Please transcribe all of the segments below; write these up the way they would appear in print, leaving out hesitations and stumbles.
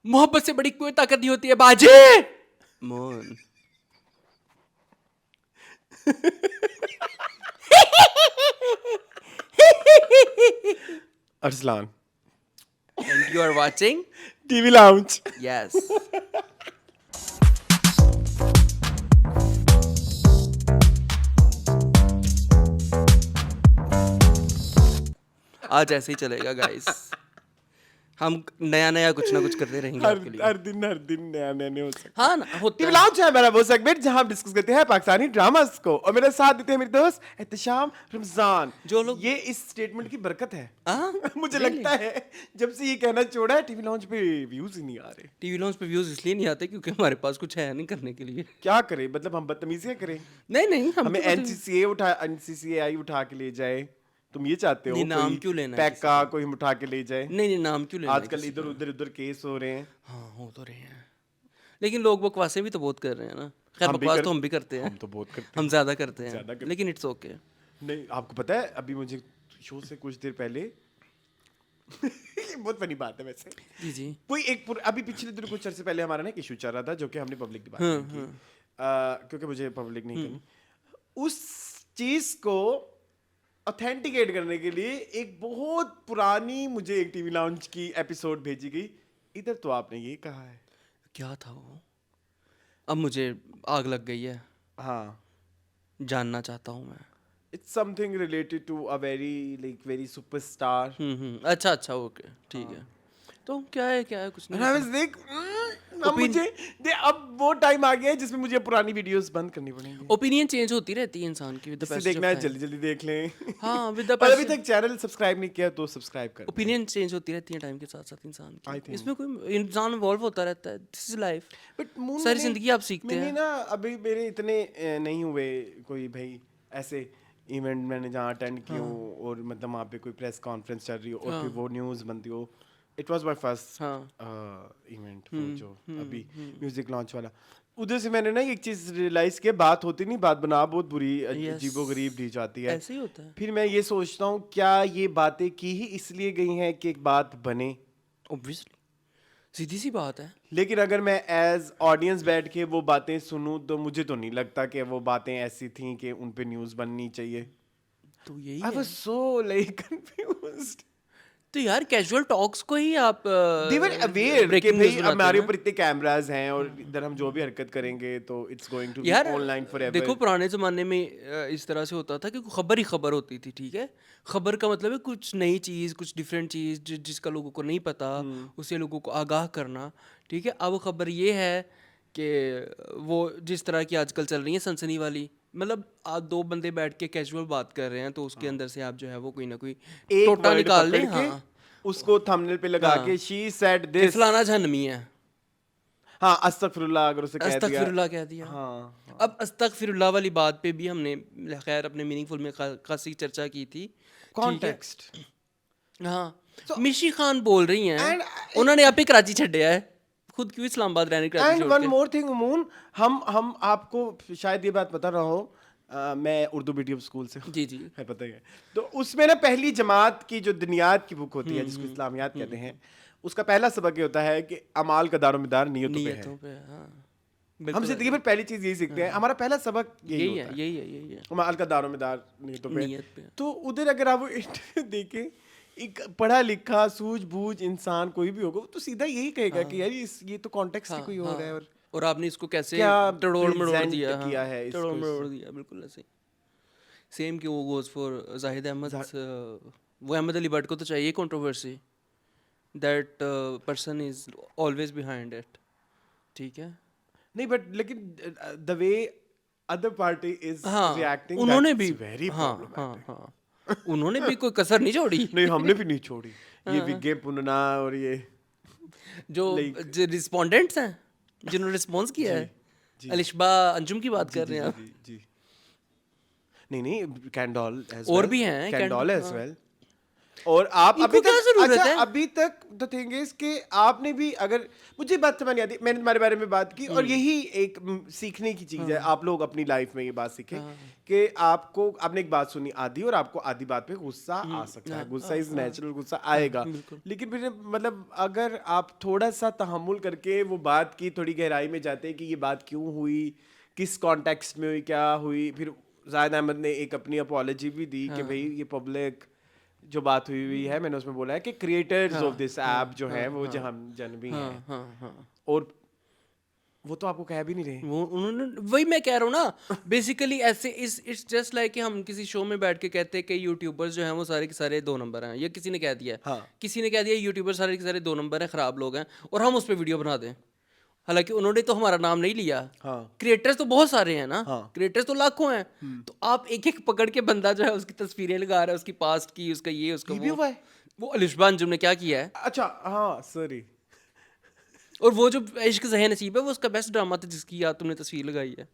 मोहब्बत से बड़ी कोई ताकत नहीं होती है बाजी। मोन Arsalan and you are watching TV lounge. yes आज ऐसे ही चलेगा गाइस। हम नया नया कुछ ना कुछ करते रहेंगे आपके लिए। हर दिन नया नया हो सकता हाँ ना होता टीवी है। लाउंज है मेरा वो सेगमेंट जहां हम डिस्कस करते हैं पाकिस्तानी ड्रामास को, और मेरे साथ देते हैं मेरे दोस्त एहतशाम रमजान। जो लोग ये इस स्टेटमेंट की बरकत है। हाँ मुझे really? लगता है जब से ये कहना छोड़ा है टीवी लाउंज पे व्यूज ही नहीं आ रहे। टीवी लॉन्च पे व्यूज इसलिए नहीं आते क्योंकि हमारे पास कुछ है नहीं करने के लिए। क्या करें, मतलब हम बदतमीजियां करें? नहीं हम हमें तो बस- एनसीसीए उठा के ले जाए, तुम ये चाहते हो? नहीं, नाम कोई क्यों लेना है पैक किसी का कोई हम उठा के ले जाए? नहीं नाम क्यों लेना है आजकल किसी इधर उधर केस हो रहे हैं। का? हाँ हो तो रहे हैं, लेकिन लोग बकवासें भी तो बहुत कर रहे हैं ना। खैर बकवास तो हम भी करते हैं, हम तो बहुत करते हम ज्यादा करते हैं ज्यादा करते हैं। लेकिन इट्स ओके। नहीं, आपको पता है अभी मुझे शो से कुछ देर पहले ये बहुत फनी बात है वैसे। जी जी कोई अभी पिछले दिनों कुछ अर्से पहले हमारा ना एक इशू चल रहा था जो कि हमने पब्लिक की बात हाँ, नहीं की, क्योंकि मुझे पब्लिक नहीं करनी। उस चीज को ऑथेंटिकेट करने के लिए एक बहुत पुरानी मुझे एक टीवी लाउंज की एपिसोड भेजी गई। इधर तो आपने ये कहा है। क्या था वो? अब मुझे आग लग गई है, हाँ, जानना चाहता हूँ मैं। It's something related to a very superstar. अच्छा ओके ठीक है। तो क्या है कुछ नहीं होता। देख अब वो टाइम आ गया है जिसमें मुझे पुरानी वीडियोस बंद करनी पड़ेंगी। ओपिनियन चेंज होती रहती है इंसान की विद द इससे पैसेज देखना ऑफ है, टाइम। जल्दी जल्दी देख लें। हाँ विद द और अभी पैसेज तक चैनल सब्सक्राइब नहीं किया तो सब्सक्राइब कर। ओपिनियन चेंज होती रहती है टाइम के साथ साथ इंसान I की। think. इसमें कोई इंसान इवॉल्व होता रहता है, दिस इज लाइफ। बट सारी जिंदगी आप सीखते मैंने हैं। ना अभी मेरे इतने नहीं हुए कोई भाई ऐसे इवेंट मैंने जहाँ अटेंड किए हो, और मतलब वहाँ पे कोई प्रेस कॉन्फ्रेंस चल रही हो और फिर वो न्यूज़ बनती हो। It was my first event जो अभी म्यूजिक लॉन्च वाला। उधर से मैंने ना एक चीज़ रियलाइज किया, बात होती नहीं, बात बना बहुत बुरी अजीबोगरीब दी जाती है। ऐसे ही होता है फिर मैं ये सोचता हूँ क्या ये बातें की ही इसलिए गई हैं कि एक बात बने। ऑब्वियसली, सीधी सी बात है। लेकिन अगर मैं एज ऑडियंस बैठ के वो बातें सुनूं तो मुझे तो नहीं लगता कि वो बातें ऐसी थी कि उन पे न्यूज़ बननी चाहिए। तो यही आई है। Was so like confused. तो यार कैजुअल टॉक्स को ही आप दे वर अवेयर कि breaking भाई news बनाते हमारे हैं। ऊपर इतने कैमरास हैं और इधर हम जो भी हरकत करेंगे तो इट्स गोइंग टू बी यार ऑनलाइन फॉरएवर। देखो पुराने ज़माने में इस तरह से होता था कि खबर ही खबर होती थी, ठीक है। खबर का मतलब है कुछ नई चीज़, कुछ डिफरेंट चीज़ जिसका लोगों को नहीं पता, उसे लोगों को आगाह करना, ठीक है। अब खबर ये है कि वो जिस तरह की आजकल चल रही है सनसनी वाली, मतलब आप दो बंदे बैठ के कैजुअल बात कर रहे हैं तो उसके अंदर से आप जो है वो कोई ना कोई एक टोटा word निकाल लें। पकड़ के हाँ उसको थंबनेल पे लगा हाँ। के शी सेड कि दिस। फलाना जहन्नमी है, हाँ, अस्तगफिरुल्लाह अगर उसे कह दिया। अस्तगफिरुल्लाह कह दिया। हाँ, अब अस्तगफिरुल्लाह वाली बात पे भी हमने खैर अपने मीनिंगफुल में खासी चर्चा की थी, ठीक है। कॉन्टेक्स्ट। हाँ मिशी खान बोल रही हैं, And- उन्होंने आप ही कराची छड्या है, खुद क्यों इस्लामाबाद रहने कराची एंड छोड़ वन के। मोर थिंग अमून, हम आपको शायद ये बात पता रहा हो, मैं उर्दू मीडियम स्कूल से हूँ, जी जी है पता ही है। तो उसमें ना पहली जमात की जो दुनियात की बुक होती है जिसको इस्लामियात कहते हैं, उसका पहला सबक ये होता है कि अमाल का दारोमदार नियतों पे है। नियतों पे। हाँ हम बिल्कुल जिंदगी में पहली चीज यही सीखते हैं, हमारा पहला सबक यही यही होता है है, यही है अमाल का दारोमदार नियतों पे। नियत पे। तो उधर अगर आप वो इंटरव्यू देखें, एक पढ़ा लिखा सूझबूझ इंसान कोई भी होगा वो तो सीधा यही कहेगा कि यार ये तो कॉन्टेक्स्ट ही कोई और है, और आपने इसको कैसे क्या तड़ोड़ मड़ोड़ present दिया। किया है इसको तड़ोड़ मड़ोड़ दिया, बिल्कुल ऐसे। सेम कि वो गोज फॉर जाहिद अहमद, वो अहमद अली भट्ट को तो चाहिए controversy, that person is always behind it, ठीक है। नहीं बट लेकिन the way other party is हाँ रिएक्टिंग उन्होंने भी वेरी हाँ उन्होंने भी कोई कसर नहीं छोड़ी। नहीं, हमने भी नहीं छोड़ी। ये विज्ञे पुनना और ये जो रिस्पोंडेंट्स हैं जिन्होंने रिस्पॉन्स किया है, अलिशबा अंजुम की बात कर रहे हैं आप। जी नहीं कैंडोल और भी हैं, कैंडोल एज हाँ। वेल। और आप इनको अभी क्या तक जरूरत अच्छा है? अभी तक द थिंग इज कि आपने भी अगर मुझे बात समझ नहीं आती, मैंने तुम्हारे बारे में बात की और यही एक सीखने की चीज है, आप लोग अपनी लाइफ में ये बात सीखें कि आपने एक बात सुनी आधी और आपको आधी बात पे गुस्सा आ सकता है, गुस्सा इज नेचुरल, गुस्सा आएगा, लेकिन फिर मतलब अगर आप थोड़ा सा तहम्मुल करके वो बात की थोड़ी गहराई में जाते हैं कि ये बात क्यों हुई, किस कॉन्टेक्स्ट में हुई, क्या हुई, फिर जाहिद अहमद ने एक अपनी अपॉलॉजी भी दी कि भाई ये पब्लिक जो बात हुई है, मैंने उसमें बोला है कि क्रिएटर्स ऑफ दिस ऐप जो है वो जन भी हैं और वो तो आपको कह भी नहीं रहे। वो उन्होंने, वही मैं कह रहा हूँ ना, बेसिकली ऐसे इट्स जस्ट लाइक कि हम किसी शो में बैठ के कहते हैं कि यूट्यूबर्स जो हैं वो सारे के सारे 2 नंबर हैं, ये किसी ने कह दिया है, हाँ। किसी ने कह दिया यूट्यूबर सारे के सारे 2 नंबर हैं, खराब लोग हैं, और हम उस पर वीडियो बना दें। हालांकि उन्होंने तो हमारा नाम नहीं लिया। हाँ। क्रिएटर्स तो बहुत सारे हैं ना, हाँ। क्रिएटर्स तो लाखों हैं, तो आप एक एक पकड़ के बंदा जो है उसकी तस्वीरें लगा रहा है, उसकी पास्ट की, उसका ये उसका ये भी हुआ है? वो अलिशबान जुम ने क्या किया है। अच्छा हाँ सॉरी। और वो जो इश्क ज़हे नसीब है वो उसका बेस्ट ड्रामा था जिसकी याद तुमने तस्वीर लगाई है।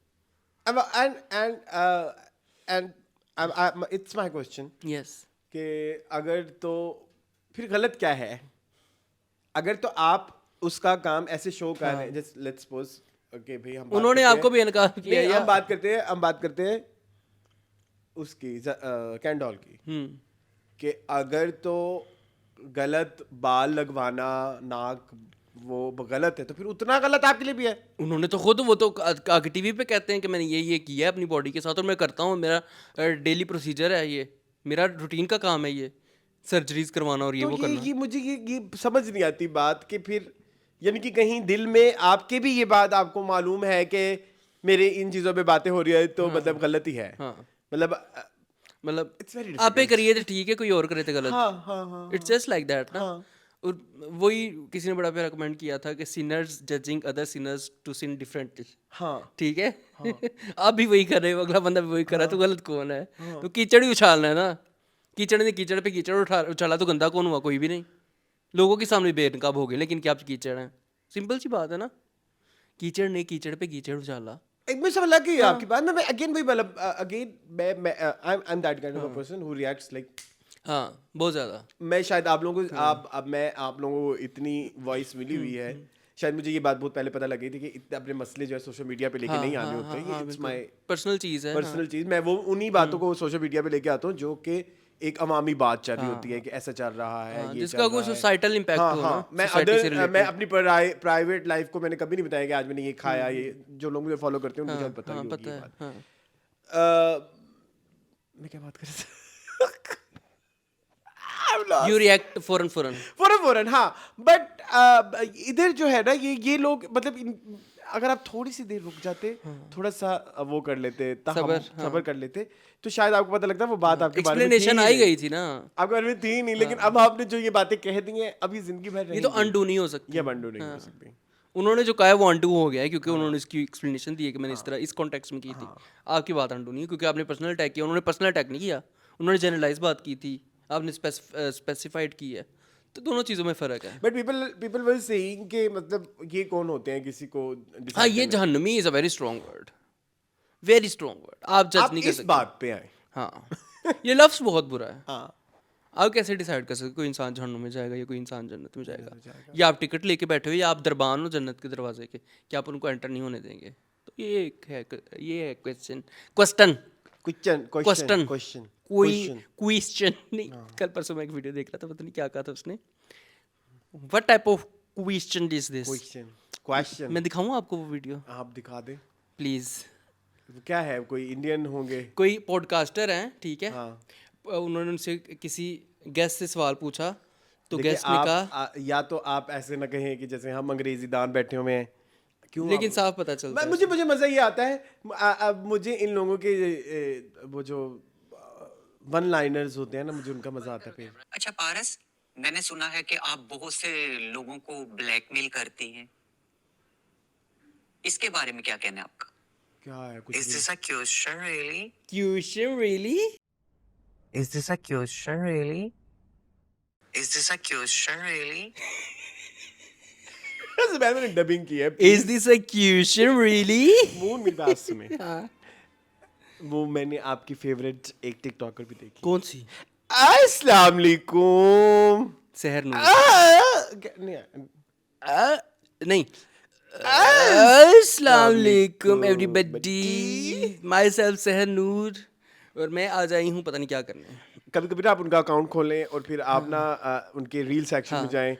And it's my question yes. कि अगर तो फिर गलत क्या है? अगर तो आप उसका काम ऐसे शो कर रहे हैं, जस्ट लेट्स सपोज ओके भाई हम उन्होंने आपको भी इनकार किया नहीं, या हम बात करते हैं उसकी कैंडॉल की कि अगर तो गलत बाल लगवाना, नाक वो गलत है तो फिर उतना गलत आपके लिए भी है। उन्होंने तो खुद वो तो आगे टीवी पे कहते हैं कि मैंने ये किया है अपनी बॉडी के साथ और मैं करता हूँ, मेरा डेली प्रोसीजर है, ये मेरा रूटीन का काम है, ये सर्जरीज करवाना और ये तो वो करना। ये मुझे ये समझ नहीं आती बात कि फिर यानी कि कहीं दिल में आपके भी ये बात आपको मालूम है कि मेरे इन चीजों पे बातें हो रही है तो मतलब गलत ही है। मतलब आप पे करिए तो ठीक है, कोई और करे तो गलत। हाँ इट्स जस्ट लाइक दैट ना। और वही किसी ने बड़ा प्यारा कमेंट किया था कि sinners judging other sinners to sin differently. हाँ ठीक है। आप भी वही कर रहे हो, अगला बंदा भी वही कर रहा है, तो गलत कौन है? तो कीचड़ ही उछालना है ना। कीचड़ ने कीचड़ पे कीचड़ उछाला तो गंदा कौन हुआ? कोई भी नहीं। लोगों के सामने बेनकाब हो गए, लेकिन क्या आप कीचड़ हैं? सिंपल सी बात है ना। कीचड़ ने कीचड़ पे कीचड़ उछाला। एक मैं समझ लग गई आपकी बात। मैं अगेन वही मतलब अगेन मैं I am that kind of a person who reacts like हाँ बहुत ज़्यादा। मैं शायद आप लोगों को आप लोगों को इतनी वॉइस मिली हुई है, शायद मुझे ये बात बहुत पहले पता लगी थी कि इतने अपने मसले जो है सोशल मीडिया पे लेके नहीं आने होते हैं। इट्स माय पर्सनल चीज़ है, पर्सनल चीज। मैं वो उन्हीं बातों को सोशल मीडिया पे लेके आता हूँ जो कि एक अवामी बात चल रही होती है कि ऐसा चल रहा है, ये जिसका कोई सोसाइटल इम्पैक्ट हो ना, सोसाइटी से रिलेटेड। मैं अपनी प्राइवेट लाइफ को मैंने कभी नहीं बताया कि आज मैंने ये खाया, ये जो लोग मुझे फॉलो करते हैं उनको शायद पता ही होगी ये बात। मैं क्या बात कर रहा था? You react फौरन। हाँ बट इधर जो है ना ये लोग मतलब अगर आप थोड़ी सी देर रुक जाते, थोड़ा सा वो कर लेते, सबर कर लेते तो शायद आपको पता लगता वो बात आपके बारे में एक्सप्लेनेशन आई गई थी ना, आपके बारे में थी नहीं। लेकिन अब आपने जो ये बातें कह दी हैं अब ये जिंदगी भर ये तो अनडू नहीं हो सकती। ये अनडू नहीं हो सकती। उन्होंने जो कहा है वो अनडू हो गया है क्योंकि उन्होंने इसकी एक्सप्लेनेशन दी है कि मैंने इस तरह इस कॉन्टेक्स्ट में की थी। आपकी बात अनडू नहीं है क्योंकि आपने पर्सनल अटैक किया, उन्होंने पर्सनल अटैक नहीं किया, उन्होंने जनरलाइज बात की थी, आपने स्पेसिफाइड की है। तो दोनों चीज़ों में फ़र्क है। बट पीपल वर सेइंग कि मतलब ये कौन होते हैं किसी को हाँ, ये जहन्नमी is a very strong word, very strong word. आप जज नहीं कर सकते। इस बात पे आए। हाँ ये लफ्ज़ बहुत बुरा है। हाँ आप कैसे डिसाइड कर सकते कोई इंसान जहन्नुम में जाएगा या कोई इंसान जन्नत में जाएगा? या आप टिकट लेके बैठे हो या आप दरबान हो जन्नत के दरवाजे के, क्या आप उनको एंटर नहीं होने देंगे? तो ये है क्वेश्चन नहीं। कल परसों मैं एक वीडियो देख रहा था, पता नहीं क्या कहा था उसने, what type of question is this? Question मैं दिखाऊं आपको वो वीडियो? आप दिखा दे प्लीज। क्या है? कोई इंडियन होंगे, कोई पॉडकास्टर हैं, ठीक है। हाँ। उन्होंने उनसे किसी गेस्ट से सवाल पूछा तो गेस्ट ने कहा, या तो आप ऐसे ना कहें कि जैसे हम अंग्रेजी दान बैठे हुए हैं, क्यों? लेकिन साफ पता चलता है। मुझे मजा ये आता है अब मुझे इन लोगों के वो जो वन लाइनर्स होते हैं ना, मुझे उनका मजा आता है। अच्छा पारस, मैंने सुना है कि आप बहुत से लोगों को ब्लैकमेल करती हैं, इसके बारे में क्या कहना है आपका? क्या है? कुछ Is this a question really? Question really? Is this a question really? Is this a question really? मैंने डबिंग की है। Is this a question really? वो मेरी बात सुने। वो मैंने आपकी फेवरेट एक टिकटॉकर भी देखी। कौन सी? अस्सलाम वालेकुम। सहर नूर नहीं अस्सलाम वालेकुम एवरीबॉडी, माई सेल्फ सहर नूर, और मैं आज आई हूँ पता नहीं क्या करने। कभी कभी ना आप उनका अकाउंट खोलें और फिर आप ना उनके रील सेक्शन में जाएं।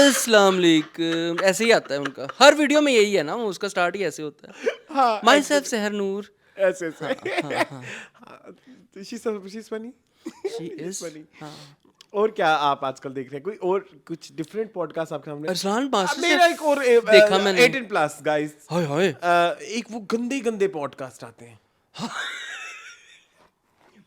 अस्सलाम वालेकुम ऐसे ही आता है उनका, हर वीडियो में यही है ना, उसका स्टार्ट ही ऐसे होता है, हाँ, माई सेल्फ सहर नूर। ऐसे she's funny. She is funny. हाँ। और क्या आप आजकल देख रहे हैं? कोई और कुछ डिफरेंट पॉडकास्ट आपके सामने? अरसलान मास्टर मेरा एक और देखा मैंने। 18 प्लस गाइस। हाय हाय एक वो गंदे गंदे पॉडकास्ट आते हैं।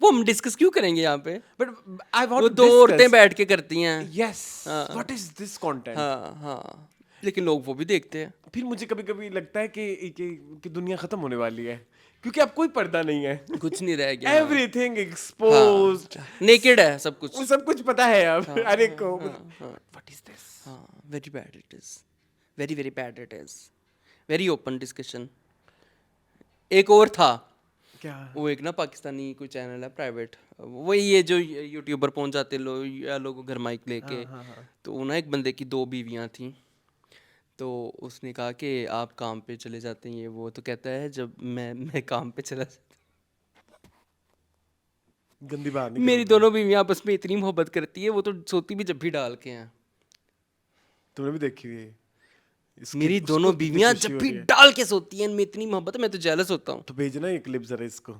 वो हम डिस्कस क्यों करेंगे यहाँ पे? बट आई वो वांट दो औरतें बैठ के करती हैं। Yes, what is this content? हाँ हाँ, लेकिन लोग वो भी देखते हैं। फिर मुझे कभी कभी लगता है कि दुनिया खत्म होने वाली है, क्योंकि अब कोई पर्दा नहीं है, कुछ नहीं रह गया। एवरीथिंग एक्सपोज्ड, नेकेड है सब कुछ। वो सब कुछ पता है अब। अरे को व्हाट इज दिस? हाँ, very bad it is, very very bad it is, very open discussion. एक और था, क्या? वो एक ना पाकिस्तानी कोई चैनल है प्राइवेट, वही ये जो यूट्यूबर पहुंच जाते लोग घर माइक लेके। तो वो ना एक बंदे की 2 बीवियां थी, तो उसने कहा कि आप काम पे चले जाते हैं ये वो, तो कहता है जब मैं काम पे चला जाता, गंदी बात नहीं। मेरी दोनों बीवियां आपस में इतनी मोहब्बत करती है, वो तो सोती भी जब भी डाल के हैं। तुमने भी देखी हुई है? मेरी दोनों बीवियां जब भी डाल के सोती हैं, इनमें इतनी मोहब्बत है, मैं तो जेलस होता हूँ। तो भेजना ये क्लिप जरा इसको,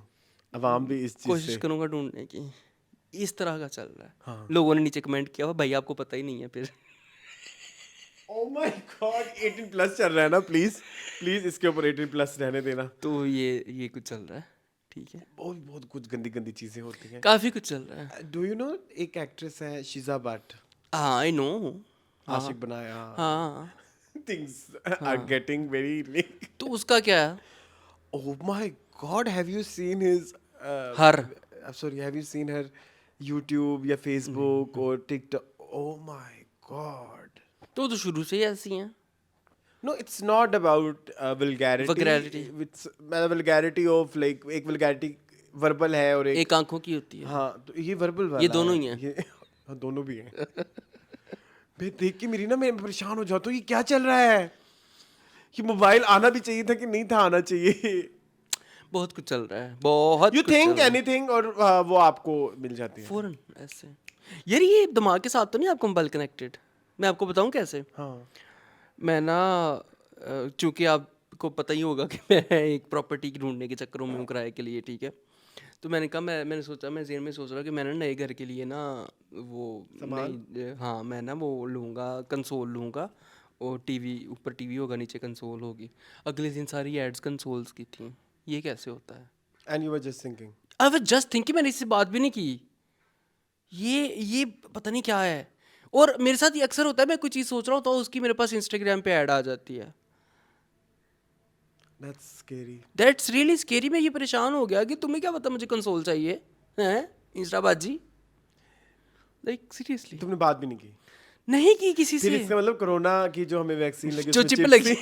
अवाम भी इस चीज कोशिश से। करूंगा ढूंढने की। इस तरह का चल रहा है। हाँ। लोगों ने नीचे कमेंट किया, भाई आपको पता ही नहीं है फिर। ओह माय गॉड, 18 प्लस चल रहा है ना, प्लीज प्लीज इसके ऊपर 18 प्लस रहने देना। तो ये कुछ चल रहा है, ठीक है। बहुत कुछ गंदी गंदी चीजें होती हैं। काफी कुछ चल रहा है। डू यू नो एक एक्ट्रेस है शीजा भट्ट, हाँ आई नो। आशिक बनाया। हाँ, things are getting very link. तो उसका क्या है? Oh my god, have you seen his her sorry, have you seen her YouTube या फेसबुक और टिकटॉक? Oh my god. तो शुरू से ही ऐसी हैं। No, it's not about vulgarity. Vulgarity. It's vulgarity of like एक vulgarity verbal है और एक आंखों की होती है। हाँ, तो ये verbal वाला ये दोनों ही हैं। ये हाँ, दोनों भी हैं। मैं देख के मैं परेशान हो जाता हूँ, ये क्या चल रहा है? ये मोबाइल आना भी चाहिए था कि नहीं था आना चाहिए? बहुत कुछ चल रहा है, बहुत You कुछ चल think रहा है। anything और वो आपको मिल जाती है। फौरन ऐसे। यार ये दिमाग के साथ तो नहीं आपको मोबाइल कनेक्टेड? मैं आपको बताऊं कैसे। हाँ। मैं ना चूंकि आपको पता ही होगा कि मैं एक प्रॉपर्टी ढूंढने के चक्करों में हूँ किराए के लिए, ठीक है। तो मैंने कहा मैंने सोचा, मैं ज़हन में सोच रहा कि मैंने नए घर के लिए ना वो हाँ मैं ना वो लूँगा, कंसोल लूँगा, और टीवी ऊपर टीवी होगा, नीचे कंसोल होगी। अगले दिन सारी एड्स कंसोल्स की थी। ये कैसे होता है? And you were just thinking. I was just thinking, मैंने इससे बात भी नहीं की। ये पता नहीं क्या है। और मेरे साथ ये अक्सर होता है, मैं कोई चीज़ सोच रहा होता हूँ, उसकी मेरे पास इंस्टाग्राम पे ऐड आ जाती है। That's scary. That's really scary. मैं ये परेशान हो गया कि तुम्हें क्या पता मुझे कंसोल चाहिए हैं, इंस्टाबाजी। लाइक सीरियसली तुमने बात भी नहीं की? नहीं की किसी फिर से। इसका मतलब कोरोना की जो हमें वैक्सीन लगी जो उसमें चिप chips लगी थी।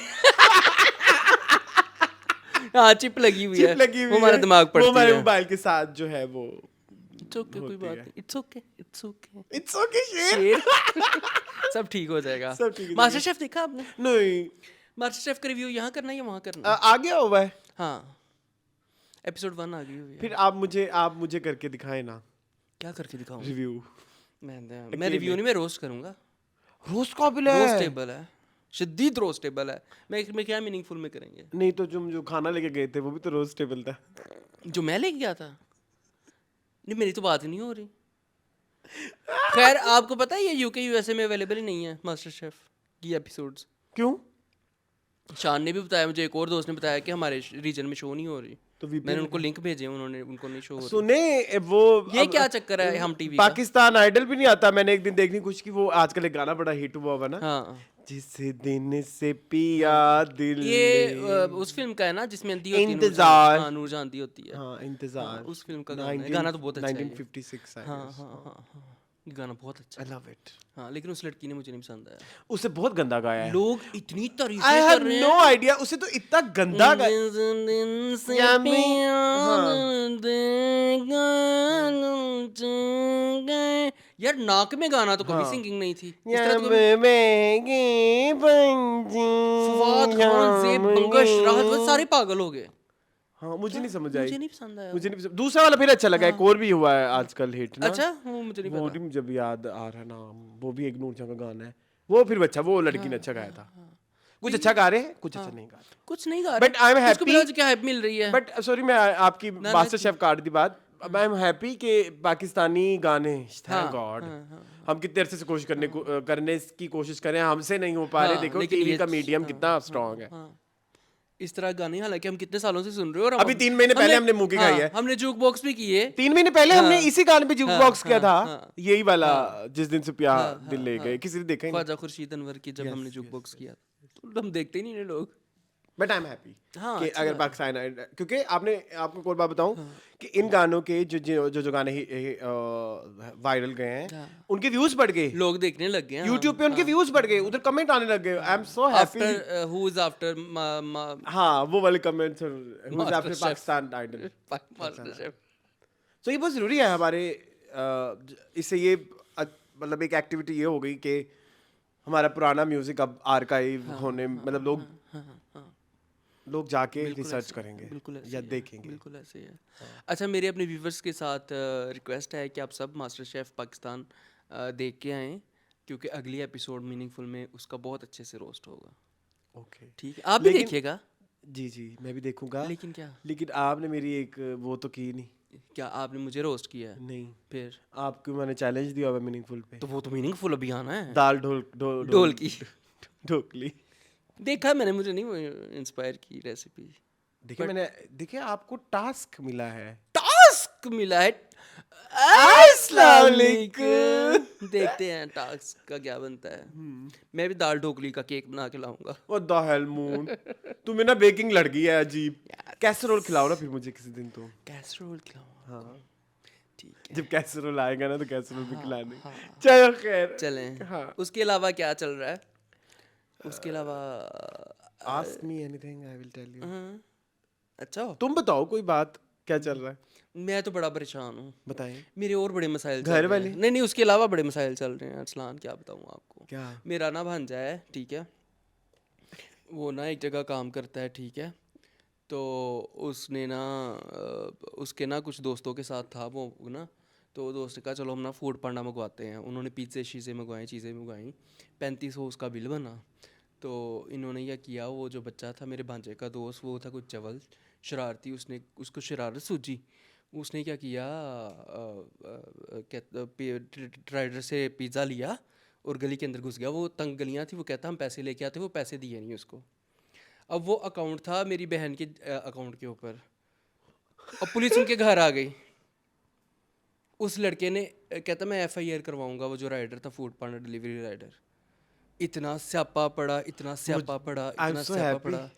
हाँ चिप लगी हुई है, चिप लगी हुई वो हमारा है, दिमाग पड़ती वो हमारे है। मोबाइल के साथ जो है वो इट्स ओके, कोई बात नहीं, it's okay it's okay. It's okay शेर। सब ठीक हो जाएगा। सब ठीक हो मास्टर शेफ देखा आपने? नहीं, मास्टर शेफ का रिव्यू यहाँ करना है या वहाँ करना है? आ गया हुआ है। हाँ, एपिसोड 1 आ गई हुई है। फिर आप मुझे करके दिखाएं ना क्या करके दिखाऊं? रिव्यू। मैं रिव्यू नहीं, मैं रोस्ट करूंगा। रोस्ट काबिल है। रोस्टेबल है, शदीद रोस्टेबल है। मैं क्या मीनिंगफुल में करेंगे? नहीं तो जो खाना लेके गए थे वो भी तो रोस्टेबल था। जो मैं लेके गया था? नहीं, मेरी तो बात ही नहीं हो रही। खैर आपको पता है ये यूके यूएसए में अवेलेबल ही नहीं है मास्टर शेफ की एपिसोड्स। क्यों? शान ने भी बताया मुझे, एक और दोस्त ने बताया कि हमारे रीजन में शो नहीं हो रही। तो मैंने उनको लिंक भेजे, उनको नहीं शो हो रही। सुने वो ये क्या चक्कर है हम टीवी का? पाकिस्तान आइडल भी नहीं आता। मैंने एक दिन देखनी कुछ की, वो आजकल एक गाना बड़ा हिट हुआ हुआ ना, हाँ जिस दिन से पिया दिल ये ने। उस फिल्म का है ना जिसमें अंधी होती है, इंतजार। हाँ नूरजहां अंधी होती है। हाँ, इंतजार। उस फिल्म का गाना है, गाना तो बहुत अच्छा है ये। 1956 हाँ हाँ हाँ हाँ। ये गाना बहुत अच्छा आई है। Love it. हाँ, लेकिन उस लड़की ने मुझे नहीं पसंद आया। उसे बहुत गंदा गाया है। लोग इतनी आई तारीफें हैव कर रहे नो हैं। आइडिया, उसे तो इतना गंदा गाया। दिन से या मैं- प्यार देगा गए। यार नाक में गाना तो कभी हाँ। सिंगिंग नहीं थी इस तरह तो फवाद खान, ज़ेब बंगश, राहत वो सारे पागल हो गए। हाँ, मुझे नहीं समझ आई। मुझे नहीं पसंद आया मुझे वो। नहीं पसंद। दूसरा वाला फिर अच्छा लगा, एक और भी हुआ है आजकल हिट ना। अच्छा वो मुझे नहीं वो पता। नहीं मुझे भी याद आ रहा नाम, वो भी एक नूरजहां का गाना है, वो फिर अच्छा, वो लड़की ने अच्छा गाया था। कुछ अच्छा गा रहे हैं, कुछ अच्छा नहीं गा रहे। कुछ नहीं गा रहे। But I'm उसको happy- बिना क्या हाइप मिल रही है। बट सॉरी, मैं आपकी ना, मास्टर शेफ काट दी बात। आई एम हैप्पी कि पाकिस्तानी गाने, थैंक हाँ, गॉड, हाँ, हम कितने अरसे से कोशिश करने की कोशिश करें, हमसे नहीं हो पा रहे। हाँ, देखो लेकिन टीवी ये का मीडियम हाँ, कितना स्ट्रांग है। हाँ। इस तरह गाने हालांकि हम कितने सालों से सुन रहे हो और अभी 3 महीने पहले हमने मुंह की खाई है। हमने जूक बॉक्स भी किए। 3 महीने पहले हमने इसी गाने पे जुक बॉक्स किया था, हाँ, यही वाला, हाँ, जिस दिन से प्यार हाँ, दिल ले हाँ, गए। किसी ने देखा ही नहीं। ख्वाजा खुर्शीद अनवर की जब हमने जूक बॉक्स किया तो हम देखते ही नहीं ने लोग। बट आई एम हैप्पी हाँ, कि अच्छी अगर बात है। पाकिस्तान, क्योंकि आपको एक और बात बताऊं कि इन गानों के जो गाने वायरल गए हैं, हाँ। उनके व्यूज बढ़ गए। लोग देखने लग गए। YouTube पे उनके व्यूज बढ़ गए, उधर कमेंट आने लग गए। I am so happy. After who is after हाँ, वो वाले comments, who is after Chef. Pakistan idol. Master chef. तो ये बहुत जरूरी है हमारे, इससे ये मतलब एक एक्टिविटी ये हो गई कि हमारा पुराना म्यूजिक अब आर्काइव होने, मतलब लोग जाके रिसर्च करेंगे बिल्कुल ऐसे या ही है, देखेंगे। बिल्कुल ऐसे ही है। अच्छा, मेरे अपने व्यूवर्स के साथ रिक्वेस्ट है कि आप सब मास्टर शेफ पाकिस्तान देख के आएँ, क्योंकि अगली एपिसोड मीनिंगफुल में उसका बहुत अच्छे से रोस्ट होगा। ओके, ठीक है, आप भी लेकिन- देखिएगा। जी मैं भी देखूंगा। लेकिन क्या लेकिन आपने मेरी एक वो तो की नहीं। क्या आपने मुझे रोस्ट किया है? नहीं, फिर आपको मैंने चैलेंज दिया हुआ मीनिंगफुल पे। तो वो तो मीनिंगफुल अभी आना है। दाल ढोल की ढोकली। देखा मैंने, मुझे नहीं इंस्पायर की रेसिपी। देखिए आपको टास्क मिला है। टास्क मिला है। अस्सलाम वालेकुम। देखते हैं टास्क का क्या बनता है। मैं भी दाल ढोकली का केक बना के लाऊंगा। व्हाट द हेल मून, तुम्हें ना बेकिंग लड़ गई है अजीब। कैसरोल खिलाओ ना फिर मुझे किसी दिन तो। कैसरोल खिलाऊंगा। हाँ, ठीक है, जब कैसरोल आएगा ना तो कैसरोल भी खिलाने। हाँ। चलो खैर, चलें। हाँ। उसके अलावा क्या चल रहा है? उसके अलावा ask me anything, I will tell you. अच्छा, तुम बताओ कोई बात, क्या चल रहा है? मैं तो बड़ा परेशान हूँ। बताएं। मेरे और बड़े मसाइल चल घर रहे वाले? हैं। नहीं, उसके अलावा बड़े मसाइल चल रहे हैं अरसलान, क्या बताऊँ आपको। क्या? मेरा ना भांजा है, ठीक है, वो ना एक जगह काम करता है, ठीक है, तो उसने ना उसके ना कुछ दोस्तों के साथ था वो ना, तो दोस्त ने कहा चलो हम ना फूड पांडा मंगवाते हैं। उन्होंने पिज़्ज़े शीज़े मंगवाए, चीज़ें मंगवाई, 3500 उसका बिल बना। तो इन्होंने क्या किया, वो जो बच्चा था मेरे भांजे का दोस्त, वो था कुछ चवल शरारती, उसने उसको शरारत सूझी। उसने क्या किया, राइडर से पिज़्ज़ा लिया और गली के अंदर घुस गया। वो तंग गलियाँ थी, वो कहता हम पैसे लेके आते, वो पैसे दिए नहीं उसको। अब वो अकाउंट था मेरी बहन के अकाउंट के ऊपर। अब पुलिस उनके घर आ गई। उस लड़के ने कहता मैं FIR करवाऊंगा, वो जो राइडर था, फूड पांडा डिलीवरी राइडर। इतना स्यापा पड़ा, इतना स्यापा पड़ा, I'm इतना so स्यापा happy. पड़ा।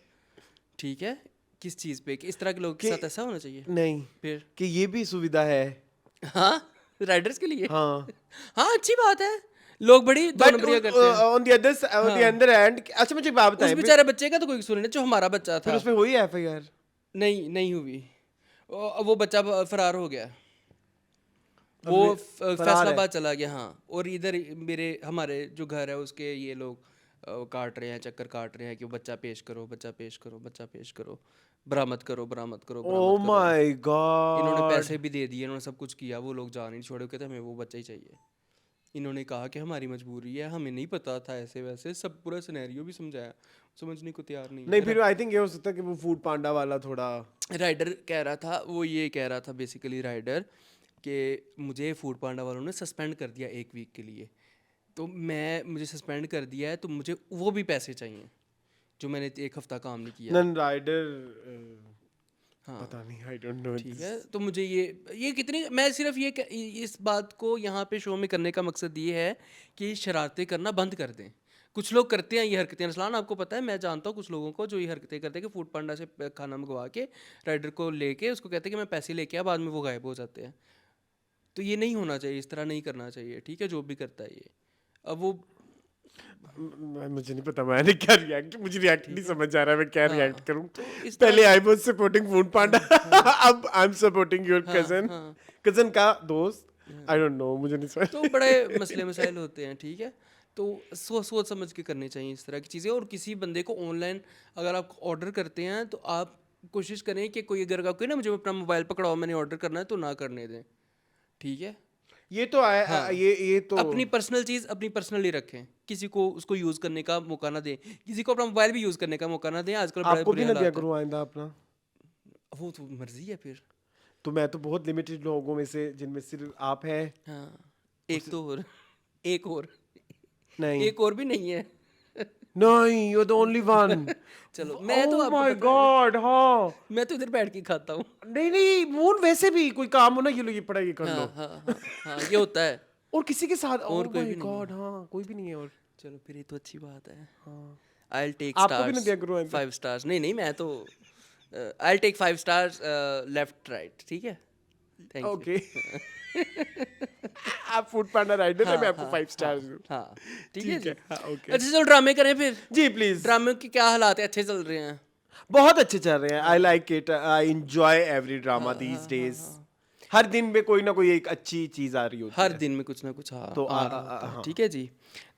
ठीक है, किस चीज़ पे कि इस तरह के लोगों के कि- साथ ऐसा होना चाहिए? नहीं, फिर कि ये भी सुविधा है। हाँ, राइडर्स के लिए हाँ, हाँ, अच्छी बात है। लोग बड़ी दो बट नंबरिया करते हैं। ऑन द अदर एंड, अच्छा मुझे एक बात उस बताएं, बेचारे बच्चे का तो कोई कसूर नहीं, जो हमारा बच्चा फिर था। उसमें हुई है FIR? नहीं हुई। वो बच्चा फरार हो गया। वो फरार है? फैसलाबाद चला गया। हाँ, और इधर हमारे जो घर है उसके ये लोग काट रहे हैं, चक्कर काट रहे हैं कि वो बच्चा पेश करो, बच्चा पेश करो, बच्चा पेश करो, बरामद करो, बरामद करो, ओह बरामद करो। माय इन्होंने गॉड। पैसे भी दे दिए, इन्होंने सब कुछ किया, वो लोग जान ही नहीं छोड़े, कहते हमें वो बच्चा ही चाहिए। इन्होंने कहा कि हमारी मजबूरी है, हमें नहीं पता था, ऐसे वैसे सब पूरा सिनेरियो भी समझाया, समझने को तैयार नहीं। नहीं, फिर आई थिंक ये हो सकता है कि वो फूड पांडा वाला थोड़ा राइडर कह रहा था, वो ये कह रहा था बेसिकली राइडर, कि मुझे फूड पांडा वालों ने सस्पेंड कर दिया 1 वीक के लिए, तो मुझे सस्पेंड कर दिया है, तो मुझे वो भी पैसे चाहिए जो मैंने 1 हफ्ता काम नहीं किया। Nun rider. हाँ, पता नहीं, आई डोंट नो। ठीक है, तो मुझे ये कितनी, मैं सिर्फ इस बात को यहाँ पे शो में करने का मकसद ये है कि शरारतें करना बंद कर दें। कुछ लोग करते हैं ये हरकतें, अरसलान आपको पता है, मैं जानता हूँ कुछ लोगों को जो ये हरकतें करते हैं कि फूड पांडा से खाना मंगवा के राइडर को लेके उसको कहते हैं कि मैं पैसे लेके आ, बाद में वो गायब हो जाते हैं। तो ये नहीं होना चाहिए, इस तरह नहीं करना चाहिए, ठीक है, जो भी करता है ये। अब वो मुझे नहीं पता मैंने क्या रिएक्ट, मुझे रिएक्ट नहीं समझ आ रहा है मैं क्या रिएक्ट करूं। तो इस पहले तरह आई वाज सपोर्टिंग फूड पांडा, अब I am supporting your cousin, cousin का दोस्त, आई डोंट नो, मुझे नहीं समझ। तो बड़े मसले मसाइल होते हैं, ठीक है। तो सोच समझ के करनी चाहिए इस तरह की चीज़ें। और किसी बंदे को ऑनलाइन अगर आप ऑर्डर करते हैं तो आप कोशिश करें कि कोई अगर कोई ना मुझे अपना मोबाइल पकड़ाओ मैंने ऑर्डर करना है, तो ना करने दें, ठीक है। ये तो आया हाँ। ये तो अपनी पर्सनल चीज़ अपनी पर्सनली रखें, किसी को उसको यूज़ करने का मौका ना दें, किसी को अपना मोबाइल भी यूज़ करने का मौका ना दें। आजकल बड़े आपको बुरे भी ना दिया हालात हैं। करूं आइंदा अपना। वो तो मर्जी है फिर। तो मैं तो बहुत लिमिटेड लोगों में से जिनमें सिर्फ आप हैं। हाँ, एक तो और एक और नहीं एक और भी नहीं है। नहीं, you are the only one. चलो मैं तो ओह आपको माय पता है, गॉड, हाँ। मैं तो इधर बैठ के खाता हूँ। नहीं नहीं मून, वैसे भी कोई काम हो ना, ये लो ये पढ़ाई कर लो। हाँ हाँ हाँ हाँ, ये होता है। और किसी के साथ, और ओह कोई माय भी नहीं है। गॉड, हाँ कोई भी नहीं है। और चलो फिर ये तो अच्छी बात है। हाँ, I'll take आपको भी ना stars, दिया करो आइंदा। 5 stars। नहीं नहीं, मैं तो I'll take 5 stars left right, ठीक है, थैंक यू। ओके। आप फूड पांडा राइडर है, मैं आपको 5 स्टार्स दूं। हाँ ठीक है ठीक जी। है, हाँ ओके। अच्छा चलो ड्रामे करें फिर। जी प्लीज। ड्रामे के क्या हालात है, अच्छे चल रहे हैं? बहुत अच्छे चल रहे हैं, I like it, I enjoy every drama these days. हर दिन में कोई ना कोई एक अच्छी चीज आ रही होती हर है। दिन में कुछ ना कुछ हाँ तो आ रहा होता है, ठीक है जी।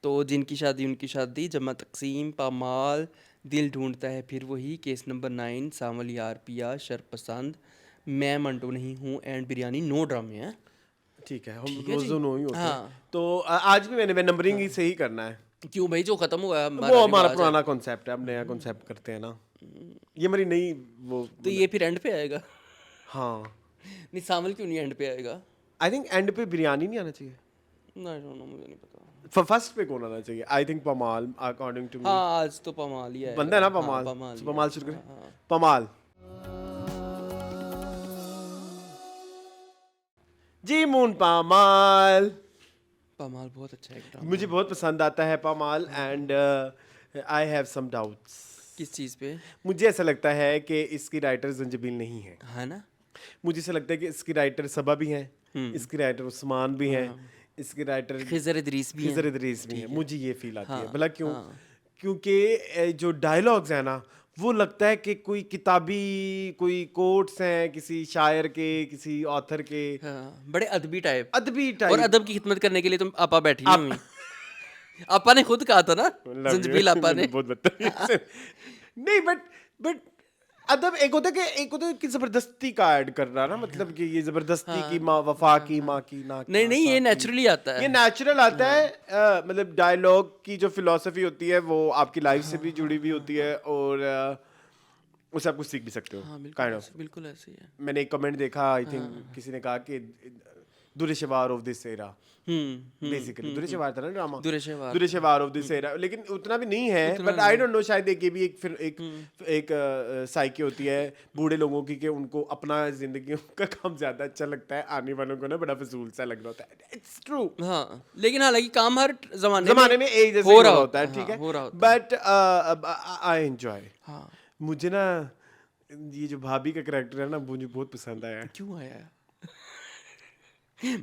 तो जिनकी शादी उनकी शादी, जमा तकसीम, पामाल, दिल ढूंढता है फिर वही, केस नंबर 9, सावल यार पिया, शरपसंद, मैं मंटो नहीं हूँ एंड बिरयानी, 9 ड्रामे हैं। ठीक है, हम ठीक है रोज जी। नो ही होते हैं। हाँ। तो आज भी मैं नंबरिंग ही सही करना है। क्यों भाई, जो खत्म हुआ है वो हमारा रिवाज है। पुराना कॉन्सेप्ट है, अब नया कॉन्सेप्ट करते हैं ना। ये हमारी नई वो। तो ये फिर एंड पे आएगा? हाँ, नहीं, सावल क्यों नहीं एंड पे आएगा? आई थिंक एंड पे बिरयानी नहीं आना चाहिए। आई डोंट नो, मुझे नहीं पता। फर्स्ट पे कौन आना चाहिए? I think Pamaal, according to me. हाँ आज तो पमाल ही आएगा। बंदा है ना हाँ, पमाल, पमाल तो ही पमाल आएगा। शुरू करें। हाँ, हाँ। पमाल जी, मून पमाल पमाल बहुत अच्छा है। मुझे बहुत पसंद आता है Pamaal, and I have some doubts. किस चीज़ पे? मुझे ऐसा लगता है कि इसकी राइटर जंजबील नहीं है। है ना। मुझे ऐसा लगता है कि इसकी राइटर सबा भी हैं, इसकी राइटर उस्मान भी हैं, इसकी राइटर खिजर इदरीस भी खिजर हैं। इदरीस भी हैं। मुझे ये फील आती है, हाँ, भला क्यों? हाँ। क्योंकि जो डायलॉग्स हैं ना, वो लगता है कि कोई किताबी कोई कोट्स हैं किसी शायर के, किसी ऑथर के, हाँ, बड़े अदबी टाइप। अदबी और टाइप। अदब की खिदमत करने के लिए तुम आपा बैठी नहीं हुई। आपा ने खुद कहा था ना, जंजबील आपा ने। बहुत बदतमीज। नहीं, बट अदब एक होता है कि जबरदस्ती का ऐड करना ना, मतलब कि ये जबरदस्ती की माँ वफा की माँ की ना। नहीं नहीं, ये नेचुरली आता है। ये नेचुरल आता है। मतलब डायलॉग की जो फिलॉसफी होती है वो आपकी लाइफ से भी जुड़ी हुई होती है, और उससे आप कुछ सीख भी सकते हो। हाँ काइंड ऑफ। बिल्कुल ऐसे ही है। मैंने एक कमेंट देखा, आई थिंक किसी ने कहा कि Dureshwar of this era, basically Dureshwar था ना drama, Dureshwar of this era, लेकिन उतना भी नहीं है। बट आई डोंट नो, शायद एक ये भी एक साइकी होती है बूढ़े लोगों की कि उनको अपना जिंदगी का काम ज्यादा अच्छा लगता है, आने वालों को ना बड़ा फजूल सा लग रहा होता है। It's true. हाँ, लेकिन हालांकि काम हर जमाने में एक जैसे हो हो रहा रहा होता है, हाँ, ठीक है, हो रहा होता बट आई एंजॉय। हाँ। मुझे ना ये जो भाभी का कैरेक्टर है ना, मुझे बहुत पसंद आया। क्यों आया?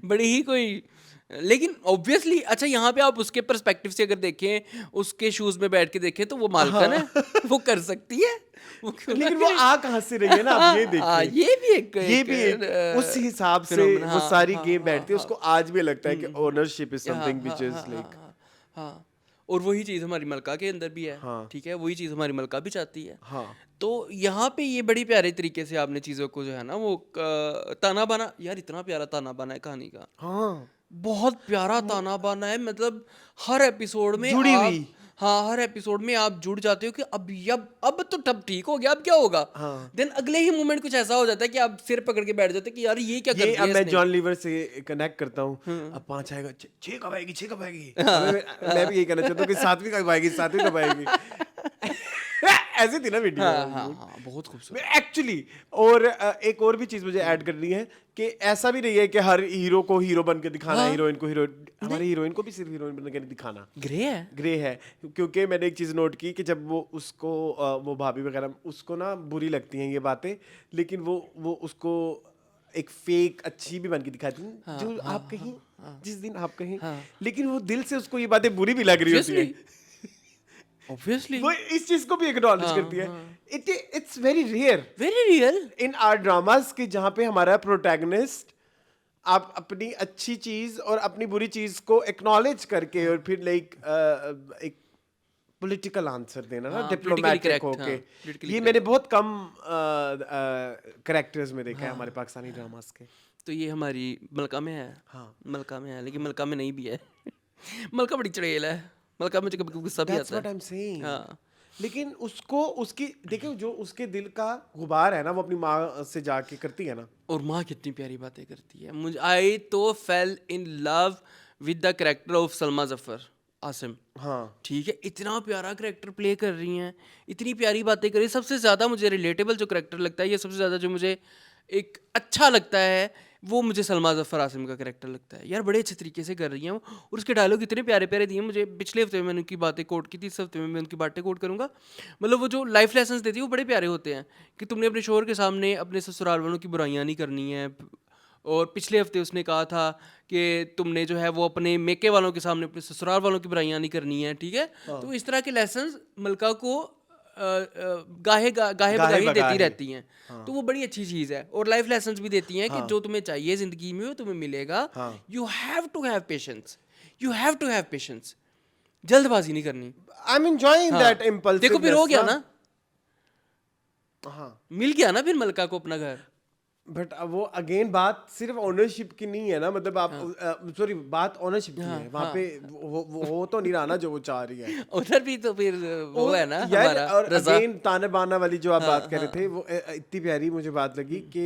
बड़ी ही कोई, लेकिन ऑब्वियसली अच्छा यहाँ पे आप उसके पर्सपेक्टिव से अगर देखें, उसके शूज में बैठ के देखें तो वो मालकन है, वो कर सकती है, वो क्यों ना लेकिन वो करे? आ कहाँ से रही है ना, आप ये हाँ, देखिए। ये भी एक उस हिसाब से phenomenon, वो हाँ, सारी हाँ, गेम हाँ, बैठती है, हाँ, उसको आज भी लगता है कि ओनरशिप इज हाँ, समथिंग व्हिच हाँ, इज हाँ, लाइक। हाँ, हाँ। और वही चीज़ हमारी मलका के अंदर भी है, हाँ। ठीक है, वही चीज़ हमारी मलका भी चाहती है। हाँ, तो यहाँ पे ये बड़ी प्यारे तरीके से आपने चीज़ों को जो है ना वो ताना बाना, यार इतना प्यारा ताना बाना है कहानी का, हाँ, बहुत प्यारा ताना बाना है। मतलब हर एपिसोड में जुड़ी आप, हुई। हाँ हर एपिसोड में आप जुड़ जाते हो कि अब तो तब ठीक हो गया, अब क्या होगा। हाँ। देन अगले ही मोमेंट कुछ ऐसा हो जाता है कि आप सिर पकड़ के बैठ जाते हो कि यार ये क्या कर ये दिया अब मैं इसने। जॉन लीवर से कनेक्ट करता हूँ। अब 5 आएगा, 6 कब आएगी, 6 कब आएगी। मैं भी यही कहना चाहता हूँ कि 7वीं कब आएगी, 7वीं कब आएगी। ऐसी थी ना वीडियो। हाँ हाँ हाँ, बहुत खूबसूरत एक्चुअली। और एक और भी चीज मुझे ऐड करनी है कि ऐसा भी नहीं है कि हर हीरो को हीरो बन के दिखाना, हीरोइन को हीरो, हमारी हीरोइन को भी सिर्फ हीरोइन बन के नहीं दिखाना। ग्रे है। ग्रे है, क्योंकि मैंने एक चीज नोट की कि जब वो उसको वो भाभी वगैरह उसको ना बुरी लगती हैं ये बातें, लेकिन वो उसको एक फेक अच्छी भी बन के दिखाती है जो आप कहीं जिस दिन आप कहीं लेकिन वो दिल से उसको ये बातें बुरी भी लग रही होती है, ऑब्वियसली वो इस चीज को भी एक्नॉलेज करती है. It's very rare very real. In our dramas के जहां पे हमारा प्रोटैगनिस्ट आप अपनी अच्छी चीज और अपनी बुरी चीज को एक्नॉलेज करके और फिर लाइक एक पॉलिटिकल आंसर देना ना, डिप्लोमेटिक होके. ये मैंने बहुत कम कैरेक्टर्स में देखा है हमारे पाकिस्तानी ड्रामास के. तो ये हमारी मलका में है. हाँ. मलका में है, लेकिन मलका में नहीं भी है. मलका बड़ी चड़ेल है. मलका में कभी कभी गुस्सा भी That's आता what है. I'm saying. हाँ. लेकिन उसको उसकी देखो जो उसके दिल का गुबार है ना वो अपनी माँ से जाके करती है ना. और माँ कितनी प्यारी बातें करती है. मुझे आई तो fail in love with the character of Salma Zafar Asim. हाँ. ठीक है, इतना प्यारा कैरेक्टर प्ले कर रही हैं, इतनी प्यारी बातें कर रही हैं. सबसे ज़्यादा मुझे रिलेटेबल जो कैरेक्टर लगता है, ये सबसे ज़्यादा जो मुझे एक अच्छा लगता है वो मुझे सलमा जफर आसिम का कैरेक्टर लगता है. यार बड़े अच्छे तरीके से कर रही हैं वो, और उसके डायलॉग इतने प्यारे प्यारे दिए. मुझे पिछले हफ्ते में मैंने उनकी बातें कोट की थी, इस हफ्ते में मैं उनकी बातें कोट करूँगा. मतलब वो जो लाइफ लेसन्स देती है वो बड़े प्यारे होते हैं कि तुमने अपने शोहर के सामने अपने ससुराल वालों की बुराइयाँ नहीं करनी है. और पिछले हफ्ते उसने कहा था कि तुमने जो है वो अपने मेके वालों के सामने अपने ससुराल वालों की बुराइयाँ नहीं करनी है. ठीक है, तो इस तरह के लेसन्स मलका को गाहे बगाहे देती रहती हैं. तो वो बड़ी अच्छी चीज़ है. और लाइफ लेसन्स भी देती हैं कि जो तुम्हें चाहिए ज़िंदगी में वो तुम्हें मिलेगा. You have to have patience, you have to have patience. जल्दबाजी नहीं करनी. I am enjoying that impulsive. देखो फिर हो गया ना. हाँ. मिल गया ना फिर मलका को अपना घर. बट वो अगेन बात सिर्फ ओनरशिप की नहीं है ना. मतलब आप सॉरी बात ओनरशिप की है वहाँ पे. वो तो नहीं रहा ना जो वो चाह रही है. उधर भी तो फिर वो है ना यार. हमारा और रज़ा. अगेन ताना बाना वाली जो आप बात कर रहे थे वो इतनी प्यारी मुझे बात लगी कि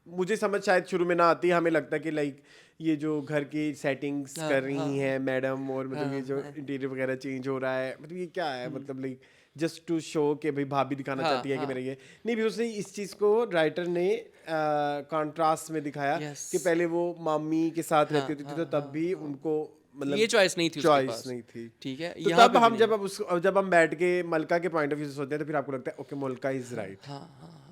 मुझे समझ शायद शुरू में ना आती. हमें लगता है कि लाइक ये जो घर की सेटिंग्स कर रही हैं मैडम, और मतलब ये जो इंटीरियर वगैरह चेंज हो रहा है, मतलब ये क्या है, मतलब लाइक जस्ट टू शो कि भाई भाभी दिखाना चाहती है कि मेरा ये नहीं. भी उसने इस चीज़ को राइटर ने कॉन्ट्रास्ट में दिखाया कि पहले वो मामी के साथ रहती थी तो तब भी उनको मतलब ये चॉइस नहीं थी उसके चॉइस पास. नहीं थी. ठीक है, तो यहाँ तब पे भी हम नहीं. जब हम बैठ के मलका के पॉइंट ऑफ व्यू से सोचते हैं तो फिर आपको लगता है ओके मलका इज राइट.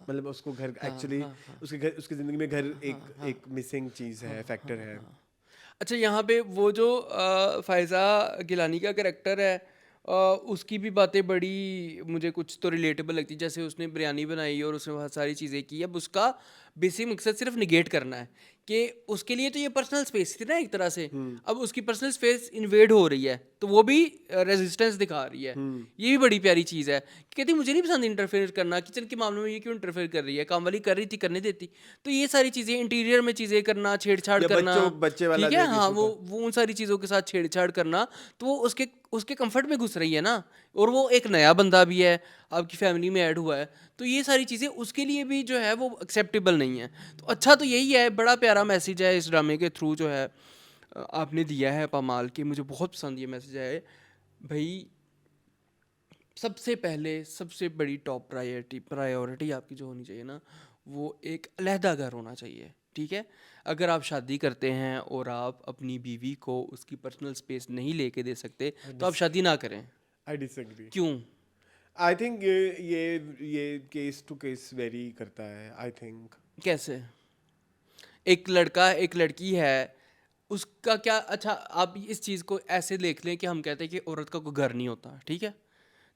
मतलब उसको घर एक्चुअली उसकी जिंदगी में घर एक मिसिंग चीज़ है, फैक्टर है. अच्छा, यहाँ पे वो जो फायज़ा गिलानी का कैरेक्टर है, उसकी भी बातें बड़ी मुझे कुछ तो रिलेटेबल लगती है. जैसे उसने बिरयानी बनाई और उसने बहुत सारी चीज़ें की. अब उसका बेसिक मकसद सिर्फ निगेट करना है कि उसके लिए तो ये पर्सनल स्पेस थी ना एक तरह से. अब उसकी पर्सनल स्पेस इन्वेड हो रही है तो वो भी रेजिस्टेंस दिखा रही है. ये भी बड़ी प्यारी चीज़ है. कहती मुझे नहीं पसंद इंटरफेयर करना, किचन के मामले में ये क्यों इंटरफेयर कर रही है, काम वाली कर रही थी करने देती. तो ये सारी चीज़ें, इंटीरियर में चीज़ें करना, छेड़छाड़ करना, बच्चे वाला ठीक है, जो हाँ, वो उन सारी चीज़ों के साथ छेड़छाड़ करना, तो वो उसके कंफर्ट में घुस रही है ना. और वो एक नया बंदा भी है, आपकी फैमिली में ऐड हुआ है, तो ये सारी चीज़ें उसके लिए भी जो है वो एक्सेप्टेबल नहीं है. तो अच्छा तो यही है, बड़ा प्यारा मैसेज है इस ड्रामे के थ्रू जो है आपने दिया है पामाल की. मुझे बहुत पसंद ये मैसेज है भाई. सबसे पहले सबसे बड़ी टॉप प्रायोरिटी आपकी जो होनी चाहिए ना, वो एक अलहदा घर होना चाहिए. ठीक है, अगर आप शादी करते हैं और आप अपनी बीवी को उसकी पर्सनल स्पेस नहीं लेके दे सकते तो आप शादी ना करें. I disagree. क्यों? आई थिंक ये केस टू केस वेरी करता है. आई थिंक कैसे? एक लड़का एक लड़की है, उसका क्या. अच्छा, आप इस चीज़ को ऐसे देख लें कि हम कहते हैं कि औरत का कोई घर नहीं होता. ठीक है,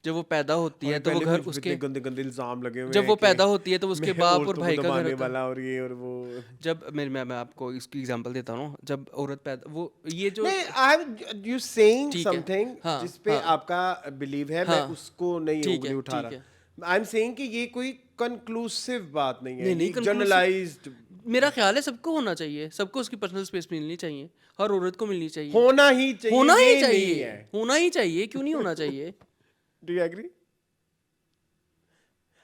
जब वो पैदा होती है तो वो घर उसके गंदे गंदे इल्जाम लगे हुए जब हैं वो कि पैदा होती है तो उसके बाप और भाई का घर दबाने होता है. वाला और ये और वो. जब मैं आपको इसकी एग्जांपल देता हूँ. जब औरत पैदा, वो ये जो नहीं, आई यू सेइंग ठीक है, समथिंग हाँ, जिस पे हाँ, आपका बिलीव है, मैं हाँ, उसको नहीं ठीक उंगली है, उठा ठीक रहा. है. आई एम सेइंग कि ये कोई कंक्लूसिव बात नहीं है, नहीं, ये जनरलाइज्ड. मेरा ख्याल है सबको होना चाहिए, सबको उसकी पर्सनल स्पेस मिलनी चाहिए, हर औरत को मिलनी चाहिए, होना ही चाहिए. होना ये ही नहीं चाहिए, है. होना ही चाहिए. क्यों नहीं होना चाहिए? Do you agree?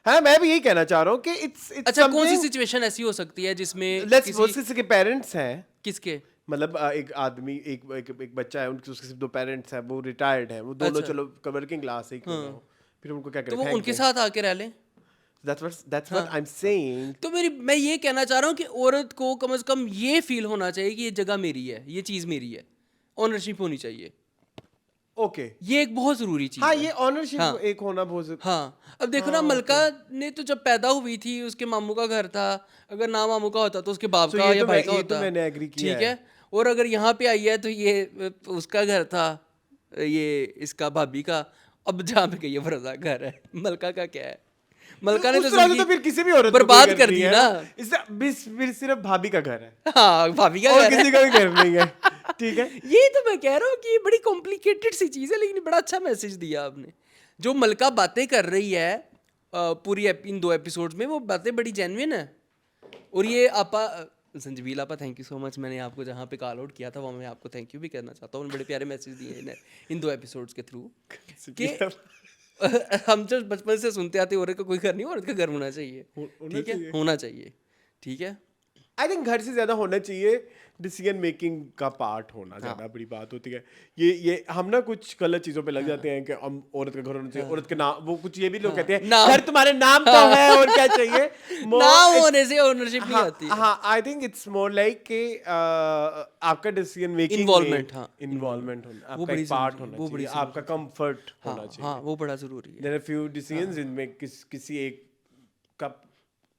हाँ, मैं भी यही कहना चाह रहा हूँ कि इट्स अच्छा, कौन सी सिचुएशन ऐसी हो सकती है जिसमें लेट्स सपोज किसी के पेरेंट्स हैं. किसके? मतलब एक आदमी एक बच्चा है, उनके उसके सिर्फ 2 पेरेंट्स हैं, वो रिटायर्ड हैं, वो दोनों चलो वर्किंग क्लास है, फिर उनको क्या तो करें, वो उनके साथ आके रह लें. that's what I'm saying. तो मैं ये कहना चाह रहा हूँ कि औरत को कम से कम ये फील होना चाहिए कि ये जगह मेरी है, ये चीज़ मेरी है, ओनरशिप होनी चाहिए. ओके ये एक बहुत जरूरी चीज हाँ है। ये ऑनरशिप एक होना बहुत हाँ, अब देखो ना, मलका ने तो जब पैदा हुई थी उसके मामू का घर था, अगर ना मामू का होता तो उसके बाप का या भाई का ये तो होता। मैंने एग्री किया ठीक है, और अगर यहाँ पे आई है तो ये उसका घर था, ये इसका भाभी का। अब जहाँ पे गई है वो रजा घर है, मलका का क्या है? मलका ने उस तो तरह से जिंदगी तो फिर किसी भी औरत को बर्बाद कोई घर कर नहीं दी है ना। इससे फिर सिर्फ भाभी का घर है हाँ, भाभी का और घर है। किसी का भी घर नहीं है ठीक है ये तो मैं कह रहा हूँ कि ये बड़ी कॉम्प्लिकेटेड सी चीज़ है, लेकिन बड़ा अच्छा मैसेज दिया आपने। जो मलका बातें कर रही है पूरी इन 2 एपिसोड्स में, वो बातें बड़ी जेन्युइन है। और ये आपा संजबील आपा, थैंक यू सो मच। मैंने आपको जहाँ पे कॉल आउट किया था वहाँ मैं आपको थैंक यू भी करना चाहता हूँ। बड़े प्यारे मैसेज दिए इन 2 एपिसोड्स के थ्रू कि हम जो बचपन से सुनते आते औरत का कोई घर नहीं, औरत का घर होना चाहिए। ठीक है, होना चाहिए। ठीक है, आई थिंक घर से ज्यादा होना चाहिए डिसीजन मेकिंग का पार्ट होना ज्यादा बड़ी बात होती है। ये हम ना कुछ गलत चीजों पे लग जाते हैं कि हम औरत का घर होना चाहिए, औरत के नाम, वो कुछ ये भी लोग कहते हैं घर तुम्हारे नाम तो है और क्या चाहिए नाम होने से ओनरशिप नहीं आती है। हाँ I think it's more like कि आपका डिसीजन मेकिंग इन्वॉल्वमेंट, हाँ, इन्वॉल्वमेंट होना, वो आपका बड़ी एक पार्ट जरूरी, होना वो बड़ी चाहिए, आपका कंफर्ट होना चाहिए। हाँ, वो बड़ा जरूरी है। देयर आर फ्यू डिसीजंस जिनमें किसी एक का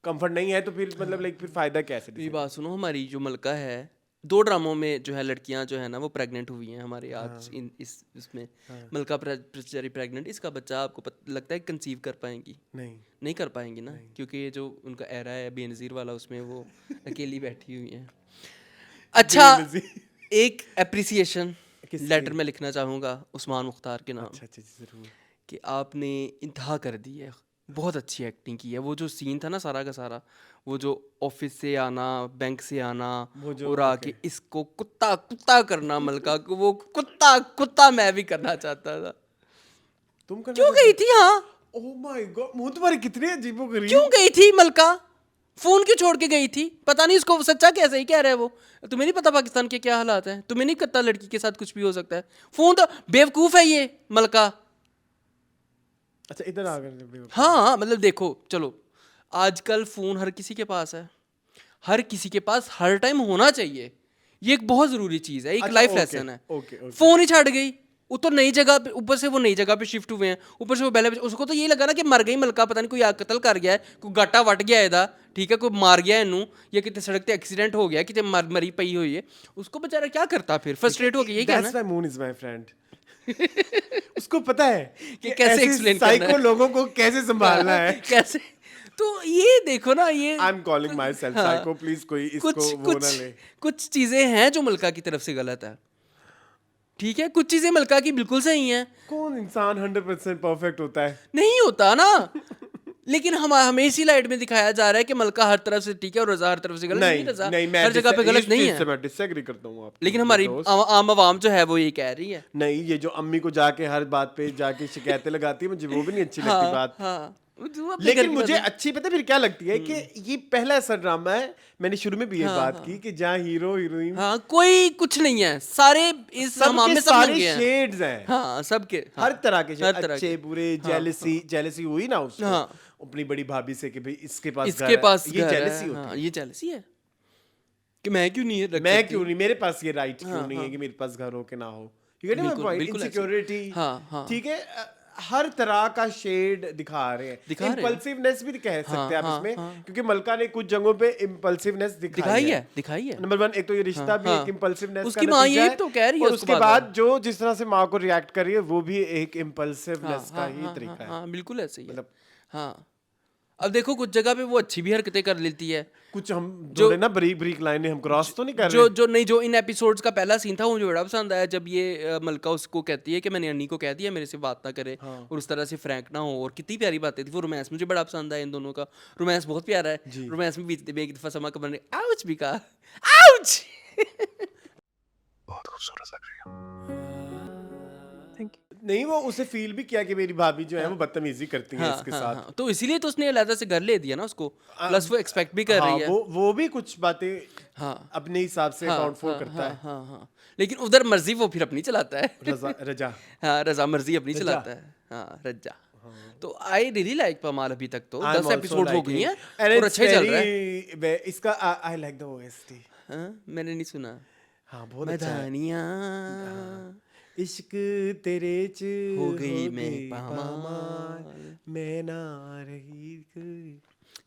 कंफर्ट नहीं है तो फिर मतलब लाइक फिर फायदा कैसे? ये बात सुनो, हमारी जो मलका है 2 ड्रामों में जो है लड़कियां जो है ना वो प्रेग्नेंट हुई हैं हमारे आज इसमें। मलका प्रेग्नेंट, इसका बच्चा आपको लगता है कंसीव कर पाएंगी? नहीं कर पाएंगी ना, क्योंकि ये जो उनका एरा है बेनज़ीर वाला, उसमें वो अकेली बैठी हुई हैं। अच्छा, एक एप्रिसिएशन लेटर में लिखना चाहूँगा उस्मान मुख्तार के नाम। अच्छा जरूर कि आपने इंतहा कर दी है, बहुत अच्छी एक्टिंग की है। वो जो सीन था ना सारा का सारा, वो जो ऑफिस से आना, बैंक से आना और आके इसको कुत्ता कुत्ता करना मलका को, वो कुत्ता कुत्ता मैं भी करना चाहता था। तुम करना क्यों गई थी? हाँ, ओह माय गॉड, मुंह तुम्हारे कितने अजीबोगरीब। क्यों गई थी मलका? फोन क्यों छोड़ के गई थी? पता नहीं उसको सच्चा कैसे ही कह रहा है वो। तुम्हें नहीं पता पाकिस्तान के क्या हालात हैं? तुम्हें नहीं पता लड़की के साथ कुछ भी हो सकता है? फोन तो बेवकूफ है ये मलका। अच्छा इधर आ गए। हाँ, मतलब देखो, चलो आजकल फ़ोन हर किसी के पास है, हर किसी के पास हर टाइम होना चाहिए। ये एक बहुत ज़रूरी चीज़ है, एक लाइफ लेसन है। फ़ोन ही छड़ गई, वो तो नई जगह पे, ऊपर से वो नई जगह पे शिफ्ट हुए हैं, ऊपर से वो पहले उसको तो ये लगा ना कि मर गई मलका, पता नहीं कोई कत्ल कर गया है, कोई गाटा वट गया है, ठीक है, कोई मार गया है इनू, या कितने सड़क पे एक्सीडेंट हो गया, कितने मरी पई हुई है, उसको बेचारा क्या करता फिर? फ्रस्ट्रेट हो गया, यही कहना है। Moon is my friend. उसको पता है कि कैसे एक्सप्लेन करना है, साइको लोगों को कैसे संभालना है, कैसे। तो ये देखो ना, ये I am calling my self psycho, please कोई इसको वो ना ले। कुछ चीजें हैं जो मलका की तरफ से गलत है, ठीक है, कुछ चीजें मलका की बिल्कुल सही हैं। कौन इंसान 100% परफेक्ट होता है? नहीं होता ना। लेकिन हमें इसी लाइट में दिखाया जा रहा है कि मलका हर तरफ से ठीक है और रजा हर तरफ से गलत। नहीं, रजा हर जगह पे गलत नहीं है। मैं डिसएग्री करता हूँ आपको, लेकिन हमारी आम आवाम जो है वो ये कह रही है। नहीं, ये जो अम्मी को जाके हर बात पे जाके शिकायतें लगाती है, मुझे वो भी नहीं अच्छी लगती बात। हाँ, लेकिन मुझे अच्छी पता फिर क्या लगती है कि ये पहला ऐसा ड्रामा है, मैंने शुरू में भी ये बात की कि जहाँ हीरो हीरोइन, हाँ, कोई कुछ नहीं है, सारे इस हमाम में सब सारे लगे हैं। शेड्स हैं, हाँ, सबके हर तरह के शेड, अच्छे बुरे, जेलसी हुई ना उसको हाँ, अपनी बड़ी भाभी से कि भाई इसके पास ये जेलसी होती है। ये जेलसी है कि मैं क्यों नहीं रख मैं सकती? क्यों नहीं, मेरे पास ये राइट क्यों नहीं है कि मेरे पास घर हो के ना हो? You get my point? Insecurity, ठीक है, हर तरह का शेड दिखा रहे हैं। इंपल्सिवनेस भी कह सकते हैं आप इसमें, क्योंकि मलका ने कुछ जगहों पे इंपल्सिवनेस दिखाई है। नंबर 1, एक तो ये रिश्ता भी एक इंपल्सिवनेस का नतीजा है, तो कह रही है, और उसके बाद जो जिस तरह से माँ को रिएक्ट कर रही है वो भी एक इंपल्सिवनेस का ही तरीका है। हाँ, बिल्कुल ऐसे ही है। हाँ, अब देखो कुछ जगह पे वो अच्छी भी हरकतें कर लेती है, कुछ हम जो ना बरीक लाइनें हम क्रॉस तो नहीं कर रहे। जो इन एपिसोड्स का पहला सीन था वो मुझे बड़ा पसंद आया, जब ये मलका उसको कहती है कि मैंने अन्नी को कह दिया मेरे से बात ना करे और उस तरह से फ्रैंक ना हो, और कितनी प्यारी बातें थी। वो रोमांस मुझे बड़ा पसंद आया, इन दोनों का रोमांस बहुत प्यारा है। रोमांस में बीच में एक दफा समा कमर ने आउच भी कहा, आउच। बहुत खूबसूरत लग रही है। नहीं, वो उसे फील भी किया कि मेरी भाभी जो है वो बदतमीजी करती है इसके साथ। तो इसीलिए तो उसने अलग से घर ले दिया ना उसको, प्लस वो एक्सपेक्ट भी कर रही है। वो भी कुछ बातें अपने हिसाब से अकाउंट फॉर करता है। हाँ, लेकिन उधर मर्जी वो फिर अपनी चलाता है। रजा हाँ, रजा मर्जी अपनी चलाता है। हाँ, रजा। तो आई रियली लाइक पमाल, अभी तक तो 10 एपिसोड हो गई हैं और अच्छा ही चल रहा है इसका। I like the OST. मैंने नहीं सुना। हाँ, बहुत अच्छा है। इश्क तेरे च हो गई मैं पामाल, मैं ना रही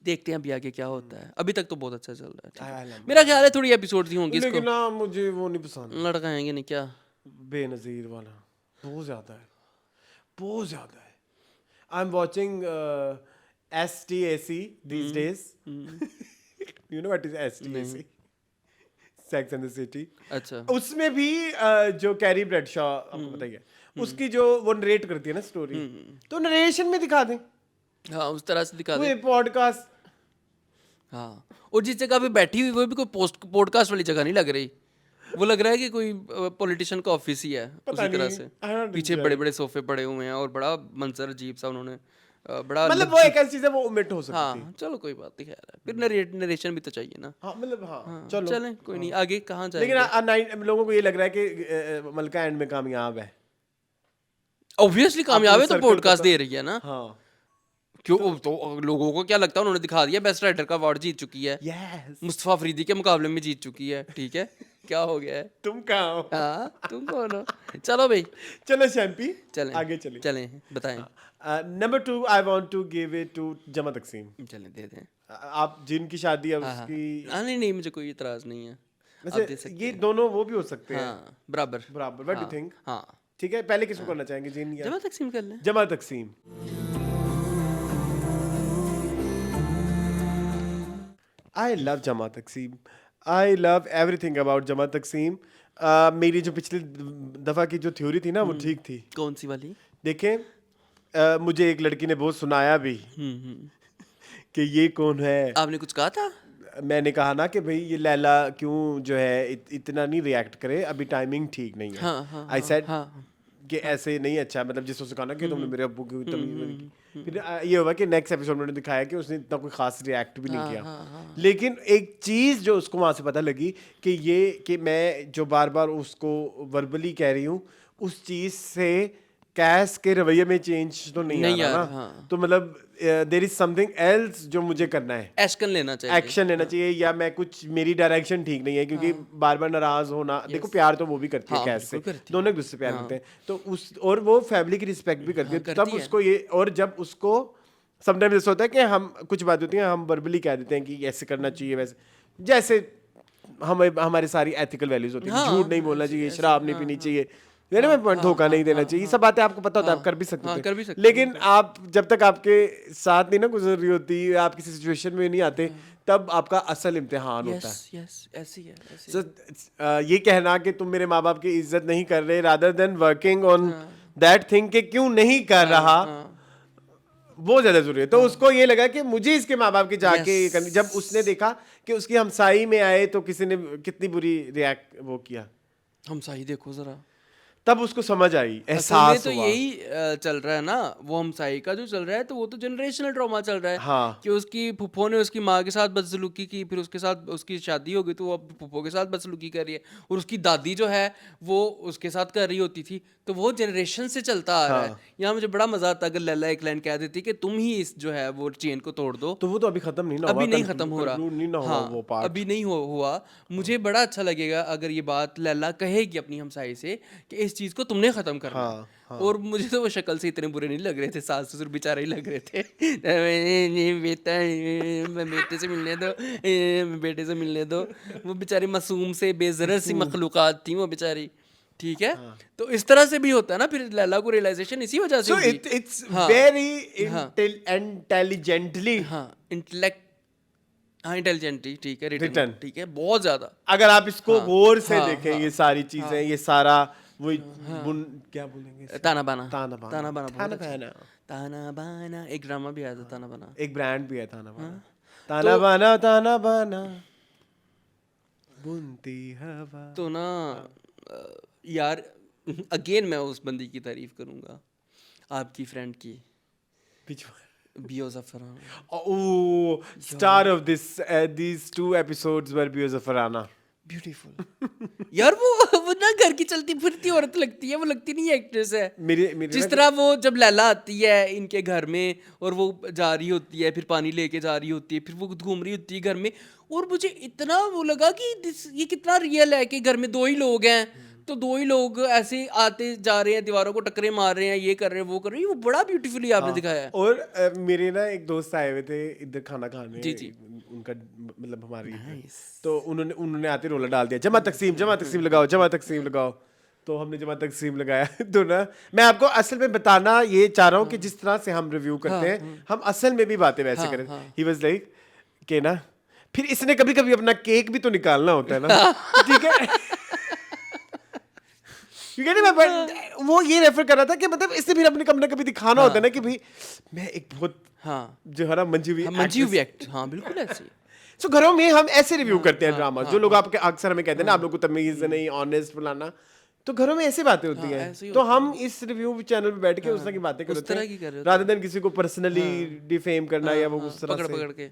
देखते हैं अभी आगे क्या होता है। अभी तक तो बहुत अच्छा चल रहा है, ठीक I है। love मेरा ख्याल है थोड़ी एपिसोड ही होंगी इसको, लेकिन ना मुझे वो नहीं पसंद, लड़काएंगे नहीं क्या। बेनजीर वाला बहुत ज्यादा है, बहुत ज्यादा है। I am watching STAC these days. You know what is STAC? Sex and the City. अच्छा उसमें भी जो कैरी ब्रेडशॉ आपको पता ही है, उसकी जो वो नरेट करती है ना स्टोरी, तो नरेशन में दिखा दें, हाँ उस तरह से दिखा कोई दे। पॉडकास्ट। हाँ, और जिस जगह पे बैठी हुई वो भी कोई पॉडकास्ट वाली जगह नहीं लग रही, वो लग रहा है कि कोई पॉलिटिशियन का ऑफिस ही है उसी तरह नहीं, से। I don't पीछे enjoy बड़े बड़े सोफे पड़े हुए हैं और बड़ा मंजर अजीब सा उन्होंने बड़ा मतलब वो एक ऐसी चीज है वो ओमिट हो सकती थी। हाँ चलो कोई बात नहीं, खैर है। फिर नरेशन भी तो चाहिए ना। हाँ मतलब हाँ, हाँ, चलो चलें कोई नहीं, आगे कहाँ लेकिन जाएंगे। लोगों को ये लग रहा है कि मलका एंड में कामयाब है। ऑब्वियसली कामयाब है तो सर्कल पॉडकास्ट पता- दे रही है ना। हाँ क्यों तो लोगों को क्या लगता है, उन्होंने दिखा दिया, बेस्ट राइटर का अवार्ड जीत चुकी है, यस। मुस्तफा फरीदी के मुकाबले में जीत चुकी है, ठीक है। क्या हो गया है, तुम कहाँ हो? हाँ तुम कौन हो। चलो भाई चलो शैम्पी चलें, आगे चलिए। चलें बताएं। Number 2 I want to give it to जमा तकसीम। चलें दे दें। आप जिनकी शादी है हाँ हाँ उसकी, हाँ, नहीं नहीं मुझे कोई इतराज नहीं है, आप दे वैसे सकते ये हैं। दोनों वो भी हो सकते हैं हाँ बराबर बराबर। व्हाट डू हाँ थिंक? हाँ, ठीक है, पहले किसको करना चाहेंगे, जिन या जमा तकसीम कर लें। जमा तकसीम? आई लव जमा तकसीम, आई लव एवरीथिंग अबाउट जमा तकसीम। मेरी जो पिछली दफ़ा की जो थ्योरी थी ना वो ठीक थी। कौन सी वाली। देखें मुझे एक लड़की ने बहुत सुनाया भी कि ये कौन है। आपने कुछ कहा था। मैंने कहा ना कि भाई ये लैला क्यों जो है इतना नहीं रिएक्ट करे, अभी टाइमिंग ठीक नहीं है। हाँ हाँ आई सेड हाँ कि ऐसे नहीं अच्छा, मतलब जिस उसने कहा ना कि तुमने मेरे अब्बू की तमीज़ की। फिर ये हुआ कि नेक्स्ट एपिसोड में दिखाया कि उसने इतना कोई खास रिएक्ट भी नहीं किया। लेकिन एक चीज़ जो उसको वहाँ से पता लगी कि ये कि मैं जो बार बार उसको वर्बली कह रही हूँ उस चीज़ से कैस के रवैये में चेंज तो नहीं आ नहीं रहा आ ना। रहा, हाँ। तो मतलब देयर इज समथिंग एल्स जो मुझे करना है, एक्शन लेना चाहिए। एक्शन लेना चाहिए, या मैं कुछ मेरी डायरेक्शन ठीक नहीं है क्योंकि बार बार नाराज होना। देखो प्यार तो वो भी करती है हाँ, कैसे, बिल्कुल करती है। दोनों एक दूसरे से प्यार करते हैं, तो उस और वो फैमिली की रिस्पेक्ट भी करती है। करती तब है। उसको ये, और जब उसको समटाइम्स ऐसा होता है कि हम कुछ बात होती हैं हम वर्बली कह देते हैं कि ऐसे करना चाहिए वैसे, जैसे हम हमारी सारी एथिकल वैल्यूज होती है, हाँ, झूठ नहीं बोलना चाहिए, ऐसे, शराब नहीं हाँ, पीनी हाँ। चाहिए, यानी मैं पॉइंट धोखा नहीं देना चाहिए, ये सब बातें आपको पता होता है, आप कर भी सकते हाँ, थे। कर भी सकते लेकिन आप जब तक आपके साथ नहीं ना गुजर रही होती, आप किसी सिचुएशन में नहीं आते, तब आपका असल इम्तिहान होता है। यस यस ऐसी है ऐसी So, ये कहना कि तुम मेरे माँ बाप की इज्जत नहीं कर रहे, rather than working on that thing कि क्यों नहीं कर रहा, वो ज्यादा जरूरी है। तो उसको ये लगा कि मुझे इसके माँ बाप की जाके ये करनी। जब उसने देखा कि उसकी हमसाई में आए तो किसी ने कितनी बुरी रिएक्ट वो किया, हम सही देखो जरा, तब उसको समझ आई, असल में एहसास तो हुआ। यही चल रहा है ना, वो हमसाई का जो चल रहा है, तो वो तो जनरेशनल ट्रॉमा चल रहा है। हाँ। कि उसकी फुफ्फो ने उसकी माँ के साथ बदसलूकी की, फिर उसके साथ उसकी शादी हो गई तो वो अब फुफ्फो के साथ बदसलूकी कर रही है, और उसकी दादी जो है वो उसके साथ कर रही होती थी, तो वो जनरेशन से चलता आ रहा है। यहाँ मुझे बड़ा मजा आता अगर लैला एक लाइन कह देती कि तुम ही इस जो है वो चेन को तोड़ दो, तो वो तो अभी खत्म नहीं ना हुआ, अभी नहीं खत्म हो रहा, conclude नहीं ना हुआ हाँ वो पार्ट। अभी नहीं हुआ। मुझे बड़ा अच्छा लगेगा अगर ये बात लैला कहेगी अपनी हमसाई से कि इस चीज़ को तुमने ख़त्म करना है। हाँ। और मुझे तो वो शक्ल से इतने बुरे नहीं लग रहे थे, सास ससुर बेचारे ही लग रहे थे। बेटा मैं बेटे से मिलने दो, बेटे से मिलने दो। वो बेचारी मासूम से बेज़रर सी मखलूक़ात थी वो बेचारी, ठीक है। तो इस तरह से भी होता है ना, फिर लैला को रियलाइजेशन इसी वजह से So हुई। it's हाँ, very हाँ। intelligently हाँ इंटेलिजेंटली, ठीक है, Written. रिटर्न, ठीक है, बहुत ज़्यादा। अगर आप इसको गौर से हाँ, देखें, हाँ, ये सारी चीजें, ये सारा वो क्या बोलेंगे इसको? ताना बाना ताना बाना। ताना बाना ताना बहुत अच्छा। बाना। ताना बाना एक ड्रामा भी आया था, ताना बाना। एक ब्रांड भी है ताना बाना। ताना बाना ताना बाना बुनती हवा। तो ना यार अगेन मैं उस बंदी की तारीफ करूंगा, आपकी फ्रेंड की, Which one? बियो ज़फ़रान। Oh, star of these 2 episodes were Bio Zafarana. Beautiful. यार वो ना घर की चलती फिरती औरत लगती है, वो लगती नहीं है एक्ट्रेस है। मेरे जिस तरह वो जब लैला आती है इनके घर में और वो जा रही होती है, फिर पानी लेके जा रही होती है, फिर वो घूम रही होती है घर में, और मुझे इतना वो लगा कि ये कितना रियल है कि घर में 2 ही लोग हैं, तो दो ही लोग ऐसे आते जा रहे हैं, दीवारों को टक्करे मार रहे हैं, ये कर रहे हैं, वो कर रहे हैं, वो बड़ा ब्यूटीफुली आपने दिखाया है। और मेरे ना एक दोस्त आए हुए थे इधर खाना खाने, जी, जी। उनका मतलब हमारी तो उन्होंने उन्होंने आते रोला डाल दिया, जमा तकसीम लगाओ, जमा तकसीम लगाओ। तो हमने जमा तकसीम लगाया तो ना मैं आपको असल में बताना ये चाह रहा हूँ कि जिस तरह से हम रिव्यू करते हैं हम असल में भी बातें वैसे करें। ही वाज लाइक कि ना फिर इसने कभी कभी अपना केक भी तो निकालना होता है ना, ठीक है। क्योंकि ना मैं वो ये रेफर कर रहा था कि मतलब इससे फिर अपने कभी ना कभी दिखाना होता है ना कि भाई मैं एक बहुत जो है ना मंजी हुई एक्ट, हाँ बिल्कुल ऐसे। सो घरों में हम ऐसे रिव्यू करते हैं ड्रामा, जो लोग आपके अक्सर हमें कहते हैं ना आप लोग को तमीज नहीं, ऑनेस्ट फलाना, तो घरों में ऐसी बातें होती हैं। तो हम इस रिव्यू चैनल पे बैठ के उस तरह की बातें करते हैं रादर देन किसी को पर्सनली डिफेम करना या वो उस तरह से पकड़ के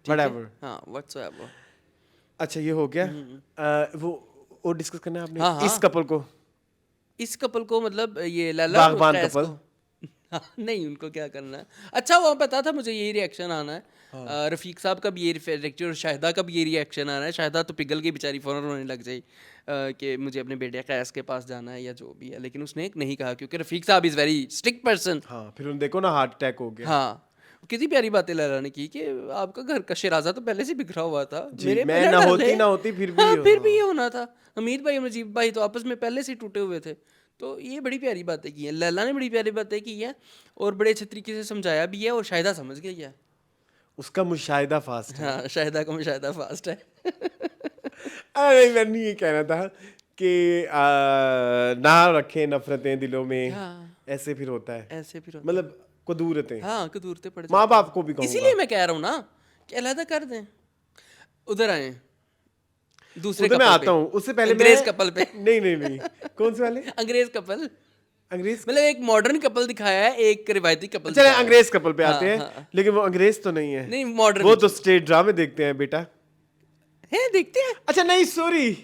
व्हाटएवर। हाँ व्हाटसएवर। अच्छा ये हो गया। वो डिस्कस करना है आपने इस कपल को, इस कपल को मतलब ये लैला और बागबान कैस कपल। को। नहीं उनको क्या करना है। अच्छा वो पता था मुझे यही रिएक्शन आना है। रफीक साहब का भी ये रिएक्शन और शाहिदा का भी ये रिएक्शन आना है। शाहिदा तो पिघल गई बेचारी, फौरन रोने लग जाए कि मुझे अपने बेटे कैस के पास जाना है या जो भी है, लेकिन उसने नहीं कहा क्योंकि रफीक साहब इज़ वेरी स्ट्रिक्ट पर्सन। हाँ फिर उन्हें देखो ना हार्ट अटैक हो गया। हाँ कितनी प्यारी बातें लैला ने की कि आपका घर का शिराजा तो पहले से बिखरा हुआ था, मैं पे ना डाले। होती फिर भी हाँ, फिर भी ये होना था। हमीद भाई और नजीब भाई तो आपस में पहले से ही टूटे हुए थे। तो ये बड़ी प्यारी बातें की हैं, लैला ने बड़ी प्यारी बातें की हैं और बड़े अच्छे तरीके से समझाया भी है और शाहिदा समझ गई है। उसका मुशाहिदा फास्ट है। हाँ शाहिदा का मुशाहिदा फास्ट है। अरे मैंने ये कहना था कि ना रखें नफरतें दिलों में, ऐसे फिर होता है, ऐसे फिर मतलब कदूरतें। हाँ कदूरते पड़ माँ जाती बाप को भी हैं। कहूँगा। इसीलिए मैं कह रहा हूँ ना कि अलहदा कर दें। उधर आए दूसरे उधर मैं कपल आता पे, हूँ, उससे पहले अंग्रेज कपल पे। नहीं कौन से वाले अंग्रेज कपल, अंग्रेज? मतलब एक मॉडर्न कपल दिखाया है, एक रिवायती कपल चले दिखाया है। अंग्रेज कपल पे आते हाँ, हैं। हाँ। लेकिन वो अंग्रेज तो नहीं है, नहीं मॉडर्न वो तो स्टेट ड्रामे देखते हैं बेटा। है, देखते हैं। अच्छा नहीं सॉरी,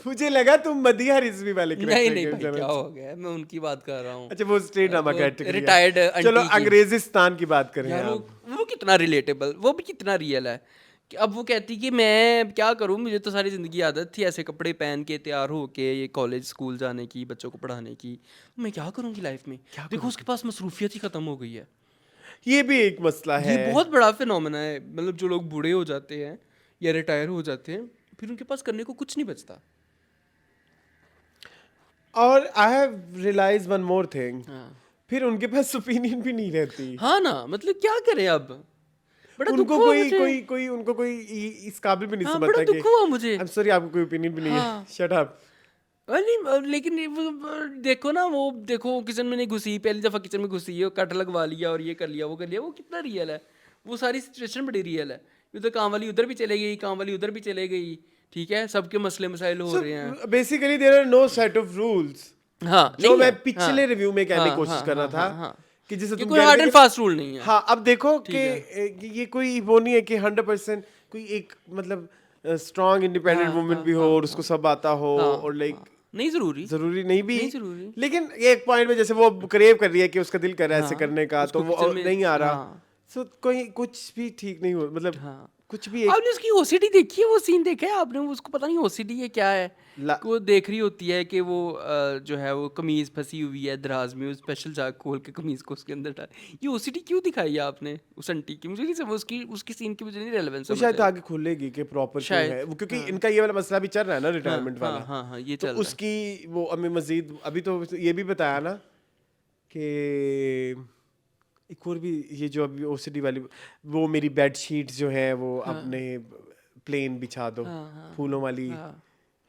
मुझे लगा तुम मदिया रिजवी वाले नहीं नहीं भाई क्या हो गया, मैं उनकी बात कर रहा हूँ। अच्छा वो स्टेट ड्रामा कैटेगरी है। रिटायर्ड चलो आंटी की। अंग्रेजिस्तान की बात करें यार आप। वो कितना रिलेटेबल, वो भी कितना रियल है कि अब वो कहती कि मैं क्या करूँ, मुझे तो सारी ज़िंदगी आदत थी ऐसे कपड़े पहन के तैयार हो के ये कॉलेज स्कूल जाने की, बच्चों को पढ़ाने की, मैं क्या करूँगी लाइफ में। देखो उसके पास मसरूफियत ही ख़त्म हो गई है। ये भी एक मसला है। ये बहुत बड़ा फिनोमेना है, मतलब जो लोग बूढ़े हो जाते हैं या रिटायर हो जाते हैं फिर उनके पास करने को कुछ नहीं बचता। और I have realise one more thing, फिर उनके पास ओपिनियन भी नहीं रहती। हाँ ना, मतलब क्या करें अब, बड़ा दुख उनको हुआ कोई मुझे। कोई कोई उनको कोई इस काबिल भी नहीं हाँ समझता बड़ा कि दुख हुआ मुझे। आई एम सॉरी आपको कोई ओपिनियन भी नहीं है, शट अप। नहीं लेकिन देखो ना, वो देखो किचन में नहीं घुसी, पहली दफ़ा किचन में घुसी है, कट लगवा लिया और ये कर लिया वो कर लिया, वो कितना रियल है। वो सारी सिचुएशन बड़ी रियल है। उधर काम वाली उधर भी चले गई, काम वाली उधर भी चले गई, ठीक है, सबके मसले मसाइल हो रहे हैं। Basically there are no set of rules. हाँ जो मैं पिछले रिव्यू में कहने की कोशिश कर रहा था कि जिसे तुम कोई हार्ड एंड फास्ट रूल नहीं है। हाँ अब देखो कि ये कोई वो नहीं है कि 100% कोई एक मतलब स्ट्रांग इंडिपेंडेंट वुमन भी हो और उसको सब आता हो और लाइक नहीं जरूरी नहीं भी नहीं जरूरी। लेकिन एक पॉइंट में जैसे वो क्रेव कर रही है कि उसका दिल कर रहा है ऐसे करने का, तो वो नहीं आ रहा। सो कोई कुछ भी ठीक नहीं हो, मतलब कुछ भी आपने उसकी ओसीडी देखी है, वो सीन देखा है आपने, उसको पता नहीं ओसीडी है क्या है कि वो देख रही होती है कि वो जो है वो कमीज फंसी हुई है दराज में, वो स्पेशल जाग खोल के कमीज को उसके अंदर डाल। ये ओसीडी क्यों दिखाई है आपने उस आंटी की, मुझे नहीं समझ उसकी सीन की मुझे नहीं रेलेवेंस वो शायद आगे खुलेगी कि प्रॉपर क्यों है वो, क्योंकि इनका ये वाला मसला भी चल रहा है ना रिटायरमेंट वाला। हाँ ये तो चल रहा है। उसकी वो हमें मजीद अभी तो ये भी बताया ना कि एक और भी ये जो अभी ओसीडी वाली वो मेरी बेड शीट जो है वो अपने प्लेन बिछा दो, फूलों वाली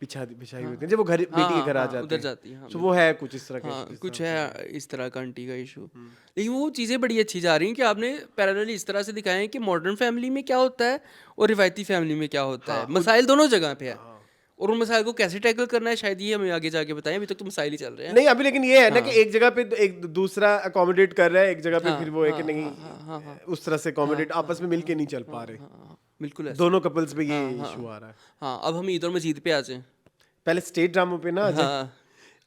बिछाई हुई थी जब वो घर बेटी के घर आ जाती है। तो वो है कुछ इस तरह का कुछ है इस तरह का आंटी का इशू। लेकिन वो चीज़ें बड़ी अच्छी जा रही हैं कि आपने पैरेलल इस तरह से दिखाए हैं कि मॉडर्न फैमिली में क्या होता है और रिवायती फैमिली में क्या होता है। मसाइल दोनों जगह पे है और उन मसाइल को कैसे टैकल करना है शायद ये हमें आगे जाके बताएं। अभी तक तो मसाइल ही चल रहे हैं। नहीं अभी, लेकिन ये है ना कि एक जगह पे एक दूसरा अकोमोडेट कर रहा है, एक जगह पे फिर वो है कि नहीं उस तरह से अकोमोडेट आपस में मिलके नहीं चल पा रहे। बिल्कुल दोनों कपल्स पे ये इशू आ रहा है। हाँ अब हम ईद और मजीद पे आ जाएं। पहले स्टेट ड्रामों पे ना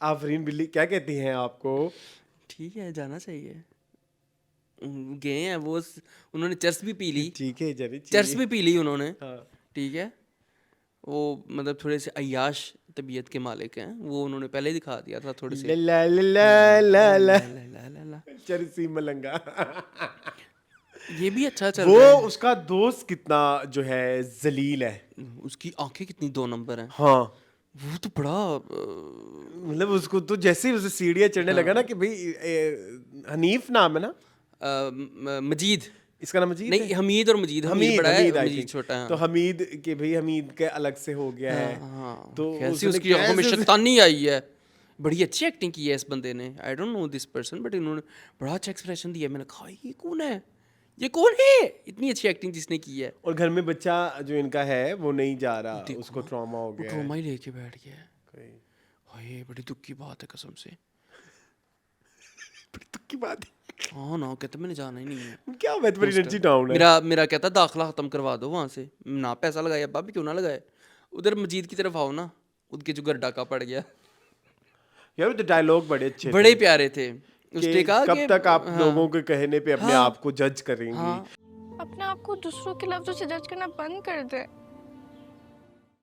आफरीन बिल्ली क्या कहती हैं आपको? ठीक है जाना चाहिए, गए हैं वो, उन्होंने चर्च भी पी ली। ठीक है जरी चर्च भी पी ली उन्होंने, ठीक है। वो मतलब थोड़े से अय्याश तबीयत के मालिक हैं, वो उन्होंने पहले ही दिखा दिया था थोड़े से ला ला ला ला ला ला। चरसी मलंगा। ये भी अच्छा चल वो रहा है। उसका दोस्त कितना जो है जलील है। उसकी आंखें कितनी 2 नंबर हैं। हाँ वो तो बड़ा मतलब उसको तो जैसे ही उसे सीढ़ियाँ चढ़ने लगा ना कि भाई हनीफ नाम है ना मजीद, इसका नाम मजीद नहीं है? हमीद और मजीद, हमीद हमीद बड़ा हमीद है, I मजीद think। छोटा है। तो हमीद के भाई हमीद के अलग से हो गया है। हाँ, तो कैसी उसने उसकी आंखों में कैसे- शैतानी आई है। बड़ी अच्छी एक्टिंग की है इस बंदे ने। I don't know this person but इन्होंने बड़ा अच्छा एक्सप्रेशन दिया। मैंने कहा ये कौन है, ये कौन है, इतनी अच्छी एक्टिंग जिसने की है। और घर में बच्चा जो इनका है वो नहीं जा रहा, उसको ट्रॉमा हो वो गया ट्रोमा ही लेके बैठ गया है। है। हाय बड़ी दुख की बात है कसम से। बड़ी दुख की बात है। हाँ ना, कहता मैंने जाना ही नहीं है। क्या वेटबरी एनर्जी डाउन है। मेरा कहता दाखला खत्म करवा दो वहाँ से, ना पैसा लगाया अब्बा भी क्यों ना लगाए। उधर मजीद की तरफ आओ ना, उनके जो घर डाका पड़ गया। यार तो डायलॉग बड़े अच्छे बड़े थे प्यारे थे। उसने कि कहा कब कि तक आप लोगों के कहने पे अपने आप को जज करेंगी। हाँ, अपने आप को दूसरों के लफ्जों से जज करना बंद कर दे।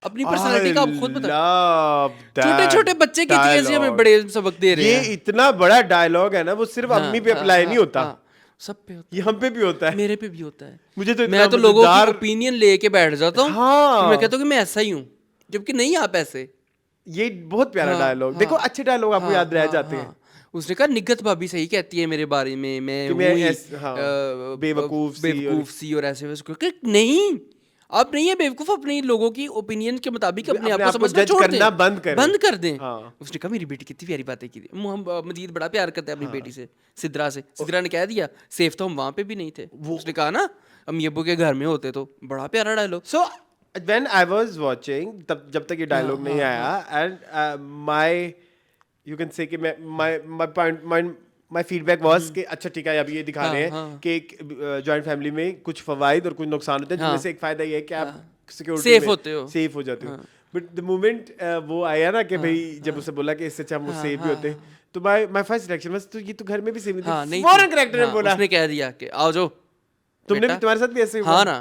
अपनी पर्सनालिटी का आप खुद बता। love that छोटे छोटे बच्चे की चीजें से हमें dialogue। बड़े सबक दे रहे ये हैं। इतना बड़ा डायलॉग है ना, वो सिर्फ अम्मी पे अप्लाई नहीं होता, सब पे होता ये हम पे भी होता है, है। मेरे पे भी होता है। मुझे तो मैं तो इतना लोगों की मजेदार- ओपिनियन लेके बैठ जाता हूँ। हाँ। फिर मैं कहता हूँ कि मैं ऐसा ही हूँ, जबकि नहीं आप ऐसे। ये बहुत प्यारा हाँ, डायलॉग। हाँ। देखो अच्छे डायलॉग आपको याद रह जाते हैं। उसने कहा निगत भाभी सही कहती है मेरे बारे में, मैं कि मैं हूँ ही, हाँ, बेवकूफ बेवकूफ सी और ऐसे वैसे। कि नहीं, आप नहीं है बेवकूफ, अपने लोगों की ओपिनियन के मुताबिक अपने आप को समझना जज छोड़ करना दें, बंद कर दें। हाँ। उसने कहा मेरी बेटी कितनी प्यारी बातें की थी। मजीद बड़ा प्यार करता है अपनी बेटी से, सिद्रा से। सिद्रा ने कह दिया सेफ तो हम वहां पे भी नहीं थे। उसने कहा ना अम्मी अब्बू के घर में होते तो। बड़ा प्यारा dialogue. So when I was watching, तब जब तक ये डायलॉग नहीं आया, and my you can say कि माय फीडबैक वाज कि अच्छा ठीक है, अब ये दिखा रहे हैं कि एक जॉइंट फैमिली में कुछ फवाइद और कुछ नुकसान होते हैं, जिनमें से एक फायदा ये है कि आप सिक्योरिटी Safe होते हो। सेफ हो जाते हो। बट द मोमेंट वो आया ना कि भाई जब उसे बोला कि इससे अच्छा हम सेफ भी होते, तो माय फर्स्ट रिएक्शन वाज तो ये तो घर में भी सेफ हाँ, नहीं नहीं थी। फौरन थी। करेक्टर ने हाँ, बोला उसने कह दिया कि आओ जाओ तुमने भी, बेटा। तुम्हारे साथ भी ऐसे हुआ। हाँ ना,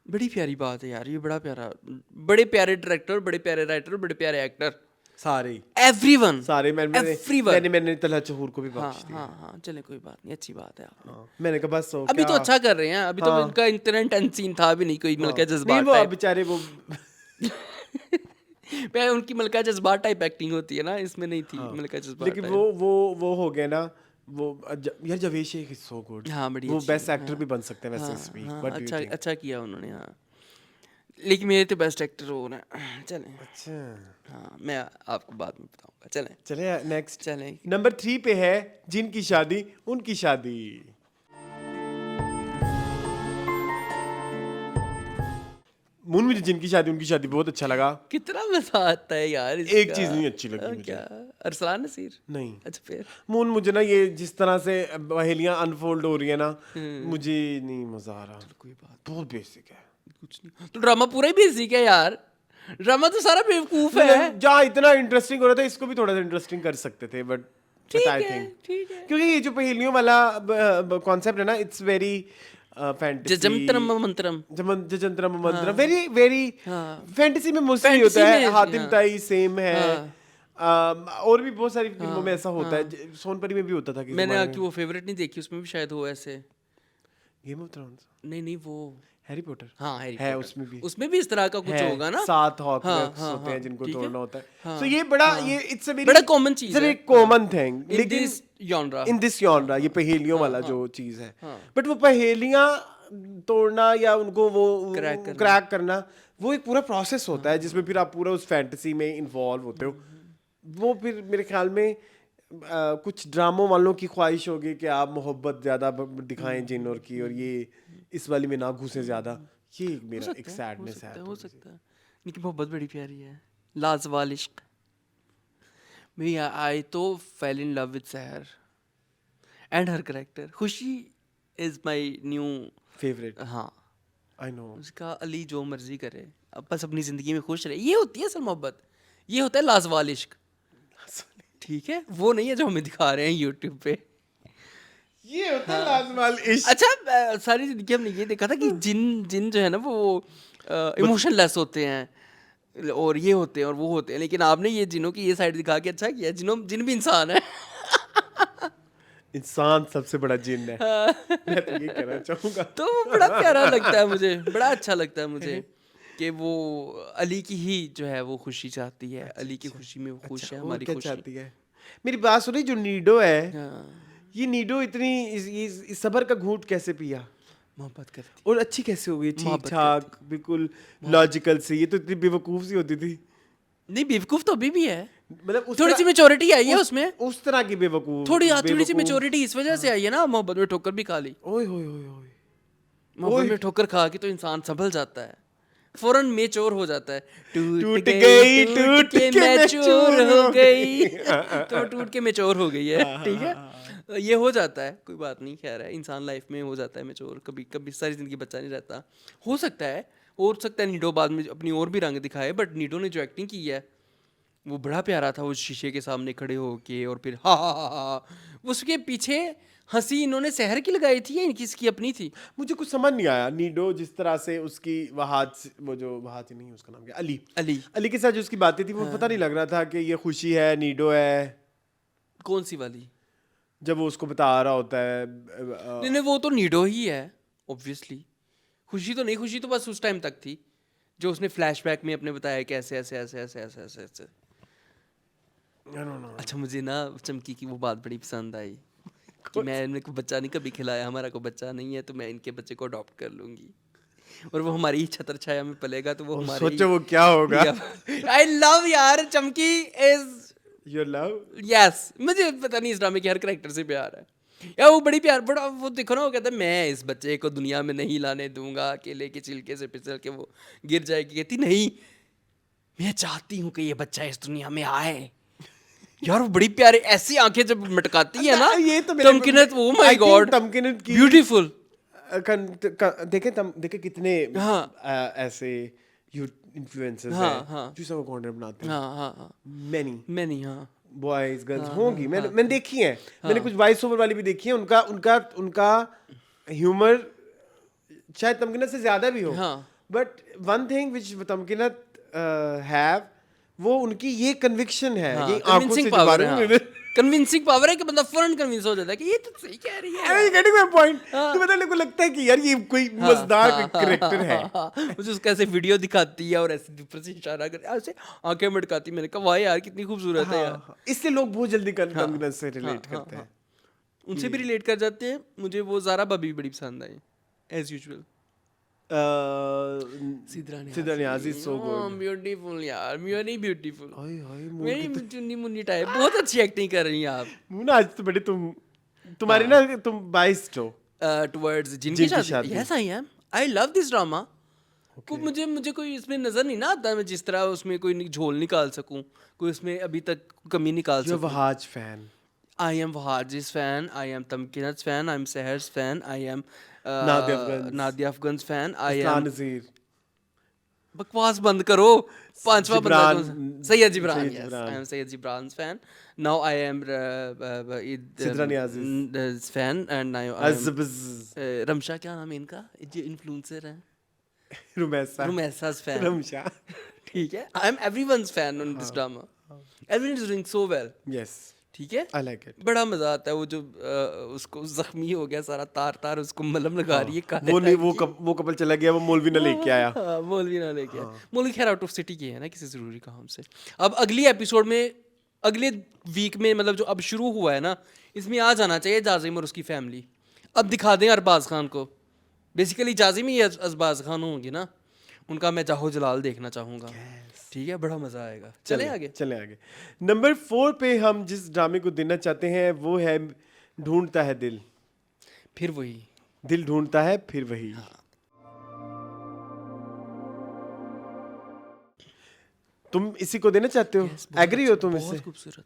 बड़ी प्यारी बात है यार, ये बड़ा प्यारा, बड़े प्यारे डायरेक्टर, बड़े प्यारे राइटर, बड़े प्यारे एक्टर, सारे एवरीवन सारे मैंने तलहा चहूर को भी हाँ बख्श दिया। हाँ हाँ, चले कोई बात नहीं, अच्छी बात है आपने। मैंने कहा बस हो अभी तो क्या? अच्छा कर रहे हैं, अभी तो इनका इतना इंटेंस सीन था भी नहीं, कोई मलका नहीं, जज्बात वो टाइप। बेचारे वो मैं उनकी मलका जज्बात टाइप एक्टिंग होती है ना, इसमें नहीं थी मलका जज्बात लेकिन type। वो हो गया ना, वो यार जवेश शेख इज सो गुड। हाँ, बड़ी वो अच्छी बेस्ट है, एक्टर भी बन सकते हैं वैसे इस वीक। हाँ, व्हाट डू यू अच्छा थिंक? अच्छा किया उन्होंने। हाँ, लेकिन मेरे तो बेस्ट एक्टर हो रहे हैं। चलें, अच्छा हाँ मैं आपको बाद में बताऊंगा। चलें चले नेक्स्ट। चलें। नंबर 3 पे है जिनकी शादी उनकी शादी। मुझे जिनकी शादी उनकी शादी बहुत अच्छा लगा। कितना मजा आता है यार एक इसका। चीज नहीं अच्छी लगी मुझे। क्या? अरसलान नसीर? नहीं अच्छा फिर मून, मुझे ना ये जिस तरह से पहेलियां अनफोल्ड हो रही है ना, मुझे नहीं मजा आ रहा। कोई बात बहुत बेसिक है। कुछ नहीं, तो ड्रामा पूरा ही बेसिक है यार। ड्रामा तो सारा बेवकूफ है। जहाँ इतना इंटरेस्टिंग हो रहा था, इसको भी थोड़ा सा इंटरेस्टिंग कर सकते थे, बट ठीक आई है, थिंक ठीक है। क्योंकि ये जो पहेलियों वाला कॉन्सेप्ट है ना, it's very fantasy, Jajantaram Mantram. Jajantaram Mantram, very very fantasy में मोस्टली Fantasy होता है। में, हातिम हाँ। ताई सेम है। हाँ। और भी बहुत सारी फिल्मों में ऐसा होता है। सोनपरी में भी होता था। मैंने आपकी वो फेवरेट नहीं देखी, उसमें भी शायद हो ऐसे। गेम ऑफ थ्रोन्स, नहीं नहीं, वो हैरी पॉटर हाँ हैरी है, पॉटर। उसमें भी इस तरह का कुछ है, होगा ना। 7 हॉकनेक्स हाँ, होते हैं हाँ, जिनको ठीक है। तोड़ना होता है। हाँ, सो ये बड़ा हाँ। ये इट्स अ वेरी बड़ा common चीज़ है। Common thing. In लेकिन this genre। In this genre ये पहेलियों वाला जो चीज है, बट वो पहेलियां तोड़ना या उनको वो क्रैक करना, वो एक पूरा प्रोसेस होता है जिसमें फिर आप पूरा उस फैंटेसी में इन्वॉल्व होते हो। वो फिर मेरे ख्याल में कुछ ड्रामों वालों की ख्वाहिश होगी कि आप मोहब्बत ज्यादा दिखाएं जिन और की, और ये इस वाली में ना घुसे ज्यादा। ये मेरा एक सैडनेस है। हो सकता है। लेकिन मोहब्बत बड़ी प्यारी है, लाजवाल इश्क। मैं आई तो फेल इन लव विद सहर एंड हर कैरेक्टर। खुशी इज माय न्यू फेवरेट। हाँ, आई नो। उसका अली जो मर्जी करे, अब बस अपनी जिंदगी में खुश रहे। ये होती है असल मोहब्बत, ये होता है लाजवाल इश्क। ठीक है, वो नहीं है जो हमें दिखा रहे हैं यूट्यूब पे। ये होता है लाजवाल इश्क। अच्छा, सारी जिंदगी हमने ये देखा था कि जिन जो है ना वो इमोशनलेस होते हैं और ये होते हैं और वो होते हैं, लेकिन आपने ये जिनों की ये साइड दिखा के अच्छा किया, जिन भी इंसान है। इंसान सबसे बड़ा जिन है, मैं तो ये कहना चाहूंगा। तो वो बड़ा प्यारा लगता है मुझे, बड़ा अच्छा लगता है मुझे कि वो अली की ही जो है वो खुशी चाहती है, अली की खुशी में वो खुश है, और हमारी क्या खुशी। चाहती है? मेरी बात सुनी, जो नीडो है, हाँ, ये नीडो इतनी इस सबर का घूंट कैसे पिया मोहब्बत करती। और अच्छी कैसे हो गई, ठीक मोहब्बत ठाक बिल्कुल लॉजिकल से? ये तो इतनी बेवकूफ सी होती थी, नहीं बेवकूफ तो अभी भी है, मतलब उस थोड़ी तरह- सी मेच्योरिटी आई है उसमें, उस तरह की बेवकूफ, थोड़ी सी बेवकूफ। मेच्योरिटी इस वजह से आई है ना, मोहब्बत में ठोकर भी खा ली। ओए होए होए होए, मोहब्बत में ठोकर खा के तो इंसान संभल जाता है, फौरन मेच्योर हो जाता है। टूट गई, टूट के मैच्योर mature हो हो गई। तो टूट के मेच्योर हो गई है, ठीक है, ये हो जाता है, कोई बात नहीं, खैर है, इंसान लाइफ में हो जाता है मेच्योर, कभी कभी सारी जिंदगी बच्चा नहीं रहता। हो सकता है नीडो बाद में अपनी और भी रंग दिखाए, बट नीडो ने जो एक्टिंग की है वो बड़ा प्यारा था, उस शीशे के सामने खड़े होके और फिर हा हा हा हा, उसके पीछे हंसी इन्होंने शहर की लगाई थी या इनकी इसकी अपनी थी? मुझे कुछ समझ नहीं आया। नीडो जिस तरह से उसकी वो जो वहाज नहीं, उसका नाम क्या, अली, अली अली के साथ जो उसकी बातें थी, वो पता नहीं लग रहा था कि ये खुशी है, नीडो है। कौन सी वाली? जब वो उसको बता रहा होता है नहीं नहीं, वो तो नीडो ही है ऑब्वियसली, खुशी तो नहीं, खुशी तो बस उस टाइम तक थी जो उसने फ्लैशबैक में अपने बताया कि ऐसे ऐसे ऐसे ऐसे ऐसे ऐसे ऐसे। अच्छा, मुझे ना चमकी की वो बात बड़ी पसंद आई कि मैंने को बच्चा नहीं कभी खिलाया, हमारा को बच्चा नहीं है, तो मैं इनके बच्चे को अडॉप्ट कर लूंगी और वो हमारी ही छत्र छाया में पलेगा, तो वो हमारे सोचो वो क्या होगा। आई लव यार, चमकी इज योर लव। यस, मुझे पता नहीं इस ड्रामे के हर करेक्टर से प्यार है यार, वो बड़ी प्यार, बड़ा वो देखो ना, वो कहता है मैं इस बच्चे को दुनिया में नहीं लाने दूंगा, अकेले के छिलके से फिसल के वो गिर जाएगी, कहती नहीं मैं चाहती हूँ कि ये बच्चा इस दुनिया में आए। यार वो बड़ी प्यारी ऐसी आंखें जब मटकाती है ना, ये तो मेरे- तमकिनत, ओ I my think God, Tamkinat की ब्यूटीफुल। देखे कितने हाँ। ऐसे इन्फ्लुएंसर्स हाँ, हैं हाँ। जो सब कंटेंट बनाते हैं, हाँ हाँ हाँ, मैनी मैंने हाँ बॉयज गर्ल्स होंगी, मैंने देखी है, मैंने कुछ वॉइस ओवर वाली भी देखी है, उनका उनका उनका ह्यूमर शायद तमकिनत से ज्यादा भी हो, हाँ। But one thing which Tamkinat have, वो उनकी ये कन्विक्शन है, हाँ, ये आंखों से कन्विंसिंग जो पावर बात है, कन्विंसिंग पावर है कि बंदा फौरन कन्विंस हो जाता है कि ये तो सही कह रही है। Are you getting my point? तो मतलब मेरे को लगता है कि यार ये कोई मजेदार करेक्टर है। मुझे उसका ऐसे वीडियो दिखाती है और ऐसे ऊपर से इशारा कर ऐसे आंखें मटकाती, मैंने कहा वाह यार कितनी खूबसूरत है यार। इसलिए लोग बहुत जल्दी तमकिनत से रिलेट करते हैं। उनसे भी रिलेट कर जाते हैं। मुझे वो ज़ारा भाभी बड़ी पसंद आई as usual. Sidra Niazi so good. Beautiful यार, म्यूनी ब्यूटीफुल, हाय हाय मेरी चुन्नी मुन्नी टाइप, बहुत अच्छी एक्टिंग कर रही हैं आप। मुन्ना, आज तो बड़े तुम्हारी ना तुम बाइस्ड हो टुवर्ड्स जिनकी जिनकी शादी। शादी। Yes I am, I love this drama. मुझे कोई इसमें नजर नहीं ना आता मैं जिस तरह उसमें कोई झोल निकाल सकूं, कोई उसमें अभी तक कमी निकाल जो सकूं। Wahaj fan, I am Wahaj's fan, I am Tamkinat fan, I am Sehar's fan, I am Nadia Afghan's fan, I इस्लाम एम। नज़ीर, बकवास बंद करो, पांचवा बंदा जिब्रान, कौन सा? Syed Jibran. Syed yes, Jibran. I am Syed Jibran fan. Now I am Sidra Niazi fan and I am अज़बज़, रमशा, क्या नाम है इनका जो इन्फ्लुएंसर है, रुमैसा, रुमैसा's fan। रमशा, ठीक है, I am everyone's fan on this drama, everyone is doing so well, yes, ठीक है। आई लाइक इट। बड़ा मजा आता है वो जो उसको जख्मी हो गया सारा, तार तार उसको मलहम लगा रही है काले वो नहीं, रंग की। वो कपल चला गया, वो मौलवी ना लेके आया। हाँ, मौलवी ना लेके आया। मौलवी खैर आउट ऑफ सिटी के है ना, किसी जरूरी काम से। अब अगली एपिसोड में, अगले वीक में, मतलब जो अब शुरू हुआ है ना, इसमें आ जाना चाहिए जाजिम और उसकी फैमिली। अब दिखा दें अरबाज खान को, बेसिकली जाजिम ही अरबाज खान होंगे ना, उनका मैं जाहो जलाल देखना चाहूँगा। ठीक है, बड़ा मजा आएगा। चले आगे। चले आगे। नंबर 4 पे हम जिस ड्रामे को देना चाहते हैं वो है ढूंढता है दिल। फिर वही दिल ढूंढता है फिर वही। तुम इसी को देना चाहते हो? एग्री हो तुम इससे? बहुत खूबसूरत,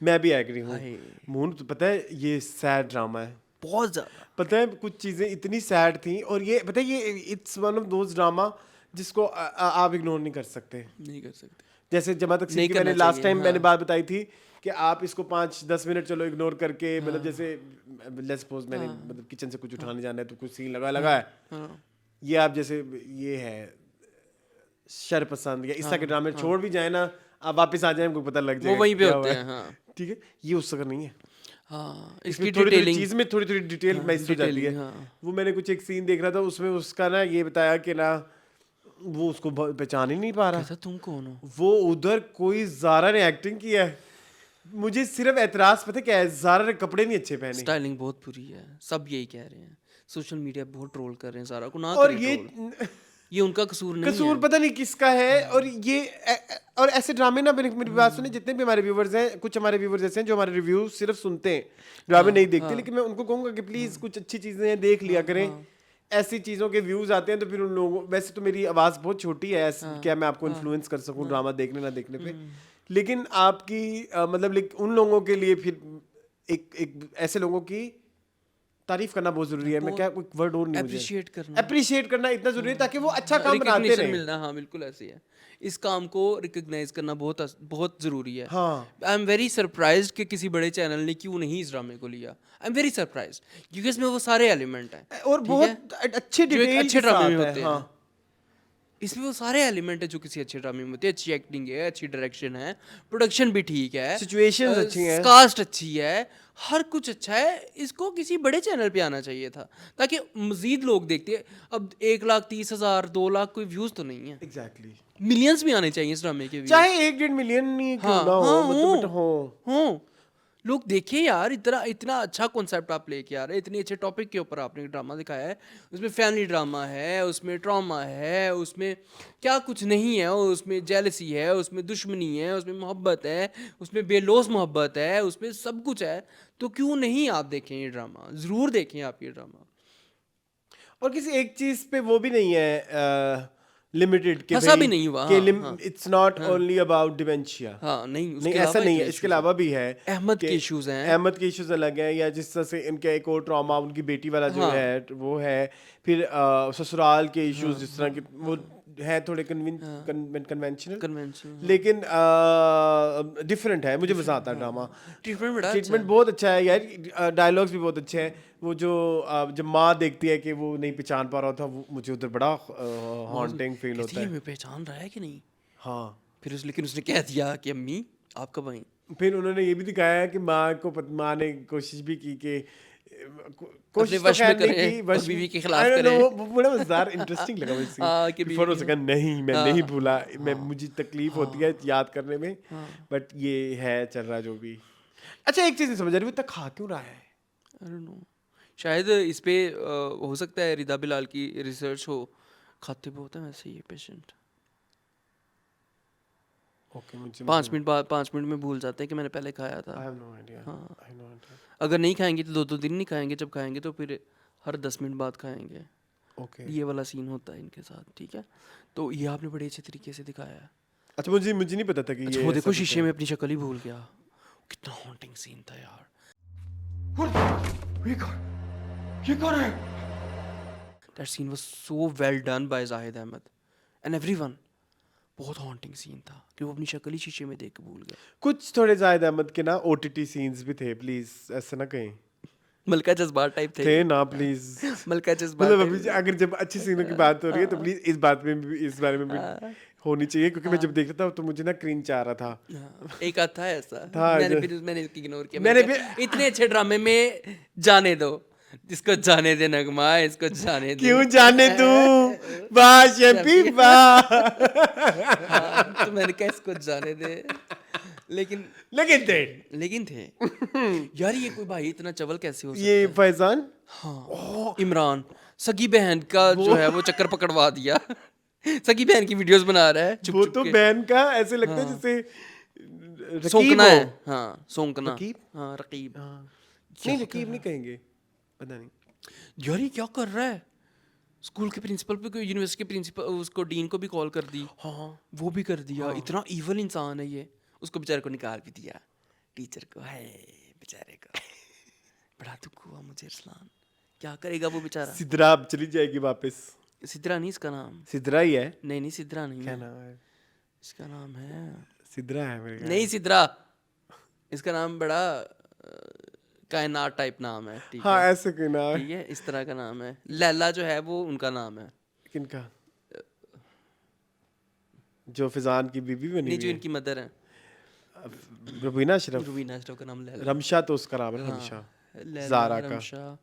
मैं भी एग्री हूँ। हाय। मून, तो पता है ये सैड ड्रामा है। बहुत ज्यादा। पता है कुछ चीजें इतनी सैड थी, और ये पता है ये it's one of those drama जिसको आप इग्नोर नहीं कर सकते। नहीं कर सकते। जैसे जमा तक नहीं की मैंने करना लास्ट चाहिए, टाइम हाँ। मैंने बात बताई थी कि आप इसको 5-10 मिनट चलो इग्नोर करके, मतलब जैसे लेट्स सपोज मैंने मतलब किचन से कुछ उठाने जाना है तो कुछ सीन लगा है, हाँ। ये आप जैसे ये है शरपसंद या इस तरह के ड्रामे छोड़ भी जाए ना, आप वापस आ जाए हमको पता लग जाएगा वो वहीं पे क्या होते हुआ हैं, हाँ ठीक है, ये उस तरह नहीं है। हाँ। इसमें इसकी थोड़ी थोड़ी डिटेलिंग, चीज में थोड़ी थोड़ी डिटेल महसूस हो जाती है। डिटेलिंग, हाँ। वो मैंने कुछ एक सीन देख रहा था, उसमें उसका ना ये बताया कि ना वो उसको पहचान ही नहीं पा रहा। कहता तुम कौन हो? वो उधर कोई ज़ारा ने एक्टिंग किया है, मुझे सिर्फ एतराज पता क्या है, ज़ारा ने कपड़े नहीं अच्छे पहने। स्टाइलिंग बहुत बुरी है, सब यही कह रहे हैं। सोशल मीडिया बहुत ट्रोल कर रहे हैं सारा को, ना और करें ये ट्रोल, ये उनका कसूर नहीं कसूर है। पता नहीं किसका है। और ये और ऐसे ड्रामे ना, मेरी बात सुने, जितने भी हमारे व्यूवर्स हैं, कुछ हमारे व्यूवर्स ऐसे हैं जो हमारे रिव्यू सिर्फ सुनते हैं, ड्रामे नहीं देखते, लेकिन मैं उनको कहूंगा कि प्लीज कुछ अच्छी चीजें हैं देख लिया करें। ऐसी चीजों के व्यूज आते हैं तो फिर उन लोगों, वैसे तो मेरी आवाज बहुत छोटी है, क्या मैं आपको इन्फ्लुएंस कर सकूं ड्रामा देखने ना देखने पे, लेकिन आपकी मतलब उन लोगों के लिए फिर एक ऐसे लोगों की तारीफ करना बहुत जरूरी है। मैं क्या कोई वर्ड और नहीं, अप्रिशिएट करना, अप्रिशिएट करना इतना जरूरी है ताकि वो अच्छा काम बनाते रिकग्निशन रहे। मिलना, हाँ बिल्कुल ऐसे ही है। इस काम को रिकग्नाइज करना बहुत बहुत जरूरी है। हाँ। आई एम वेरी सरप्राइज्ड कि किसी बड़े चैनल ने क्यों नहीं इस ड्रामे को लिया। आई एम वेरी सरप्राइज्ड क्योंकि इसमें वो सारे एलिमेंट हैं और ठीक बहुत है? अच्छे जो एक डिटेल अच्छे ड्रामे में होते हैं। हाँ। इसमें वो सारे एलिमेंट है जो किसी अच्छे ड्रामे में होते हैं। अच्छी एक्टिंग है, अच्छी डायरेक्शन है, प्रोडक्शन भी ठीक है, Situations अच्छी हैं। कास्ट अच्छी है, हर कुछ अच्छा है। इसको किसी बड़े चैनल पे आना चाहिए था ताकि मजीद लोग देखते हैं। अब 1,30,000 2 लाख कोई व्यूज तो नहीं है, एग्जैक्टली। मिलियंस भी आने चाहिए इस ड्रामे के व्यूज। चाहे 1-1.5 मिलियन नहीं क्यों ना हो, मतलब हो। लोग देखे यार, इतना इतना अच्छा कॉन्सेप्ट आप लेके आ रहे हैं, इतने अच्छे टॉपिक के ऊपर आपने ड्रामा दिखाया है। उसमें फैमिली ड्रामा है, उसमें ट्रॉमा है, उसमें क्या कुछ नहीं है, उसमें जेलसी है, उसमें दुश्मनी है, उसमें मोहब्बत है, उसमें बेलौस मोहब्बत है, उसमें सब कुछ है। तो क्यों नहीं आप देखें ये ड्रामा, ज़रूर देखें आप ये ड्रामा। और किसी एक चीज पे वो भी नहीं है लिमिटेड कि फंसा भी नहीं हुआ, हाँ, it's not only about dementia. हाँ नहीं, नहीं, उसके ऐसा अलावा नहीं है, इतने इसके issues अलावा भी है। अहमद कि के इश्यूज हैं। अहमद के इश्यूज अलग हैं, या जिस तरह से इनका एक और ट्रॉमा उनकी बेटी वाला जो हाँ। है वो है। फिर ससुराल के इश्यूज जिस तरह के वो है, थोड़े कन्वेंशनल, कन्वेंशन लेकिन डिफरेंट है। मुझे मजा आता है ड्रामा। ट्रीटमेंट बड़ा ट्रीटमेंट बहुत अच्छा है यार, डायलॉग्स भी बहुत अच्छे हैं। वो जो जब माँ देखती है कि वो नहीं पहचान पा रहा था, वो मुझे उधर बड़ा हॉन्टिंग फील होता है। मैं पहचान रहा है कि नहीं। हाँ। फिर लेकिन उसने कह दिया कि अम्मी आप कब आई। फिर उन्होंने ये भी दिखाया है कि माँ ने कोशिश भी की कि अपने वश में करे और बीवी के खिलाफ करे। वो बड़ा मजेदार इंटरेस्टिंग लगा मुझे। हाँ, कि बिफोर उसने कहा नहीं मैं नहीं भूला, मैं मुझे तकलीफ होती है याद करने में, बट ये है चल रहा जो भी। अच्छा एक चीज नहीं समझ आ रही, वो इतना खा क्यों रहा है? आई डोंट नो, शायद इस पे हो सकता है रिदा बिलाल की रिसर्च हो। खाते बहुत है वैसे ये पेशेंट। ओके, मुझे 5 मिनट में भूल जाते हैं कि मैंने पहले खाया था। I have no idea. हाँ। I no idea. अगर नहीं खाएंगे तो 2 दिन नहीं खाएंगे, जब खाएंगे तो फिर हर 10 मिनट बाद खाएंगे। ओके। ये वाला सीन होता है इनके साथ, ठीक है। तो ये आपने बड़े अच्छे तरीके से दिखाया है। अच्छा, मुझे नहीं पता था कि अच्छा ये वो देखो ऐसा शीशे में अपनी शक्ल ही भूल गया। कितना हॉन्टिंग सीन था यार। ये कौन है? That scene was so well done by Zahid Ahmed and everyone. बहुत हॉन्टिंग सीन था कि वो अपनी शक्ल ही शीशे में देख के भूल गया। कुछ थोड़े जाहिद अहमद के ना ओटीटी सीन्स भी थे, प्लीज ऐसा ना कहें। मलका जज्बात टाइप थे थे ना प्लीज। मलका जज्बात मतलब अभी अगर जब अच्छी सीनों की बात हो रही है तो प्लीज इस बारे में भी होनी चाहिए, क्योंकि मैं जब देखता था तो मुझे ना क्रिंज आ रहा था। एक आध था ऐसा, था मैंने इसकी इग्नोर किया। मैंने इतने अच्छे ड्रामे में जाने दो, जिसको जाने दे नगमा, इसको जाने दे। क्यों जाने दूं बाशेपी बा। तो मैंने कहा इसको जाने दे, लेकिन थे यार। ये कोई भाई इतना चवल कैसे हो सकता ये फैजान, हाँ इमरान सगी बहन का जो है वो चक्कर पकड़वा दिया। सगी बहन की वीडियोस बना रहा है वो तो बहन का ऐसे लगता है जैसे सोंकना है। हाँ सोंकना, रकीब? हाँ रकीब। नहीं रकीब नहीं कहेंगे, पता नहीं यार ये क्या कर रहा है। स्कूल के प्रिंसिपल पे, यूनिवर्सिटी के प्रिंसिपल, उसको डीन को भी कॉल कर दी। हाँ वो भी कर दिया। इतना इवल इंसान है ये। उसको बेचारे को निकाल भी दिया, टीचर को। है बेचारे को बड़ा दुख हुआ मुझे। अरसलान क्या करेगा वो बेचारा। सिद्रा अब चली जाएगी वापस। सिद्रा नहीं इसका नाम। सिद्रा ही है। नहीं सिद्रा नहीं क्या है, नाम है? इसका नाम है सिद्रा है मेरे ख्याल। नहीं सिद्रा, इसका नाम बड़ा कायनात टाइप नाम है, ठीक हाँ है। ऐसे कोई नाम है। ठीक है इस तरह का नाम है। लैला जो है वो उनका नाम है। किनका? जो फिजान की बीबी बनी नहीं, जो हुई इनकी मदर है है रुबीना अशरफ। रुबीना अशरफ का नाम लैला रमशा तो उसका नाम है ना, हाँ, रमशा लैला ज़ारा का। रमशा।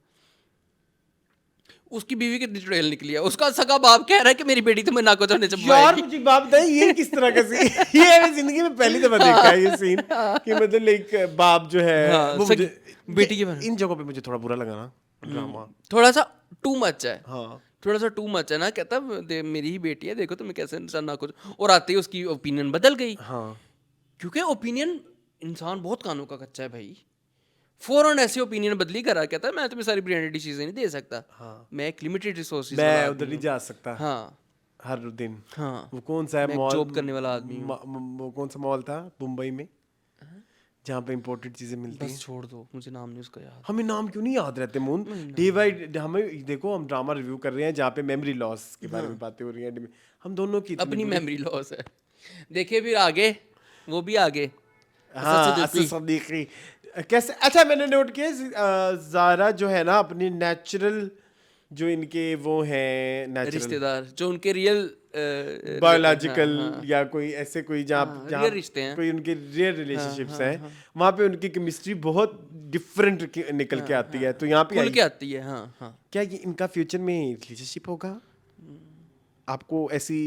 उसकी बीवी कितनी चुड़ैल निकली है, उसका सगा बाप कह रहा है कि मेरी बेटी तुम्हें नाको जाने यार चबाएगी। मुझे एक बात बताइए, ये किस तरह का सीन ये मैंने जिंदगी में पहली दफा देखा है ये सीन कि मतलब लाइक बाप जो है हाँ, वो मुझे बेटी के बारे में। इन जगहों पे मुझे थोड़ा बुरा लगा ना ड्रामा। थोड़ा सा टू मच है, हाँ थोड़ा सा टू मच है ना। कहता मेरी ही बेटी है, देखो तुम्हें कैसे इंसान नाको, और आते ही उसकी ओपिनियन बदल गई। हाँ क्योंकि ओपिनियन, इंसान बहुत कानों का कच्चा है भाई, फौरन ऐसे ओपिनियन बदली करा, कहता है मैं तुम्हें सारी ब्रांडेड चीजें नहीं दे सकता, हाँ। मैं एक लिमिटेड रिसोर्सेज मैं उधर नहीं जा सकता हाँ हर दिन। हाँ, वो कौन सा है मैं एक मॉल, जॉब करने वाला आदमी हूँ। वो कौन सा मॉल था मुंबई में जहाँ पे इम्पोर्टेड चीजें मिलती बस हैं? छोड़ दो, मुझे नाम नहीं उसका याद। हमें नाम क्यों नहीं याद रहते मून? डे बाई हमें देखो, हम ड्रामा रिव्यू कर रहे हैं जहाँ पे मेमोरी लॉस के बारे में बातें हो रही हैं। हम दोनों की इतनी अपनी बुरी- मेमोरी लॉस है। देखिए फिर आगे, वो भी आगे। हाँ असद सदीकी कैसे। अच्छा मैंने नोट किया ज़ारा जो है ना अपनी नेचुरल जो इनके वो हैं नेचुरल रिश्तेदार जो उनके रियल बायोलॉजिकल या कोई ऐसे कोई जहाँ जहाँ real रिश्ते हैं। कोई उनके रियल रिलेशनशिप्स हैं, वहाँ पे उनकी केमिस्ट्री बहुत डिफरेंट निकल के आती है। तो यहाँ पे खुल आई के आती है। हाँ हाँ, क्या ये इनका फ्यूचर में रिलेशनशिप होगा? आपको ऐसी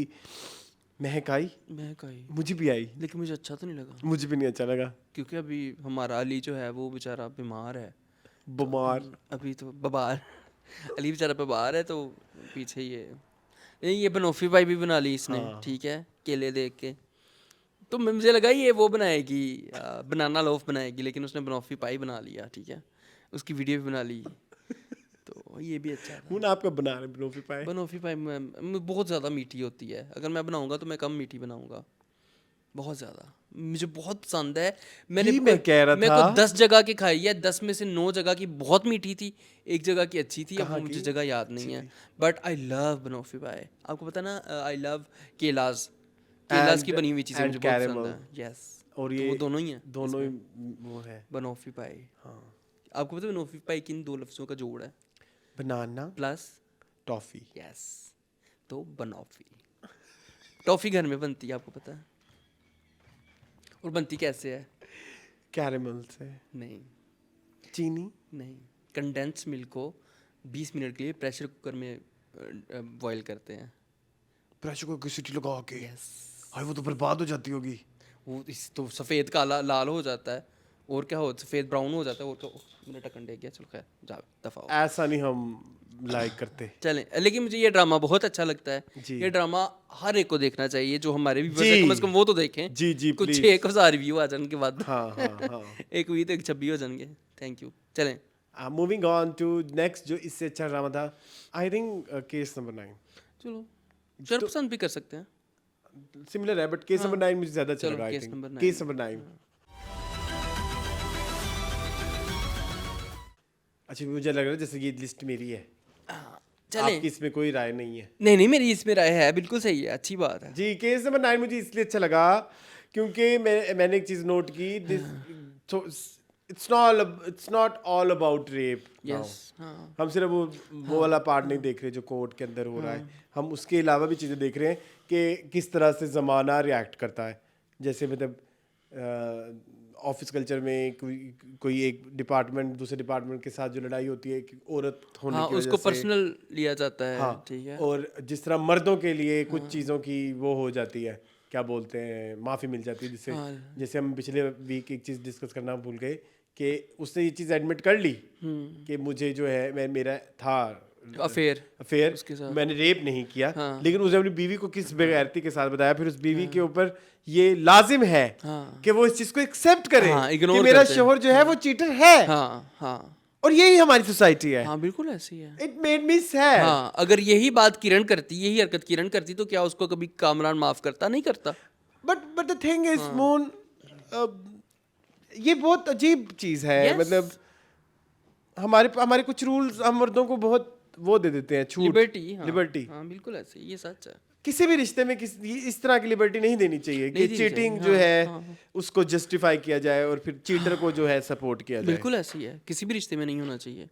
महक आई? मैं कही, मुझे भी आई, लेकिन मुझे अच्छा तो नहीं लगा, मुझे भी नहीं अच्छा लगा। क्योंकि अभी हमारा अली जो है वो बेचारा बीमार है बीमार अभी, तो बबार अली बेचारा बीमार है, तो पीछे ही है। नहीं, ये बनोफी पाई भी बना ली इसने, ठीक है, केले देख के। तो मुझे लगा ये वो बनाएगी, बनाना लोफ बनाएगी, लेकिन उसने बनोफी पाई बना लिया, ठीक है, उसकी वीडियो भी बना ली। तो ये भी अच्छा था। हूँ आपका बना रहे बनोफी पाए। बनोफी पाई बहुत ज़्यादा मीठी होती है, अगर मैं बनाऊंगा तो मैं कम मीठी बनाऊंगा, बहुत ज़्यादा। मुझे बहुत पसंद है। यही मैं कह रहा मेरे था। को 10 जगह की खाई है, 10 में से 9 जगह की बहुत मीठी थी, एक जगह की अच्छी थी, अब कहाँ मुझे की? जगह याद नहीं है। बट आई लव बनोफी पाई, आपको पता ना, आई लव केलाज, केलाज की बनी हुई चीज़ें and मुझे बहुत caramel। पसंद है। यस, और तो ये वो दोनों ही हैं दोनों ही वो है। बनोफी पाई। हाँ आपको पता है बनोफी पाई किन दो लफ्ज़ों का जोड़ है? बनाना प्लस टॉफी। यस, तो बनोफी। टॉफ़ी घर में बनती है, आपको पता है? और बनती कैसे है? कैरेमल से नहीं चीनी। नहीं, कंडेंस मिल्क को 20 मिनट के लिए प्रेशर कुकर में बॉईल करते हैं। प्रेशर कुकर की सीटी लगा के यस, हाय वो तो बर्बाद हो जाती होगी। वो इस तो सफ़ेद काला लाल हो जाता है, और क्या हो, सफ़ेद ब्राउन हो जाता है, वो तो मेरा टकन डे गया। चलो खैर, जाओ दफ़ा हो। ऐसा नहीं हम लाइक करते। चलें, लेकिन मुझे ये ड्रामा बहुत अच्छा लगता है। जी। ये ड्रामा हर एक को देखना चाहिए, जो हमारे भी जी। कम से कम वो तो देखें। जी जी कुछ प्लीज। 1000 व्यू आ जाने के बाद हाँ हाँ हाँ। एक हुई तो एक 26 हो जाएंगे। Thank you. चलें, मूविंग ऑन टू नेक्स्ट जो इससे अच्छा ड्रामा था, आई थिंक केस नंबर 9। चलो शर पसंद भी कर सकते हैं। सिमिलर है बट केस नंबर 9 मुझे ज्यादा अच्छा चलो, लगा। I case think number 9। Case number 9। अच्छा मुझे लग रहा है जैसे ये लिस्ट मेरी है, चलें, आपकी इसमें कोई राय नहीं है। नहीं नहीं, मेरी इसमें राय है, बिल्कुल सही है, अच्छी बात है। जी केस नंबर 9 मुझे इसलिए अच्छा लगा क्योंकि मैंने एक चीज नोट की, this it's not all about rape. Yes, हाँ हम सिर्फ वो वाला पार्ट नहीं देख रहे जो कोर्ट के अंदर हो रहा है, हम उसके अलावा भी चीज़ें देख रहे हैं कि किस तरह से ज़माना रिएक्ट करता है। जैसे मतलब ऑफिस कल्चर में कोई एक डिपार्टमेंट दूसरे डिपार्टमेंट के साथ जो लड़ाई होती है एक औरत होने हाँ, की वजह उसको से, पर्सनल लिया जाता है। हाँ ठीक है। और जिस तरह मर्दों के लिए कुछ चीज़ों की वो हो जाती है, क्या बोलते हैं, माफ़ी मिल जाती है, जिससे जैसे हम पिछले वीक एक चीज़ डिस्कस करना भूल गए कि उसने ये चीज़ एडमिट कर ली कि मुझे जो है मेरा था अफेयर, मैंने रेप नहीं किया। लेकिन उसने अपनी बीवी को किस बेगैरती के साथ बताया, फिर उस बीवी के ऊपर ये लाजिम है कि वो इस चीज़ को एक्सेप्ट करे कि मेरा शोहर जो है वो चीटर है। हाँ हाँ, और यही हमारी सोसाइटी है। हाँ बिल्कुल ऐसी है। It made me sad. हाँ, अगर यही बात किरण करती, यही हरकत किरण करती, तो क्या उसको कभी कामरान माफ करता? नहीं करता। But the thing is moon, ये बहुत अजीब चीज है। Yes. मतलब हमारे कुछ रूल्स हम मर्दों को बहुत वो दे देते हैं, छूट, लिबर्टी। हाँ, लिबर्टी। हाँ बिल्कुल ऐसे, ये सच है। किसी भी रिश्ते में इस तरह की लिबर्टी नहीं देनी चाहिए कि चीटिंग जो है उसको जस्टिफाई किया जाए और फिर चीटर को जो है सपोर्ट किया जाए। बिल्कुल ऐसी है, किसी भी रिश्ते में नहीं होना चाहिए।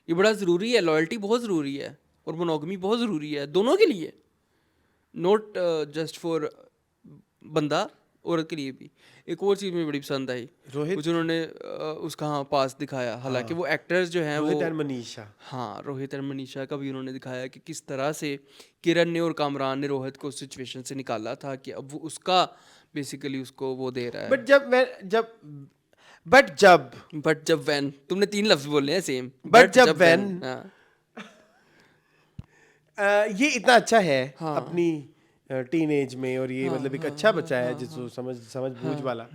ये बड़ा ज़रूरी है, लॉयल्टी बहुत ज़रूरी है और मोनोगमी बहुत ज़रूरी है, दोनों के लिए, नॉट जस्ट फॉर बंदा औरत के लिए भी। एक और चीज़ मुझे बड़ी पसंद आई, रोहित? वो जिन्होंने उसका हाँ पास दिखाया, हालांकि वो एक्टर्स जो हैं रोहित वो एंड मनीषा। हाँ रोहित और मनीषा का भी उन्होंने दिखाया कि किस तरह से किरण ने और कामरान ने रोहित को उस सिचुएशन से निकाला था कि अब वो उसका बेसिकली उसको वो दे रहा है। बट जब बट जब वैन, तुमने 3 लफ्ज बोले हैं सेम, But जब when, हाँ ये इतना अच्छा है हाँ। अपनी टीनेज में, और ये मतलब एक अच्छा बच्चा है जिसको समझ बूझ वाला,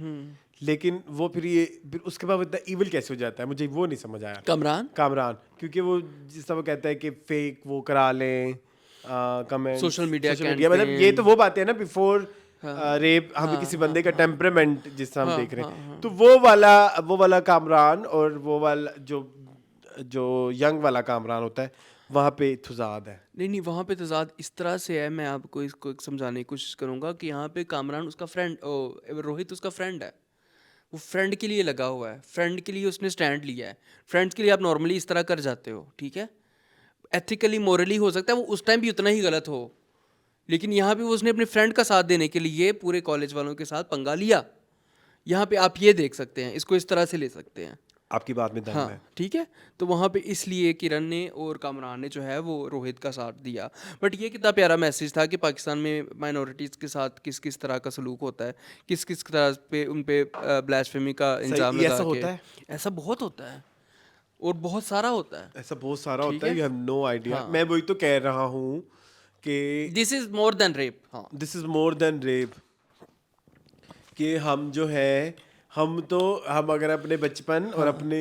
लेकिन वो फिर उसके बाद इतना इविल कैसे हो जाता है, मुझे वो नहीं समझ आया। कामरान, क्योंकि वो जिस तरह वो कहता है कि फेक वो करा लें कमेंट सोशल मीडिया मतलब ये तो वो बातें है ना बिफोर रेप, हमें किसी बंदे का टेम्परामेंट जिस तरह हम देख रहे हैं, तो वो वाला कामरान और वो वाला जो यंग वाला कामरान होता है, वहाँ पे तजाद है। नहीं, वहाँ पे तजाद इस तरह से है, मैं आपको इसको एक समझाने की कोशिश करूँगा कि यहाँ पे कामरान उसका फ्रेंड, रोहित उसका फ्रेंड है, वो फ्रेंड के लिए लगा हुआ है, फ्रेंड के लिए उसने स्टैंड लिया है। फ्रेंड्स के लिए आप नॉर्मली इस तरह कर जाते हो, ठीक है, एथिकली मोरली हो सकता है वो उस टाइम भी उतना ही गलत हो, लेकिन यहाँ पे उसने अपने फ्रेंड का साथ देने के लिए पूरे कॉलेज वालों के साथ पंगा लिया। यहाँ पे आप ये देख सकते हैं, इसको इस तरह से ले सकते हैं। आपकी बात में दम है। हाँ ठीक है, तो वहाँ पे इसलिए किरण ने और कामरान ने जो है वो रोहित का साथ दिया। बट ये कितना प्यारा मैसेज था कि पाकिस्तान में माइनॉरिटीज़ के साथ किस किस तरह का सलूक होता है, किस किस तरह पे उन पे ब्लास्फेमी का इल्ज़ाम लगा ऐसा के। होता है? ऐसा बहुत होता है और बहुत सारा होता है, ऐसा बहुत सारा ठीक होता है, है? You have no idea. मैं वही तो कह रहा हूँ कि this is more than rape. हाँ this is more than rape, कि हम जो है हम अगर अपने बचपन और अपने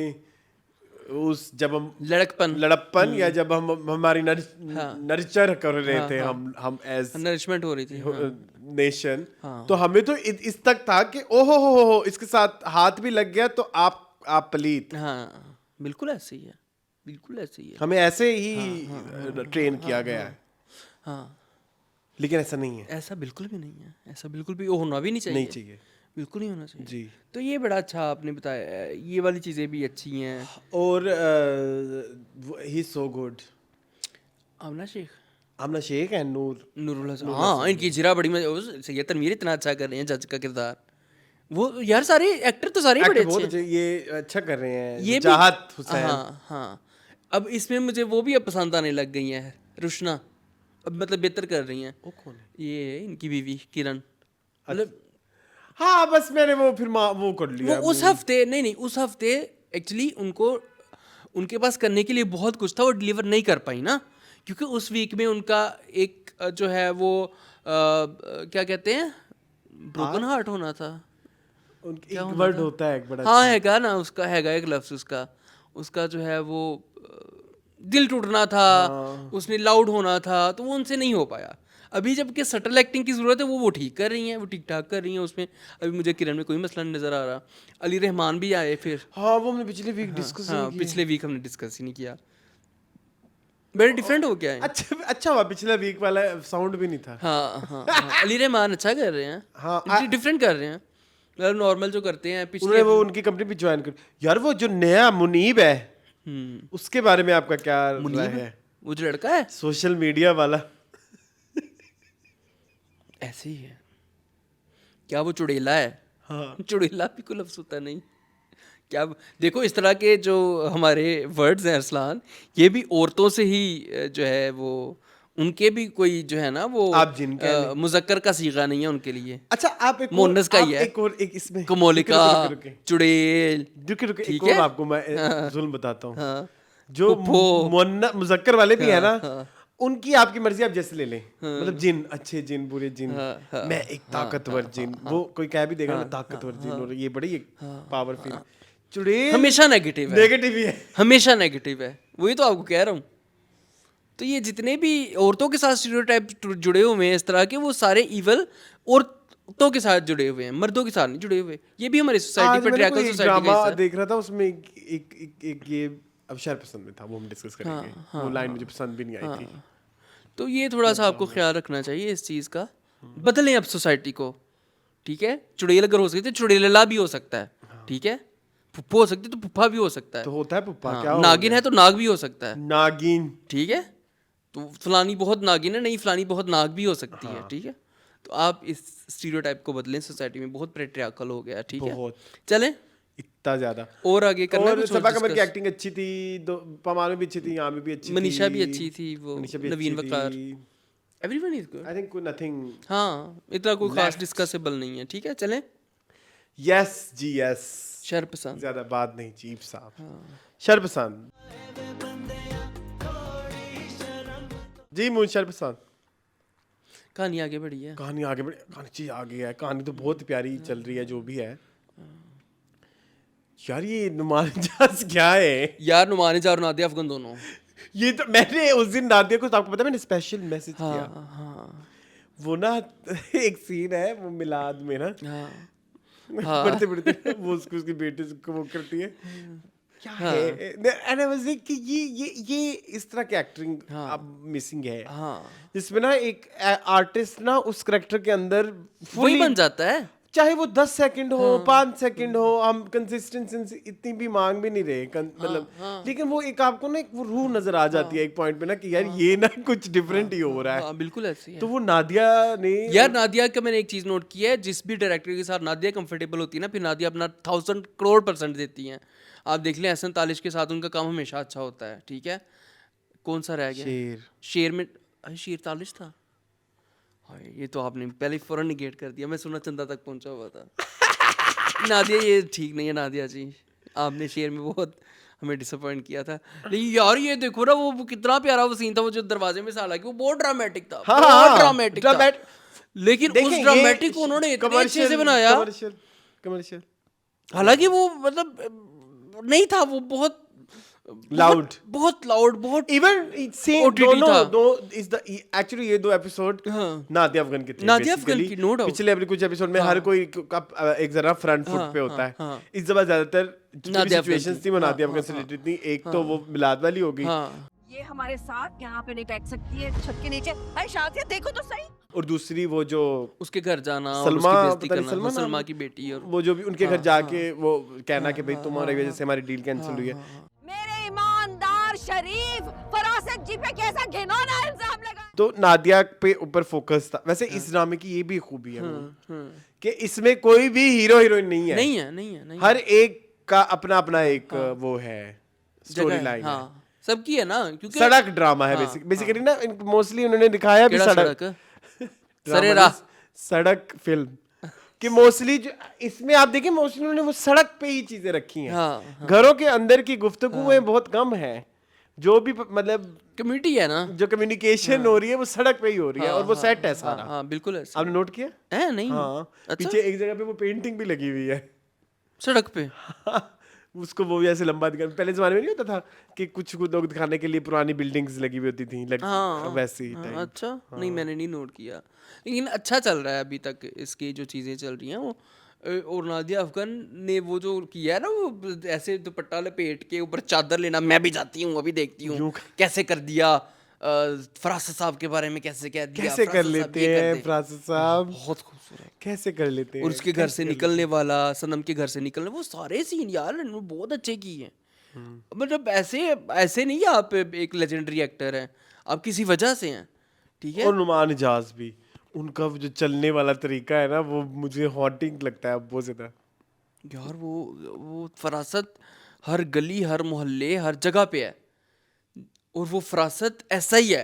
उस जब हम लड़प्पन या जब हम हमारी नर्चर कर रहे थे, हम एज नरिशमेंट हो रही थी नेशन, तो हमें तो इस तक था कि ओहो हो इसके साथ हाथ भी लग गया तो आप पलीत। हाँ बिल्कुल ऐसे ही है, बिल्कुल ऐसे ही है। हमें ऐसे ही ट्रेन किया गया है। हाँ लेकिन ऐसा नहीं है, ऐसा बिल्कुल भी नहीं है, ऐसा बिल्कुल भी होना भी नहीं चाहिए, बिल्कुल नहीं होना चाहिए जी। तो ये बड़ा अच्छा आपने बताया, ये वाली चीज़ें भी अच्छी हैं। और he so good, Amna Sheikh and Nurul Hasan, हाँ इनकी जिरा बड़ी सैयद तनवीर इतना अच्छा कर रहे हैं जज का किरदार, वो यार सारे एक्टर तो सारे बड़े अच्छे हैं, ये अच्छा कर रहे हैं, ये चाहत हुसैन। हाँ अब इसमें मुझे वो भी अब पसंद आने लग गई हैं, रुशना अब मतलब बेहतर कर रही हैं। वो कौन है? ये है इनकी बीवी किरण, मतलब हाँ बस मैंने वो फिर वो कर लिया, वो उस हफ्ते नहीं उस हफ्ते एक्चुअली उनको उनके पास करने के लिए बहुत कुछ था, वो डिलीवर नहीं कर पाई ना, क्योंकि उस वीक में उनका एक जो है वो क्या कहते हैं ब्रोकन हार्ट होना था, एक वर्ड होता है एक बड़ा, हाँ हैगा ना, उसका हैगा एक लफ्ज़ उसका जो है वो दिल टूटना था, उसने लाउड होना था, तो वो उनसे नहीं हो पाया। अभी जबकि सटल एक्टिंग की ज़रूरत है, वो ठीक कर रही हैं, वो ठीक ठाक कर रही हैं उसमें। अभी मुझे किरण में कोई मसला नहीं नज़र आ रहा। अली रहमान भी आए फिर, हाँ वो हमने पिछले वीक डिस्कस हाँ पिछले वीक हमने डिस्कस ही नहीं किया, बड़े डिफरेंट हो गया है। अच्छा हुआ पिछला वीक वाला साउंड भी नहीं था। हाँ अली रहमान अच्छा कर रहे हैं, हाँ डिफरेंट कर रहे हैं, मतलब नॉर्मल जो करते हैं पिछले वो उनकी कंपनी भी ज्वाइन कर। यार वो जो नया मुनीब है उसके बारे में आपका क्या राय है? वो जो लड़का है सोशल मीडिया वाला ऐसे ही है क्या? वो चुड़ैला है? हाँ चुड़ैला भी कोई लफ्ज़ होता नहीं क्या? देखो इस तरह के जो हमारे वर्ड्स हैं अरसलान, ये भी औरतों से ही जो है वो उनके भी कोई जो है ना वो आप जिनके मुज़क्कर का सीगा नहीं है उनके लिए। अच्छा आप एक मोनस का ही है, एक इसमें कमोलिका, चुड़ैल, रुके ठीक एक है? और आपको मैं जुल्म बताता हूँ। जो मुज़क्कर वाले भी है ना, उनकी आपकी मर्जी, आप जैसे ले लें, मतलब जिन, अच्छे जिन, बुरे जिन, मैं एक ताकतवर जिन, वो कोई कह भी देगा मैं ताकतवर जिन, और ये बड़ी एक पावरफुल। चुड़ैल हमेशा नेगेटिव ही है, हमेशा नेगेटिव है, वही तो आपको कह रहा हूँ। तो ये जितने भी औरतों के साथ स्टीरियोटाइप जुड़े हुए हैं इस तरह के, वो सारे इवल औरतों के साथ जुड़े हुए हैं, मर्दों के साथ नहीं जुड़े हुए। ये भी हमारी सोसाइटी पे ट्रैकल सोसाइटी का हिस्सा देख रहा था, उसमें एक ये अब शायद पसंद में था, वो हम डिस्कस करेंगे। वो लाइन मुझे पसंद भी नहीं आई थी। तो ये थोड़ा सा आपको ख्याल रखना चाहिए इस चीज़ का, बदलें अब सोसाइटी को, ठीक है? चुड़ैल अगर हो सकती है, चुड़ैला भी हो सकता है, ठीक है? पुप्पो हो सकती है तो पुप्पा भी हो सकता है, तो होता है पुप्पा, हाँ, क्या नागिन है तो नाग भी हो सकता है, नागिन, ठीक है? तो फलानी बहुत नागिन है, नहीं फलानी बहुत नाग भी हो सकती है, ठीक है? तो आप इस स्टीरियोटाइप को बदलें, सोसाइटी में बहुत पेट्रियार्कल हो गया, ठीक है, बहुत चलें इतना ज्यादा। और आगे करना और कुछ और सबा कमर की discuss? एक्टिंग अच्छी थी, पमार में भी अच्छी थी, यहाँ में भी अच्छी थी, मनीषा भी अच्छी थी, वो मनीषा भी नवीन अच्छी वकार, थी। Everyone is good. I think nothing. हाँ, इतना कोई खास Left. डिस्कसेबल नहीं है, ठीक है, चलें। यस जी यस, शरपसंद, ज्यादा बात नहीं चीफ साहब। शरपसंद जी, मुझे शरपसंद। कहानी आगे बढ़ी है। कहानी आगे बढ़ी, कहानी चीज आगे है, कहानी तो बहुत प्यारी चल रही है जो भी है। यार ये नुमान जहाज क्या है यार, नुमान जार और नादिया अफगन दोनों। ये तो मैंने उस दिन नादिया को, आपको पता है, मैंने स्पेशल मैसेज किया। हाँ हाँ वो ना एक सीन है वो मिलाद में ना, हाँ पढ़ते पढ़ते वो उसको उसकी बेटे को वो करती है, क्या है, एंड आई वाज लाइक कि ये इस तरह की एक्टिंग अब मिसिंग है, हाँ, जिसमें ना एक आर्टिस्ट ना उस करेक्टर के अंदर वही fully, बन जाता है। चाहे वो 10 सेकंड हो, 5 सेकंड हो, हम कंसिस्टेंसी इतनी भी मांग भी नहीं रहे, मतलब लेकिन वो एक आपको ना एक वो रूह नजर आ जाती है एक पॉइंट पे ना कि यार ये ना कुछ डिफरेंट ही हो रहा है। हाँ, बिल्कुल ऐसी है। तो वो नादिया ने, यार नादिया का मैंने एक चीज नोट की है, जिस भी डायरेक्टर के साथ नादिया कंफर्टेबल होती है ना, फिर नादिया अपना 1000 करोड़ % देती हैं। आप देख लें एहसन तालिश के साथ उनका काम हमेशा अच्छा होता है, ठीक है। कौन सा रह गया? शेर। शेर में शेर तालिश था। हाय, ये तो आपने पहले फौरन निगेट कर दिया, मैं सुना चंदा तक पहुंचा हुआ था। नादिया ये ठीक नहीं है नादिया जी, आपने शेर में बहुत हमें डिसअपॉइंट किया था। लेकिन यार ये देखो ना, वो कितना प्यारा वो सीन था, वो जो दरवाजे में साला कि वो बहुत ड्रामेटिक था, हाँ, बहुत हाँ, ड्रामेटिक था। ड्रामेट- लेकिन देखें, उस ये ड्रामेटिक को उन्होंने इतने अच्छे से बनाया, कमर्शियल हालांकि वो मतलब नहीं था, वो बहुत लाउड, बहुत लाउड, बहुत इवन सेम OTT दोनों था। दो इज द एक्चुअली ये दो एपिसोड नादिया अफगन के थे, नादिया अफगन basically। की, no doubt। पिछले अभी कुछ एपिसोड में हर कोई एक जरा फ्रंट फुट पे होता है, इस दफा ज्यादातर नादिया अफगन सिचुएशंस की। थी वो नादिया अफगन से रिलेटेड थी। एक तो वो मिलाद वाली हो गई, हाँ, ये हमारे साथ यहाँ पे नहीं बैठ सकती है, छत के नीचे। अरे शादिया देखो तो सही। और दूसरी वो जो उसके घर जाना और सलमा, उसकी बेइज्जती पता नहीं करना, सलमा हाँ, नाम सलमा है? की बेटी, और वो जो भी उनके घर जाके वो कहना कि भाई तुम्हारी वजह से हमारी डील कैंसिल हुई है। मेरे ईमानदार शरीफ फरासत जी पे कैसा घिनौना इल्जाम लगा। तो नादिया पे ऊपर फोकस था। वैसे इस ड्रामे की ये भी खूबी है कि इसमें कोई भी हीरो हीरोइन नहीं है, नहीं है। हर एक का अपना अपना एक वो है स्टोरी जगह, लाइन है, हाँ, सबकी है ना, क्योंकि सड़क ड्रामा है बेसिकली ना। मोस्टली उन्होंने दिखाया भी केड़ा सड़क सरे ड्रामा, राह। सड़क फिल्म कि मोस्टली इसमें आप देखिए मोस्टली उन्होंने वो सड़क पे ही चीजें रखी हैं। हाँ, घरों के अंदर की गुफ्तगुएं बहुत कम है, जो भी मतलब कम्युनिटी है ना, जो कम्युनिकेशन हो रही है वो सड़क पे ही हो रही है, और वो सेट है सारा। हाँ, बिल्कुल ऐसा आपने नोट किया? है। नहीं, हाँ, अच्छा, पीछे एक जगह पे वो पेंटिंग भी लगी हुई है सड़क पे। उसको वो भी ऐसे लंबा दिखा, पहले जमाने में नहीं होता था कि कुछ कुछ लोग दिखाने के लिए पुरानी बिल्डिंग्स लगी हुई होती थी, हाँ, वैसी हाँ, टाइप। अच्छा, नहीं मैंने नहीं नोट किया, लेकिन अच्छा चल रहा है अभी तक इसकी जो चीज़ें चल रही हैं वो। और नादिया अफगन ने वो जो किया है ना, वो ऐसे दुपट्टा लपेट के ऊपर चादर लेना, मैं भी जाती हूँ अभी देखती हूँ कैसे कर दिया, फरासत साहब के बारे में कैसे कह दिया, कैसे कर फरासत साहब लेते ये कर हैं दे। फरासत साहब, बहुत खूबसूरत। कैसे कर लेते हैं, और उसके घर से निकलने वाला, सनम के घर से निकलने, वो सारे सीन यार इन्होंने बहुत अच्छे किए हैं। मतलब ऐसे ऐसे नहीं आप एक लेजेंडरी एक्टर हैं, आप किसी वजह से हैं, ठीक है। और नुमान इजाज भी, उनका जो चलने वाला तरीका है ना, वो मुझे हॉटिंग लगता है बहुत ज्यादा यार वो फरासत हर गली, हर मोहल्ले, हर जगह पे है, और वो फरासत ऐसा ही है।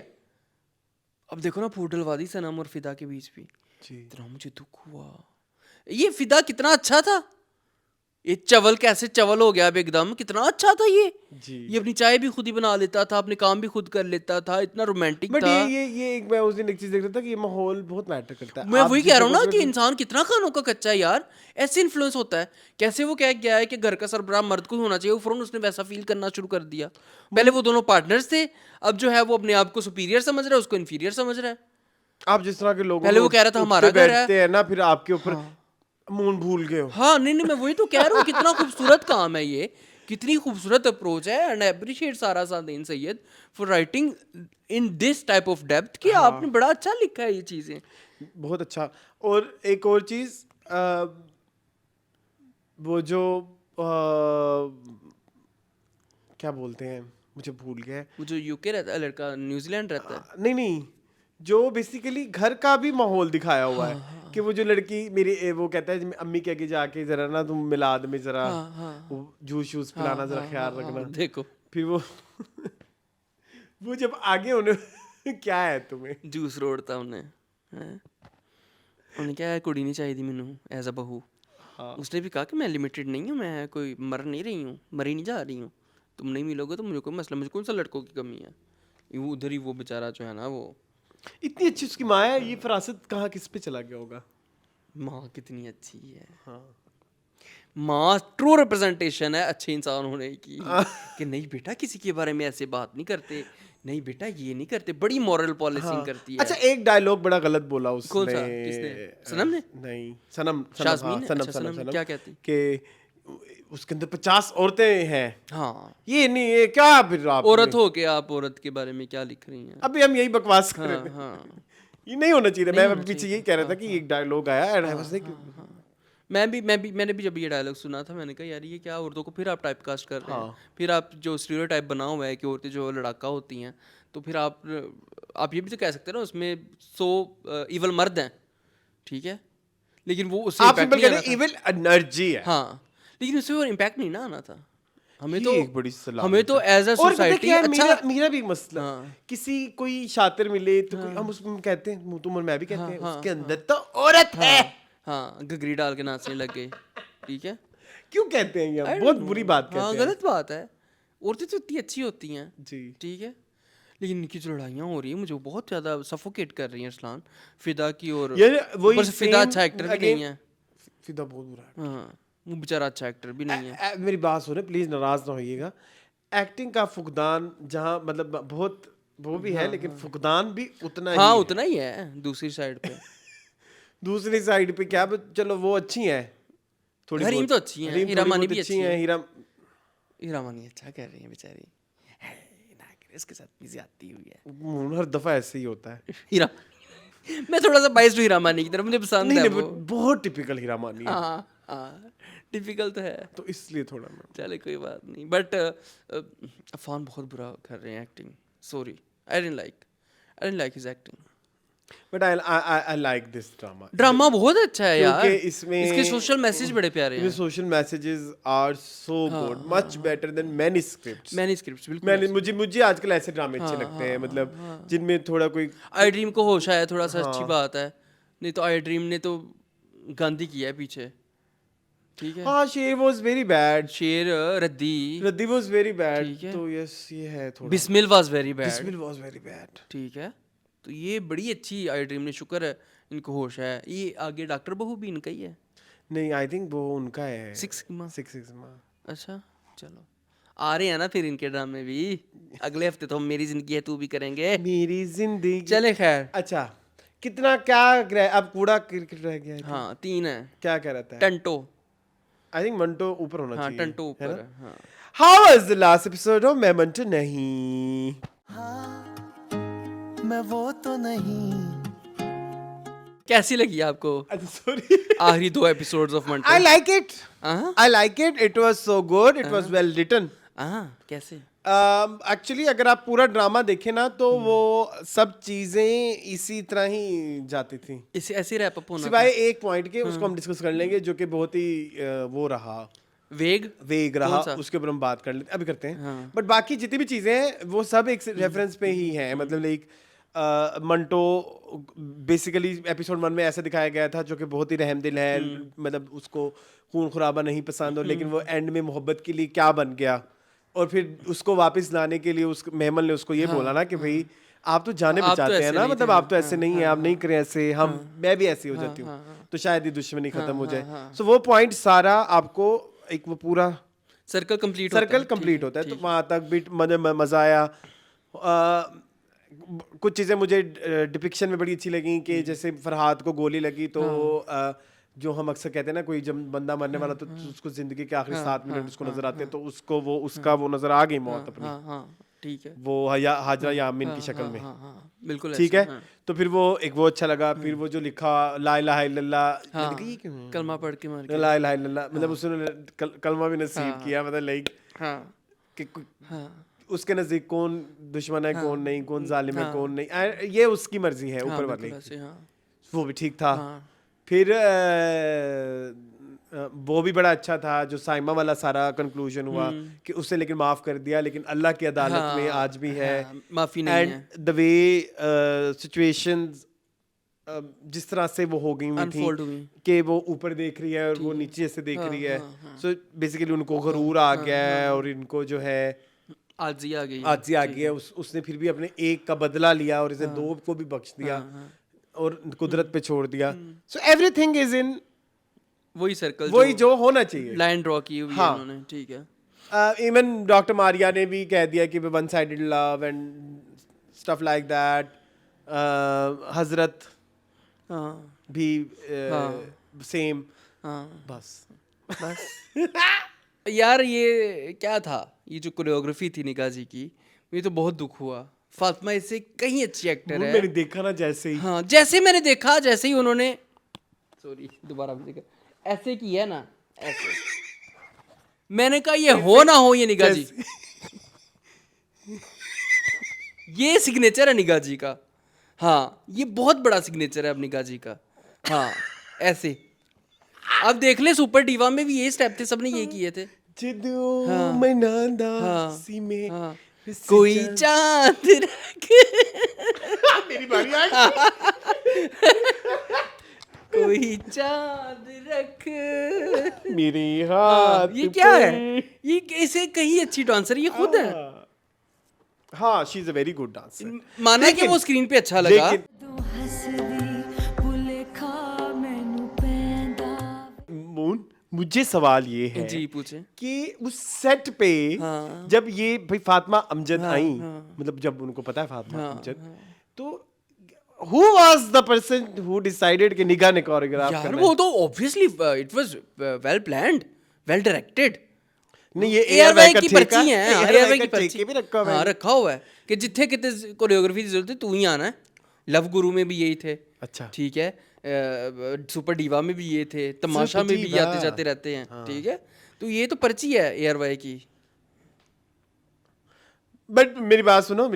अब देखो ना फूटलवादी सनम और फिदा के बीच भी जी। इतना मुझे दुख हुआ। ये फिदा कितना अच्छा था, ये चवल कैसे चवल हो गया अब एकदम, कितना अच्छा था ये जी। ये अपनी चाय भी खुद ही बना लेता था, अपने काम भी खुद कर लेता था, इतना रोमांटिक बट था। ये एक मैं उस दिन एक चीज देख रहा था कि ये माहौल बहुत मैटर करता है। मैं आप वही जिस कह रहा हूँ ना जगह कि पे- इंसान कितना खानों का कच्चा है यार, ऐसे इन्फ्लुएंस होता है। कैसे वो कह गया है कि घर का सरबराह मर्द को ही होना चाहिए, फौरन उसने वैसा फील करना शुरू कर दिया। पहले वो दोनों पार्टनर्स थे, अब जो है वो अपने आप को सुपीरियर समझ रहा है, उसको इन्फीरियर समझ रहा है। आप जिस तरह के लोग पहले वो कह रहा था हमारा घर है। बैठते हैं ना, फिर आपके ऊपर मून भूल गए हो। हाँ, नहीं मैं वही तो कह रहा हूँ, कितना खूबसूरत काम है ये, कितनी खूबसूरत अप्रोच है। And I appreciate Sara Sadeen Syed for writing in this type of depth कि आपने बड़ा अच्छा लिखा है ये चीज़ें। बहुत अच्छा। और एक और चीज, वो जो क्या बोलते हैं, मुझे भूल गया है। वो जो यूके रहता है लड़का, न्यूजीलैंड रहता है। नहीं जो बेसिकली घर का भी माहौल दिखाया हुआ है कि वो जो लड़की मेरी वो कहता है अम्मी के आगे जाके जरा ना तुम मिलाद में जरा वो जूस शूस पिलाना जरा ख्याल रखना। देखो फिर वो वो जब आगे उन्हें क्या है तुम्हें जूस रोड़ता उन्हें हैं? उन्हें क्या है, कुड़ी नहीं चाहिए मैनू एज अ बहू। उसने भी कहा कि मैं लिमिटेड नहीं हूँ, मैं कोई मर नहीं रही हूँ, मरी नहीं जा रही हूँ, तुम नहीं मिलोगे तो मुझे कोई मसला, मुझे कौन सा लड़कों की कमी है। वो उधर ही वो बेचारा जो है ना, वो इतनी अच्छी उसकी माँ है, ये फरासत कहाँ किस पे चला गया होगा। माँ कितनी अच्छी है। माँ ट्रू रिप्रेजेंटेशन है अच्छे इंसान होने की कि नहीं बेटा किसी के बारे में ऐसे बात नहीं करते, नहीं बेटा ये नहीं करते, बड़ी मॉरल पॉलिसिंग करती है। अच्छा एक डायलॉग बड़ा गलत बोला उसने। कौन सा? किसने? सनम ने? नहीं सनम शाज़मीन ने? सनम अच्छा, सनम ने क्या कहती? कि उसके अंदर 50 औरतें हैं। हाँ, ये नहीं, ये क्या फिर आप औरत हो के आप औरत के बारे में क्या लिख रही हैं? अभी हम यही बकवास कर रहे हाँ, थे। हाँ। ये नहीं होना चाहिए था। नहीं मैं होना पीछे चाहिए यही कह रहा था कि एक डायलॉग आया एंड आई वाज लाइक मैंने भी जब ये डायलॉग सुना था मैंने कहा यार ये क्या, औरतों को फिर आप टाइप कास्ट कर रहे हैं। फिर आप जो स्टीरियोटाइप बना हुआ है कि औरतें जो लड़ाका होती हैं, तो फिर आप ये भी तो कह सकते हैं ना उसमें 100 इवल मर्द हैं, ठीक है, लेकिन वो उससे आप इम्पैक्ट सिंपल नहीं कह आना रहे था। इविल एनर्जी है। हाँ, लेकिन उससे वो इम्पैक्ट नहीं ना आना था। हमें ये तो एक बड़ी सलाह हमें तो एज अ और पता है सोसाइटी क्या है, अच्छा मेरा भी एक मसला हाँ। किसी कोई शातिर मिले तो कोई हम उसमें कहते हैं मुंह तुम और मैं भी कहते हैं उसके अंदर तो औरत है। हाँ घघरी डाल के नाचने लग गए, ठीक है। क्यों कहते हैं ये I don't बहुत know. बुरी बात हाँ कहते हैं गलत बात है। औरतें तो इतनी अच्छी होती हैं, जी। ठीक है, लेकिन इनकी जो लड़ाइयाँ हो रही हैं मुझे वो बहुत ज़्यादा सफोकेट कर रही हैं अरसलान। फिदा की और ये वही ऊपर से फिदा same अच्छा एक्टर भी again- नहीं है। फिदा बहुत बुरा है। हाँ वो बेचारा अच्छा एक्टर भी नहीं है। मेरी बात सुने प्लीज, नाराज ना होइएगा। एक्टिंग का फुकदान जहाँ मतलब बहुत वो भी है लेकिन फुकदान भी उतना ही हाँ है। उतना ही है दूसरी साइड पे। दूसरी साइड पे क्या, चलो वो अच्छी है थोड़ी हरीम बहुत। तो अच्छी हैं, हरीम हीरा थोड़ी मानी बहुत भी अच्छी है। है। हीरा हीरा मानी अच्छा कर रही है बेचारी, है, ना करे, इसके साथ भी ज्यादती हुई है। हर दफा ऐसे ही होता है। हीरा मैं थोड़ा सा बाइस हूँ हीरा मानी की तरफ, मुझे पसंद नहीं है नहीं वो। बहुत टिपिकल हीरा मानी है हाँ हाँ टिपिकल तो है, तो इसलिए थोड़ा मैं चले कोई बात नहीं। बट अफान बहुत बुरा कर रहे हैं acting, sorry I didn't like his acting. But I like this drama. Drama बहुत अच्छा है यार, क्योंकि इसमें इसके सोशल मैसेज बड़े प्यारे हैं। Social messages are so good, much better than many scripts. Many scripts बिल्कुल। मुझे आजकल ऐसे ड्रामे अच्छे लगते हैं, मतलब जिनमें थोड़ा कोई आई ड्रीम को होश आया थोड़ा सा, अच्छी बात है, नहीं तो आई ड्रीम ने तो गांधी किया है पीछे, ठीक है। हाँ शेर वाज वेरी बैड, शेर रद्दी रद्दी वाज वेरी बैड, ठीक है। तो यस ये है थोड़ा। Bismil was very bad, Bismil was very bad. ठीक है। तो ये बड़ी अच्छी आई ड्रीम ने, शुक्र है इनको होश है। ये आगे डॉक्टर बहू भी इनका ही है। नहीं आई थिंक वो उनका है सिक्स सिग्मा। सिग्मा। अच्छा चलो आ रहे हैं ना फिर इनके ड्रामे भी, अगले हफ्ते तो हम मेरी जिंदगी है तू भी करेंगे। मेरी जिंदगी। चले खैर, अच्छा कितना क्या अब कूड़ा क्रिकेट रह गया है। हाँ 3 है। क्या कह रहा है? टंटो, आई थिंक मंटो ऊपर होना हाँ चाहिए। टंटो ऊपर है, हाँ। How was the last episode of मैं मंटो नहीं? मैं वो तो नहीं। कैसी लगी आपको अच्छा सॉरी, आखिरी 2 episodes of Manto? I like it, हाँ I like it, it was so good, it was well written. हाँ कैसे? एक्चुअली अगर आप पूरा ड्रामा देखें ना तो वो सब चीजें इसी तरह ही जाती थी, इसे ऐसे रैप अप होना सिवाय एक पॉइंट के, उसको हम डिस्कस कर लेंगे जो कि बहुत ही वो रहा, वेग रहा, उसके ऊपर हम बात कर लेते, अभी करते हैं। बट बाकी जितनी भी चीजें हैं वो सब एक रेफरेंस पे ही हैं, मतलब लाइक मंटो बेसिकली एपिसोड 1 में ऐसा दिखाया गया था जो कि बहुत ही रहमदिल है, मतलब उसको खून खराबा नहीं पसंद हो, लेकिन वो एंड में मोहब्बत के लिए क्या बन गया, और फिर उसको वापस लाने के लिए उस मेमन ने उसको ये बोला ना कि भाई आप तो जाने बचाते हैं ना, मतलब आप तो ऐसे नहीं है, आप नहीं करें ऐसे, मैं भी ऐसी हो जाती हूँ, तो शायद ये दुश्मनी खत्म हो जाए। सो वो पॉइंट सारा आपको एक वो पूरा सर्कल कंप्लीट होता है, तो वहां तक भी मजा आया। कुछ चीजें मुझे डिपिक्शन में बड़ी अच्छी लगी कि जैसे फरहाद को गोली लगी तो जो हम अक्सर कहते हैं ना, कोई जब बंदा मरने वाला तो उसको जिंदगी के आखिरी 7 मिनट उसको नजर आते हैं, तो उसको वो उसका वो नजर आ गई मौत अपनी, ठीक है, वो हाजरा यामिन की शक्ल में, बिल्कुल ठीक है। तो फिर वो एक वो अच्छा लगा, फिर वो जो लिखा ला इलाहा इल्लल्लाह, कलमा पढ़ के मार के, ला इलाहा इल्लल्लाह, मतलब उसने कलमा भी नसीब किया, मतलब लाइक उसके नजदीक कौन दुश्मन है कौन नहीं, कौन जालिम है कौन नहीं, ये उसकी मर्जी है ऊपर वाले की। ऐसे, हाँ वो भी ठीक था। हाँ फिर वो भी बड़ा अच्छा था जो साइमा वाला सारा कंक्लूजन हुआ कि उसने लेकिन माफ कर दिया, लेकिन अल्लाह की अदालत में आज भी है, माफी नहीं है, एंड द वे सिचुएशंस जिस तरह से वो हो गई हुई थी अनफोल्ड हुई। कि वो ऊपर देख रही है और वो नीचे से देख रही है, सो बेसिकली उनको गरूर आ गया है और इनको जो है आजी आ गई, आजी आ गई है। उसने फिर भी अपने एक का बदला लिया और इसे दो को भी बख्श दिया और कुदरत पे छोड़ दिया। सो एवरीथिंग इज इन वही सर्कल, वही जो होना चाहिए, लाइन ड्रॉ की हुई है हाँ। उन्होंने, ठीक है। इवन डॉक्टर मारिया ने भी कह दिया कि one sided love and stuff like that. हजरत हाँ भी सेम, हाँ बस यार ये क्या था, ये जो कोरियोग्राफी थी निगाह जी की, मुझे तो बहुत दुख हुआ। फातिमा इससे कहीं अच्छी एक्टर है। मैंने देखा ना जैसे ही, हाँ जैसे मैंने देखा, जैसे ही उन्होंने दोबारा ऐसे किया है ना, ऐसे मैंने कहा ये हो ना हो ये निगाह जी, ये सिग्नेचर है निगाह जी का। हाँ ये बहुत बड़ा सिग्नेचर है अब निगाह जी का। हाँ ऐसे अब देख ले सुपर डिवा में भी यही स्टेप थे, सबने ये किए थे। में कोई चांद रख मेरी बारी आ कोई चांद रख मेरे हाथ ये क्या है, ये कैसे कहीं अच्छी डांसर ये खुद है। हाँ she is a very good dancer. माना कि वो स्क्रीन पे अच्छा लगा, मून मुझे सवाल ये है जी पूछे कि उस सेट पे हाँ। जब ये भाई फातिमा अमजद आई, मतलब जब उनको पता है फातिमा अमजद, तो who was the person who decided कि निगाह ने कोरियोग्राफ यार करना वो तो obviously it was well planned, well directed. नहीं ये एयरवाई का की ठेका, पर्ची है, एयरवाई की का पर्ची ठेके भी रखा हुआ है। हाँ रखा हुआ है कि जिथे कितने कोरियोग्राफी की जरूरत है तू ही आना है। लव गुरु में भी यही थे, अच्छा ठीक है, सुपर डीवा में भी ये थे, तमाशा में भी आते जाते रहते हैं, ठीक है। तो ये तो पर्ची है एयरवाई की। बट मेरी बात सुनो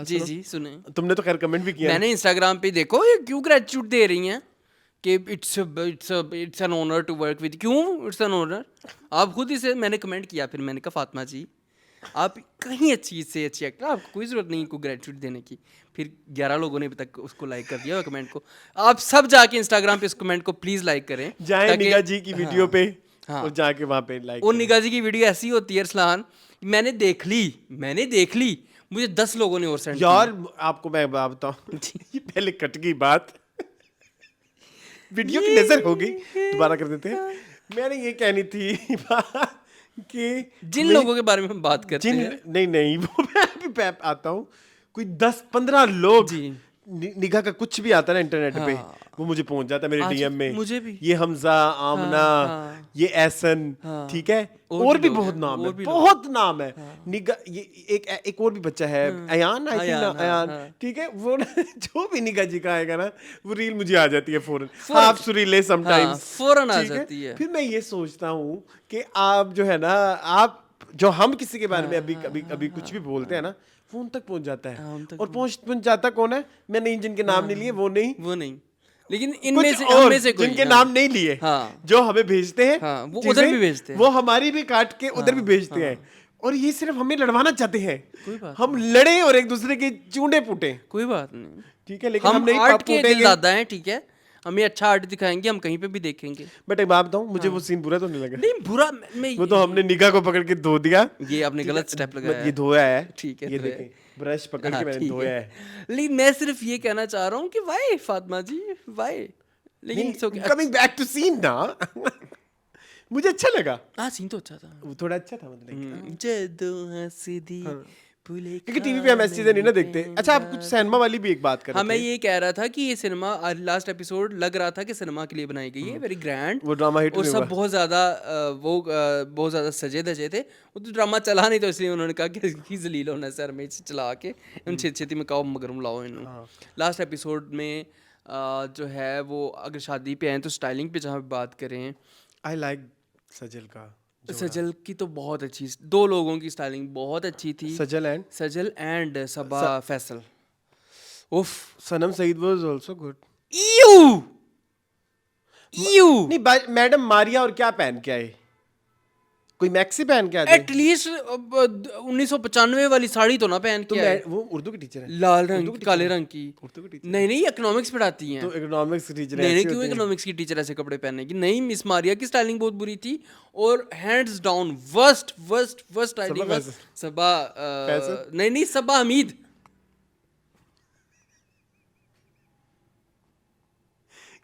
जी जी सुने, तुमने तो खैर कमेंट भी किया मैंने इंस्टाग्राम पे देखो ये क्यों ग्रेटिट्यूड दे रही हैं कि it's an honour to work with. क्यों इट्स एन ऑनर, आप खुद इसे, मैंने कमेंट किया फिर मैंने कहा फातिमा जी आप कहीं अच्छी से अच्छी एक्टर, आपको कोई ज़रूरत नहीं इनको ग्रेटिट्यूड देने की। फिर 11 लोगों ने अभी तक उसको लाइक कर दिया कमेंट को। आप सब जाके इंस्टाग्राम पे इस कमेंट को प्लीज़ लाइक करें, जाए निगाह जी की वीडियो पे हाँ। और जाके वहाँ पे लाइक। और निगाह जी की वीडियो ऐसी होती है अरसलान, मैंने देख ली, मुझे 10 लोगों ने और सेंड यार आपको मैं बताऊँ ये पहले कट गई बात वीडियो की नजर हो गई, दोबारा कर देते हैं। मैंने ये कहनी थी कि जिन लोगों के बारे में हम बात करते हैं, नहीं वो मैं अभी आता हूँ, कोई 10-15 लोग जी। निगाह का कुछ भी आता है ना इंटरनेट पे, वो मुझे पहुंच जाता है मेरे डीएम में। मुझे भी। ये हमजा, आमना, ये एहसन, ठीक है, और भी बहुत नाम है, बहुत नाम है। निगाह ये एक और भी बच्चा है अयान, आई थिंक अयान, ठीक है, वो जो भी निगाह जी का आएगा ना वो रील मुझे आ जाती है फौरन, हाफ सुरीले समटाइम्स फौरन आ जाती है। फिर मैं ये सोचता हूँ कि आप जो है ना, आप जो हम किसी के बारे में अभी कुछ भी बोलते हैं ना, वो उन तक पहुंच जाता है। और पहुंच जाता कौन है, मैंने जिनके नाम नहीं लिए वो नहीं, लेकिन इनमें से कोई जिनके नाम नहीं लिए, जो हमें भेजते हैं, वो उधर भी भेजते हैं, वो हमारी भी काट के उधर भी भेजते हैं, और ये सिर्फ हमें लड़वाना चाहते हैं। हम लड़े और एक दूसरे के चूंडे फूटे, कोई बात नहीं, ठीक है, लेकिन हम नहीं आर्ट के दिलदादा हैं, ठीक है, हमें अच्छा आर्ट दिखाएंगे, हम कहीं पे भी देखेंगे। बट एक बात बताऊं, मुझे वो सीन बुरा तो नहीं लगा। नहीं बुरा, वो तो हमने निगाह को पकड़ के धो दिया, ये आपने गलत स्टेप लगाया है, ये धोया है, ठीक है, ये देखें ब्रश पकड़ के मैंने धोया है। लेकिन मैं सिर्फ ये कहना चाह रहा हूँ कि वाई फातिमा जी वाई, लेकिन कमिंग बैक टू सीन ना मुझे अच्छा लगा। हाँ सीन तो अच्छा था, वो थोड़ा अच्छा था, मतलब जदों हंसदी भूले, क्योंकि टीवी पे हम ऐसी चीजें नहीं ना देखते। अच्छा आप कुछ सिनेमा वाली भी एक बात कर रहे थे। हाँ मैं ये कह रहा था कि ये सिनेमा लास्ट एपिसोड लग रहा था कि सिनेमा के लिए बनाई गई है, वेरी ग्रैंड, वो ड्रामा हिट और सब बहुत ज़्यादा सजे धजे थे। वो तो ड्रामा चला नहीं, तो इसलिए उन्होंने कहा कि जलील होना सर में चला के उन छेती में काओ मगरम लाओ इन्होंने। लास्ट एपिसोड में जो है वो अगर शादी पे आए तो स्टाइलिंग पे जहाँ बात करें, आई लाइक सजल का सजल की तो बहुत अच्छी, दो लोगों की स्टाइलिंग बहुत अच्छी थी, सजल एंड सबा फैसल। उफ, Sanam Saeed was also good. You नहीं मैडम मारिया और क्या पहन के आए, कोई मैक्सी पहन के आए थे? एटलीस्ट 1995 वाली साड़ी तो ना पहन तो के आए। वो उर्दू की टीचर है? लाल रंग की, काले रंग की। उर्दू की टीचर? नहीं नहीं, इकोनॉमिक्स पढ़ाती हैं। तो इकोनॉमिक्स की टीचर नहीं नहीं, ऐसे क्यों होते हैं? इकोनॉमिक्स की टीचर ऐसे कपड़े पहनेगी? नहीं, मिस मारिया की स्टाइलिंग बहुत बुरी थी, और hands down worst worst worst styling Saba was Faisal. Saba Faisal? नहीं नहीं, सबा हमीद।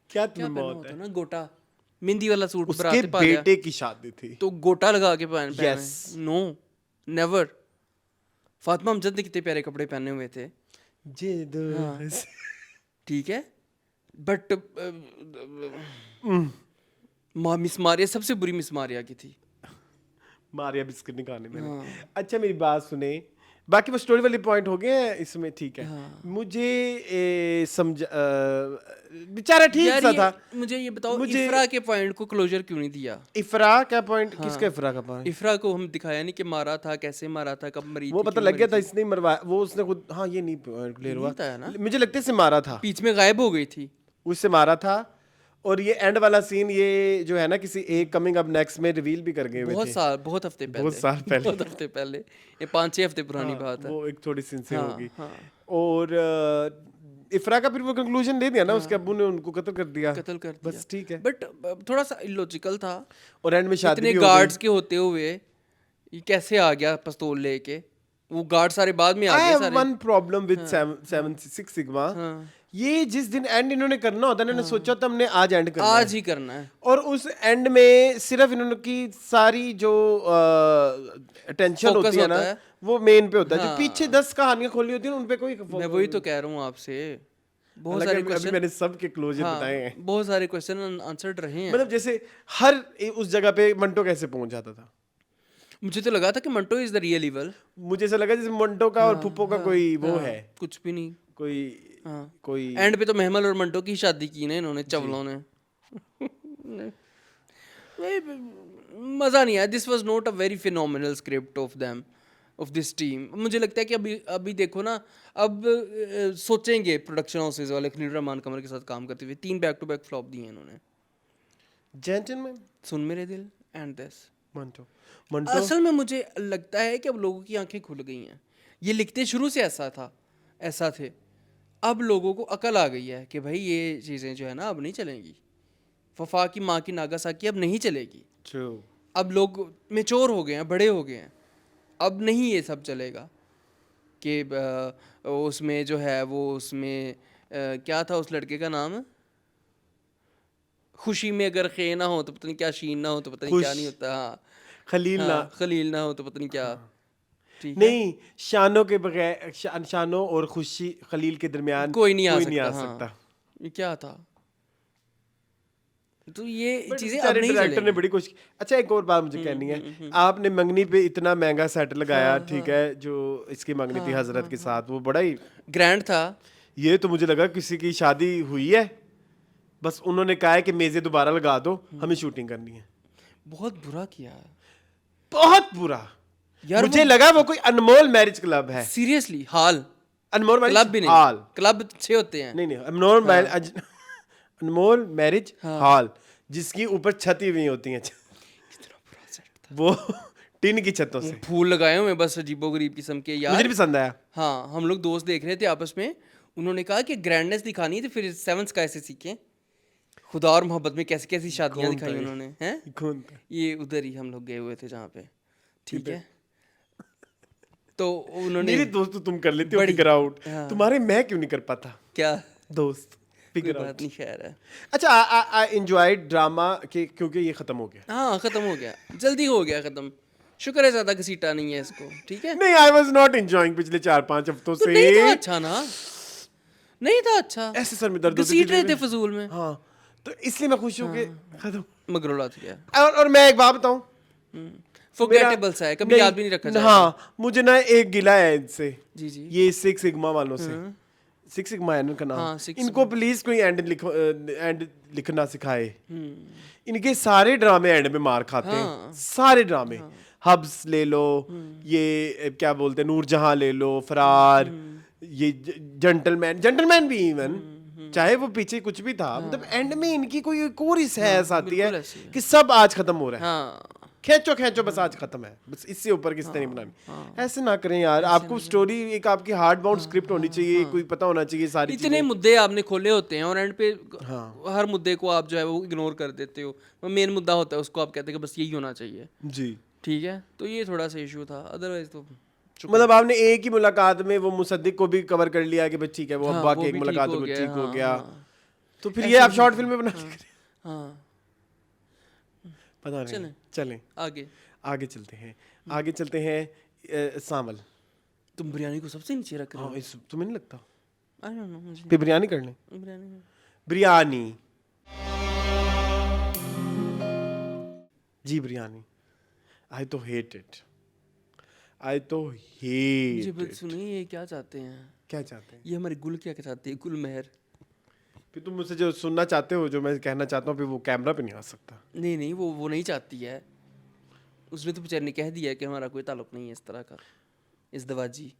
क्या क्या तुम्हें पहना बहुत होता है? ना, गोटा मेहंदी वाला सूट उसके बरात पा गया बेटे की शादी थी। तो गोटा लगा के पहन Yes. No never. Fatima Amjad ने कितने प्यारे कपड़े पहने हुए थे, ठीक है, बट मिस मारिया सबसे बुरी मिस मारिया की थी। मारिया बिस्किट नहीं खाने मैंने। अच्छा मेरी बात सुने, बाकी वो स्टोरी वाले पॉइंट हो गए हैं इसमें, ठीक है। मुझे समझ बेचारा ठीक यार सा ये, था। मुझे ये बताओ, इफ्रा के पॉइंट को क्लोजर क्यों नहीं दिया? इफ्रा का पॉइंट किसका? इफ्रा का पॉइंट? इफ्रा को हम दिखाया नहीं कि मारा था, कैसे मारा था, कब मरी वो थी, पता क्यों लग गया मरी था, थी। इसने मरवाया, वो उसने खुद, हाँ ये नहीं क्लियर हुआ बताया ना, मुझे लगता है इसे मारा था, बीच में गायब हो गई थी। उससे मारा था। और ये एंड वाला सीन ये जो है ना, किसी एक कमिंग अप नेक्स्ट में रिवील भी कर गए हुए थे। बहुत हफ्ते पहले, बहुत साल पहले। बहुत हफ्ते पहले, ये 5-6 हफ्ते पुरानी बात है। वो एक थोड़ी सिंसियर हाँ, होगी। हाँ। और इफ्रा का फिर वो कंक्लूजन दे दिया ना, उसके अब्बू ने उनको कत्ल कर दिया। कत्ल कर दिया, बस ठीक है। बट थोड़ा सा इलॉजिकल था। और एंड में शादी इतने भी हो गई। गार्ड्स के होते हुए ये कैसे आ गया पिस्तौल लेके? वो गार्ड सारे बाद में आ I गए have सारे। one problem with 7 sigma. ये जिस दिन एंड इन्होंने करना होता है, इन्होंने सोचा था हमने आज एंड करना आज है। ही करना है, और उस एंड में सिर्फ इन्होंने की सारी जो अटेंशन Focus होती है ना, होता है। वो मेन पे होता है। जो हाँ। पीछे 10 कहानियां खोली होती है उन पे कोई मैं वही तो कह रहा हूँ आपसे। बहुत सारे अभी क्वेश्चन, मैंने सबके क्लोजर बताए हैं। बहुत सारे क्वेश्चन आंसर्ड रहे हैं। मतलब जैसे हर उस जगह पे मंटो कैसे पहुंच जाता था? मुझे तो लगा था कि Manto is the real evil. मुझे ऐसा लगा जैसे मंटो का और फुप्पो का कोई वो है, कुछ भी नहीं। कोई कोई एंड पे तो महमल और मंटो की शादी की ना इन्होंने, चवलों ने। मजा नहीं आया। This was not a very phenomenal script of them, of this team. मुझे लगता है कि अभी देखो ना, अब सोचेंगे प्रोडक्शन हाउसेज वाले खलील रहमान कमर के साथ काम करते हुए। 3 बैक टू बैक फ्लॉप दिए इन्होंने, जेंटलमैन, सुन मेरे दिल एंड दिस। मंटो असल में मुझे लगता है कि अब लोगों की आंखें खुल गई हैं। ये लिखते शुरू से ऐसा थे। अब लोगों को अकल आ गई है कि भाई ये चीज़ें जो है ना अब नहीं चलेंगी। वफा की माँ की नागासाकी अब नहीं चलेगी। ट्रू। अब लोग मेच्योर हो गए हैं, बड़े हो गए हैं। अब नहीं ये सब चलेगा कि उसमें जो है वो उसमें क्या था उस लड़के का नाम? खुशी में अगर खे ना हो तो पता नहीं क्या, शीन ना हो तो पता नहीं क्या नहीं होता। हाँ, खलील ना, खलील ना हो तो पता नहीं क्या। ठीक है, नहीं, शानों के बगैर शानों और खुशी खलील के दरमियान कोई नहीं आ सकता। हाँ। ये क्या था? तो ये चीजें अब बेचारे नहीं डायरेक्टर ने चलेंगी। बड़ी कोशिश। अच्छा एक और बात मुझे कहनी है, आपने मंगनी पे इतना महंगा सेट लगाया, ठीक है, जो इसकी मंगनी थी हजरत के साथ, वो बड़ा ही ग्रैंड था। ये तो मुझे लगा किसी की शादी हुई है, बस उन्होंने कहा है कि मेज़ें दोबारा लगा दो, हमें शूटिंग करनी है। बहुत बुरा किया बहुत बुरा यार। मुझे लगा वो कोई अनमोल मैरिज क्लब है। सीरियसली, हाल अनमोल मैरिज क्लब भी नहीं, हॉल, क्लब अच्छे होते हैं। नहीं अनमोल मैरिज हॉल, जिसकी ऊपर छत ही नहीं होती है, वो टिन की छतों से फूल लगाए हुए बस अजीबोगरीब किस्म के यार। मुझे नहीं पसंद आया। हाँ, हम लोग दोस्त देख रहे थे आपस में, उन्होंने कहा कि ग्रैंडनेस दिखानी है तो फिर 7 का ऐसे सीखें। खुदा और मोहब्बत में कैसी कैसी शादियां दिखाई उन्होंने, हैं? कौन था? ये उधर ही हम लोग गए हुए थे जहाँ पे, ठीक है। तो उन्होंने मेरी दोस्त तो तुम कर लेती हो बड़ी- फिगर आउट, हाँ। तुम्हारे मैं क्यों नहीं कर पाता क्या, दोस्त कोई फिगर बात आउट। नहीं, खैर है। अच्छा आई एंजॉयड ड्रामा के, क्योंकि ये खत्म हो गया। हाँ, खत्म हो गया, जल्दी हो गया खत्म। शुक्र है ज्यादा घसीटा नहीं है इसको, ठीक है। नहीं, आई वाज नॉट एंजॉयिंग पिछले 4-5 हफ्तों तो से। नहीं था अच्छा ना, नहीं था अच्छा, ऐसे सर में दर्द होती घसीट रहे थी। थे फजूल में, हाँ, तो इसलिए मैं खुश हूँ कि खत्म। मगरोला गया। और मैं एक बात बताऊं, फॉरगेटेबल सा है, कभी याद भी नहीं रखा जाएगा। हाँ, मुझे ना एक गिला है इनसे, जी जी। ये 6 सिग्मा वालों से। सिक्स सिग्मा है इनका नाम। हाँ, Six इनको प्लीज कोई एंड लिखना सिखाए। इनके सारे ड्रामे एंड में मार खाते हैं, सारे ड्रामे। हब्स ले लो, ये क्या बोलते हैं नूरजहां ले लो, फरार, ये जेंटलमैन भी इवन, चाहे वो पीछे कुछ भी था, मतलब एंड में इनकी कोई एक और ही सहस आती है बिल्कुल ऐसी है। कि सब आज खत्म हो रहा है, हाँ खींचो बस आज खत्म है, बस इससे ऊपर किसी तरह नहीं बनानी। ऐसे ना करें यार, आपको स्टोरी एक आपकी हार्ड बाउंड स्क्रिप्ट होनी चाहिए, कोई पता होना चाहिए सारी इतने चीजें। मुद्दे आपने खोले होते हैं और एंड पे हर मुद्दे को आप जो है वो इग्नोर कर देते हो। वो मेन मुद्दा होता है, उसको आप कहते हैं कि बस यही होना चाहिए, जी, ठीक है। तो ये थोड़ा सा इशू था, अदरवाइज तो मतलब आपने एक ही मुलाकात में वो मुसद्दिक को भी कवर कर लिया कि भाई ठीक है वो हाँ, अब्बा वो की एक भी मुलाकात ठीक में हो ठीक हो गया, गया, हाँ। तो फिर ये आप शॉर्ट फिल्म में बना के करें। हाँ पता नहीं, चलें आगे आगे चलते हैं। सावल, तुम बिरयानी को सबसे नीचे रख रहे हो। हाँ, तुम्हें नहीं लगता? आई डोंट नो, मुझे फिर बिरयानी कर लें। बिरयानी बिरयानी जी, बिरयानी आई तो हेट इट। मुझे बस सुनिए, ये क्या चाहते हैं? क्या चाहते हैं? ये हमारी गुल क्या चाहती है, गुल मेहर। फिर तुम मुझसे जो सुनना चाहते हो, जो मैं कहना चाहता हूँ, फिर वो कैमरा पे नहीं आ सकता। नहीं वो नहीं चाहती है। उसने तो बेचारे ने कह दिया कि हमारा कोई ताल्लुक नहीं है इस तरह का, इस दवाजी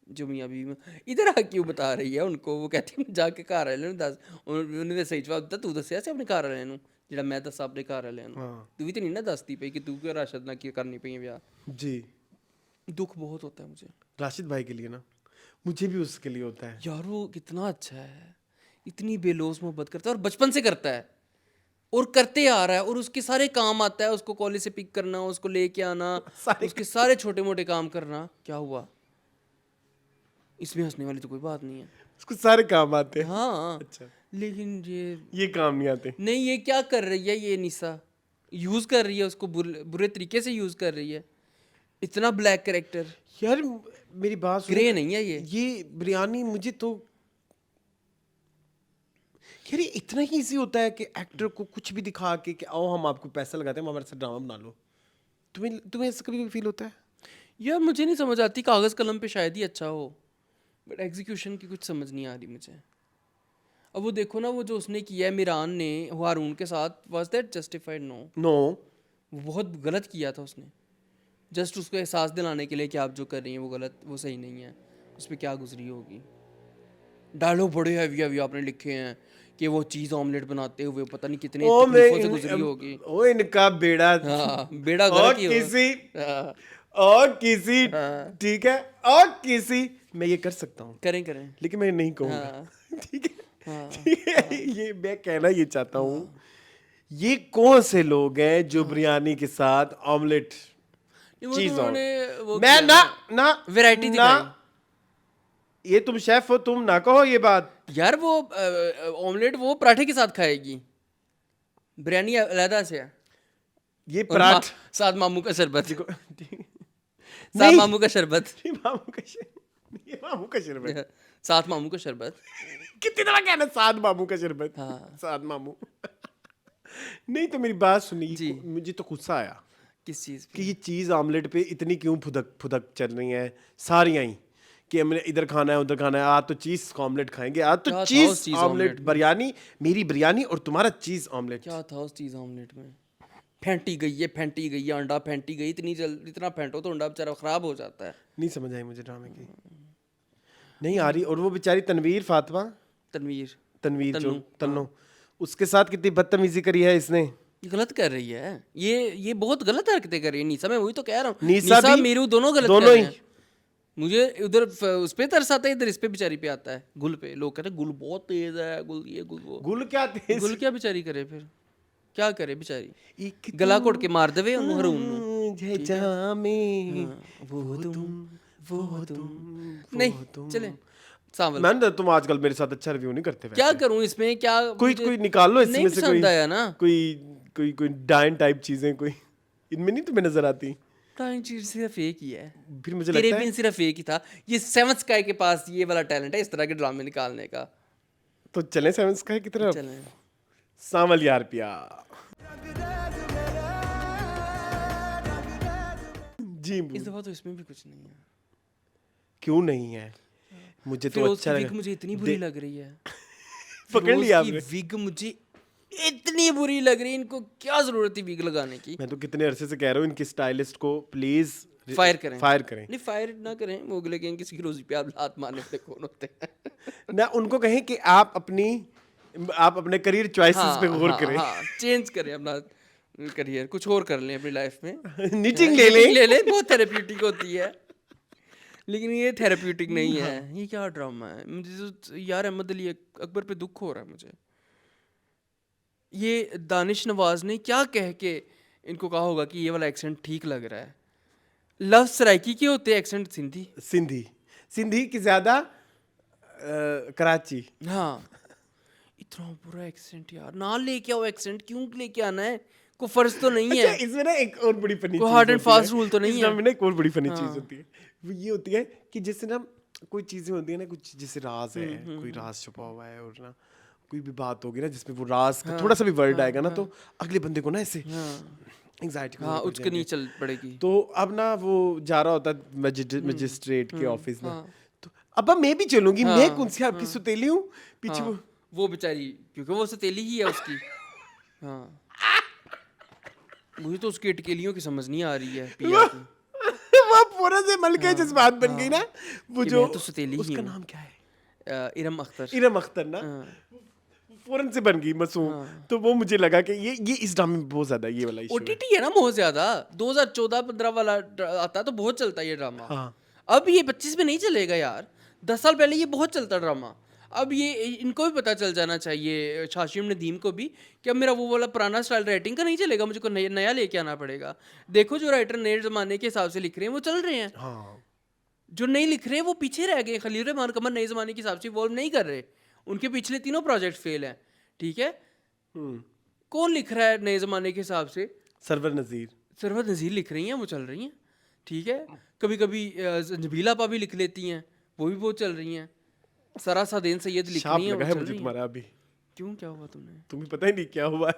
जो मियाँ बीवी इधर आ क्यों बता रही है उनको। वो कहती है जाके घर वाले दस, उन्होंने सही जवाब दिता, तू दसिया अपने घर वाले ਨੂੰ ਜਿਹੜਾ मैं दसा अपने घर वाले तू भी तो नहीं ना दसती पई कि तू क्यों राशद ना क्यों करनी पई ब्याह। जी, दुख बहुत होता है मुझे राशिद भाई के लिए ना, मुझे भी उसके लिए होता है यार। वो कितना अच्छा है, इतनी बेलोस मोहब्बत करता है और बचपन से करता है और करते आ रहा है, और उसके सारे काम आता है। उसको कॉलेज से पिक करना, उसको लेके आना, उसके सारे छोटे मोटे काम करना। क्या हुआ इसमें हंसने वाली तो कोई बात नहीं है, उसको सारे काम आते हैं। हाँ। अच्छा, लेकिन ये काम नहीं आते। नहीं, ये क्या कर रही है ये निशा, यूज कर रही है उसको, बुरे तरीके से यूज कर रही है। इतना ब्लैक कैरेक्टर, यार मेरी बात सुनो, ग्रे नहीं है ये बिरयानी मुझे तो यार ये इतना ही इजी होता है कि एक्टर को कुछ भी दिखा के कि आओ हम आपको पैसा लगाते हैं, हमारे साथ ड्रामा बना लो। तुम्हें ऐसा कभी फील होता है? यार मुझे नहीं समझ आती, कागज़ कलम पे शायद ही अच्छा हो, बट एग्जीक्यूशन की कुछ समझ नहीं आ रही मुझे। अब वो देखो ना, वो जो उसने किया है मिरान ने हारून के साथ, वाज दैट जस्टिफाइड? नो, वो बहुत गलत किया था उसने। जस्ट उसको एहसास दिलाने के लिए कि आप जो कर रही हैं वो गलत, वो सही नहीं है। उस पर क्या गुजरी होगी। डायलॉग बड़े हैवी आपने लिखे हैं कि वो चीज़ ऑमलेट बनाते हुए पता नहीं कितने तकलीफों से गुजरी होगी। ओ इनका बेड़ा, हाँ, बेड़ा और गर्क ही हो। किसी ठीक है, और किसी मैं ये कर सकता हूँ, करें लेकिन मैं नहीं कहूँगा। ठीक है, ये मैं कहना ये चाहता हूँ, ये कौन से लोग हैं जो बिरयानी के साथ ऑमलेट चीज मैं ना वैरायटी दिखाई। ये तुम शेफ हो, तुम ना कहो ये बात। यार वो ऑमलेट वो पराठे के साथ खाएगी, बिरयानी अलहदा से है। ये पराठ साथ मामू का शरबत, नहीं, मामू का शरबत, मामू का शरबत, साथ मामू का शरबत। कितनी तरह कहना साथ मामू का शरबत। हाँ। साथ मामू नहीं, तो मेरी बात सुनिए, मुझे तो गुस्सा आया किस चीज़ कि ये चीज़ आमलेट पे इतनी क्यों फुदक चल रही है सारियां ही, कि हमने इधर खाना है उधर खाना है, आज तो चीज़ ऑमलेट खाएंगे, आज तो चीज़ ऑमलेट, बिरयानी मेरी बिरयानी और तुम्हारा चीज़ ऑमलेट। क्या था उस चीज़ ऑमलेट में? फेंटी गई है, अंडा फेंटी गई, इतना फेंटो तो अंडा बेचारा खराब हो जाता है। नहीं समझ आई मुझे ड्रामे की, नहीं आ रही। और वो बेचारी तनवीर फातिमा, तनवीर जो तन्नो, उसके साथ कितनी बदतमीजी करी है इसने। ये गलत कर रही है, ये बहुत गलत हरकतें कर रही है निशा। मैं वही तो कह रहा हूँ, निशा भी, मीरू दोनों गलत कर रहे हैं। मुझे उधर उस पे तरस आता है, इधर इस पे बेचारी पे आता है, गुल पे। लोग कहते हैं गुल बहुत तेज है, गुल ये गुल वो। गुल क्या तेज, गुल क्या बेचारी करे, फिर क्या करे बेचारी? गला घोट के मार देवे उन्होंने हरून नु। वो तुम नहीं चले सावल। मैं तुम आजकल मेरे साथ अच्छा रिव्यू नहीं करते। क्या करूं इसमें, क्या कोई निकाल लो इसमें से, कोई आया ना, कोई डाइन टाइप चीजें कोई इनमें नहीं तुम्हें नजर आती। डाइन चीज सिर्फ एक ही है, फिर मुझे लगता है सिर्फ एक ही था। ये सेवन स्काई के पास ये वाला टैलेंट है इस तरह के ड्रामे निकालने का। तो चले सेवन स्काई की तरफ। चलें। सावल यार पिया जी, इस दफा तो इसमें भी कुछ नहीं है। क्यों नहीं है? मुझे तो फिरोज अच्छा की लगा। विग मुझे इतनी बुरी लग रही है। पकड़ लिया फिरोज की आपने। विग मुझे इतनी बुरी लग रही है, इनको क्या जरूरत थी विग लगाने की। मैं तो कितने अरसे से कह रहा हूँ इनकी स्टाइलिस्ट को प्लीज फायर करें। फायर करें नहीं फायर ना करें, वो लेकिन किसी की रोजी पे आप हाथ मारने वाले कौन होते हैं। ना, उनको कहें कि आप अपने करियर चॉइसेस पे गौर करें। हाँ चेंज करें अपना करियर, कुछ और कर लें अपनी लाइफ में। Knitting ले लें। ले लें, बहुत थेरेप्यूटिक होती है। लेकिन ये थेरेप्यूटिक नहीं है। ये क्या ड्रामा है, मुझे तो यार अहमद अली अकबर पे दुख हो रहा है मुझे। ये दानिश नवाज ने क्या कह के इनको कहा होगा कि ये वाला एक्सेंट ठीक लग रहा है। लव सराइकी के होते एक्सेंट सिंधी। सिंधी की ज्यादा कराची। हाँ इतना बुरा एक्सेंट यार, ना लेके आओ एक्सेंट, क्यों लेके आना है, कोई फर्ज तो नहीं है। अच्छा, इसमें ना एक और बड़ी फनी कोई चीज hard and होती fast है। rule तो नहीं इस है। ड्रामे में ना एक और बड़ी फनी चीज हाँ। होती है, वो ये होती है कि जैसे ना कोई चीजें होती है ना, कुछ जैसे राज है, कोई राज छुपा हुआ है, और ना कोई भी बात होगी ना जिसमें वो राज का थोड़ा सा भी वर्ड आएगा ना, तो अगले बंदे को ना ऐसे एंग्जाइटी हाँ उसके नहीं चल पड़ेगी। तो अब ना वो जा रहा होता है मजिस्ट्रेट के ऑफिस में, तो अब मैं भी चलूंगी, मैं कौन सी आपकी सुतेली हूँ पीछे वो बेचारी, क्योंकि वो सतीली ही है उसकी। हाँ मुझे तो उसकी अटकेलियों की समझ नहीं आ रही है पिया की। वो पूरा से मल के जज्बात बन गई ना, वो कि जो मैं तो सतीली ही उसका हूँ। नाम क्या है, इरम अख्तर। इरम अख्तर ना, फौरन से बन गई मासूम। तो वो मुझे लगा कि ये इस ड्रामे में बहुत ज्यादा ये वाला इशू है। ओटीटी है ना बहुत ज्यादा, 2014-15 वाला आता है तो बहुत चलता है ये ड्रामा। हाँ। अब ये 25 में नहीं चलेगा यार, 10 साल पहले ये बहुत चलता ड्रामा। अब ये इनको भी पता चल जाना चाहिए, शाशिम नदीम को भी, कि अब मेरा वो वाला पुराना स्टाइल राइटिंग का नहीं चलेगा, मुझे कोई नया लेके आना पड़ेगा। देखो जो राइटर नए जमाने के हिसाब से लिख रहे हैं वो चल रहे हैं, हाँ। जो नहीं लिख रहे वो पीछे रह गए। खलील रहमान कमर नए जमाने के हिसाब से इवॉल्व नहीं कर रहे, उनके पिछले तीनों प्रोजेक्ट फेल हैं। ठीक है, कौन लिख रहा है नए जमाने के हिसाब से? सरवर नजीर लिख रही हैं, वो चल रही हैं। ठीक है, कभी कभी नबीला पा भी लिख लेती हैं, वो भी बहुत चल रही हैं। सरा सादेन सैयद लिख रही हैं, वो चल मुझे रही हैं। तुम्हारा अभी क्यों क्या हुआ तुम्हें पता ही नहीं क्या हुआ है।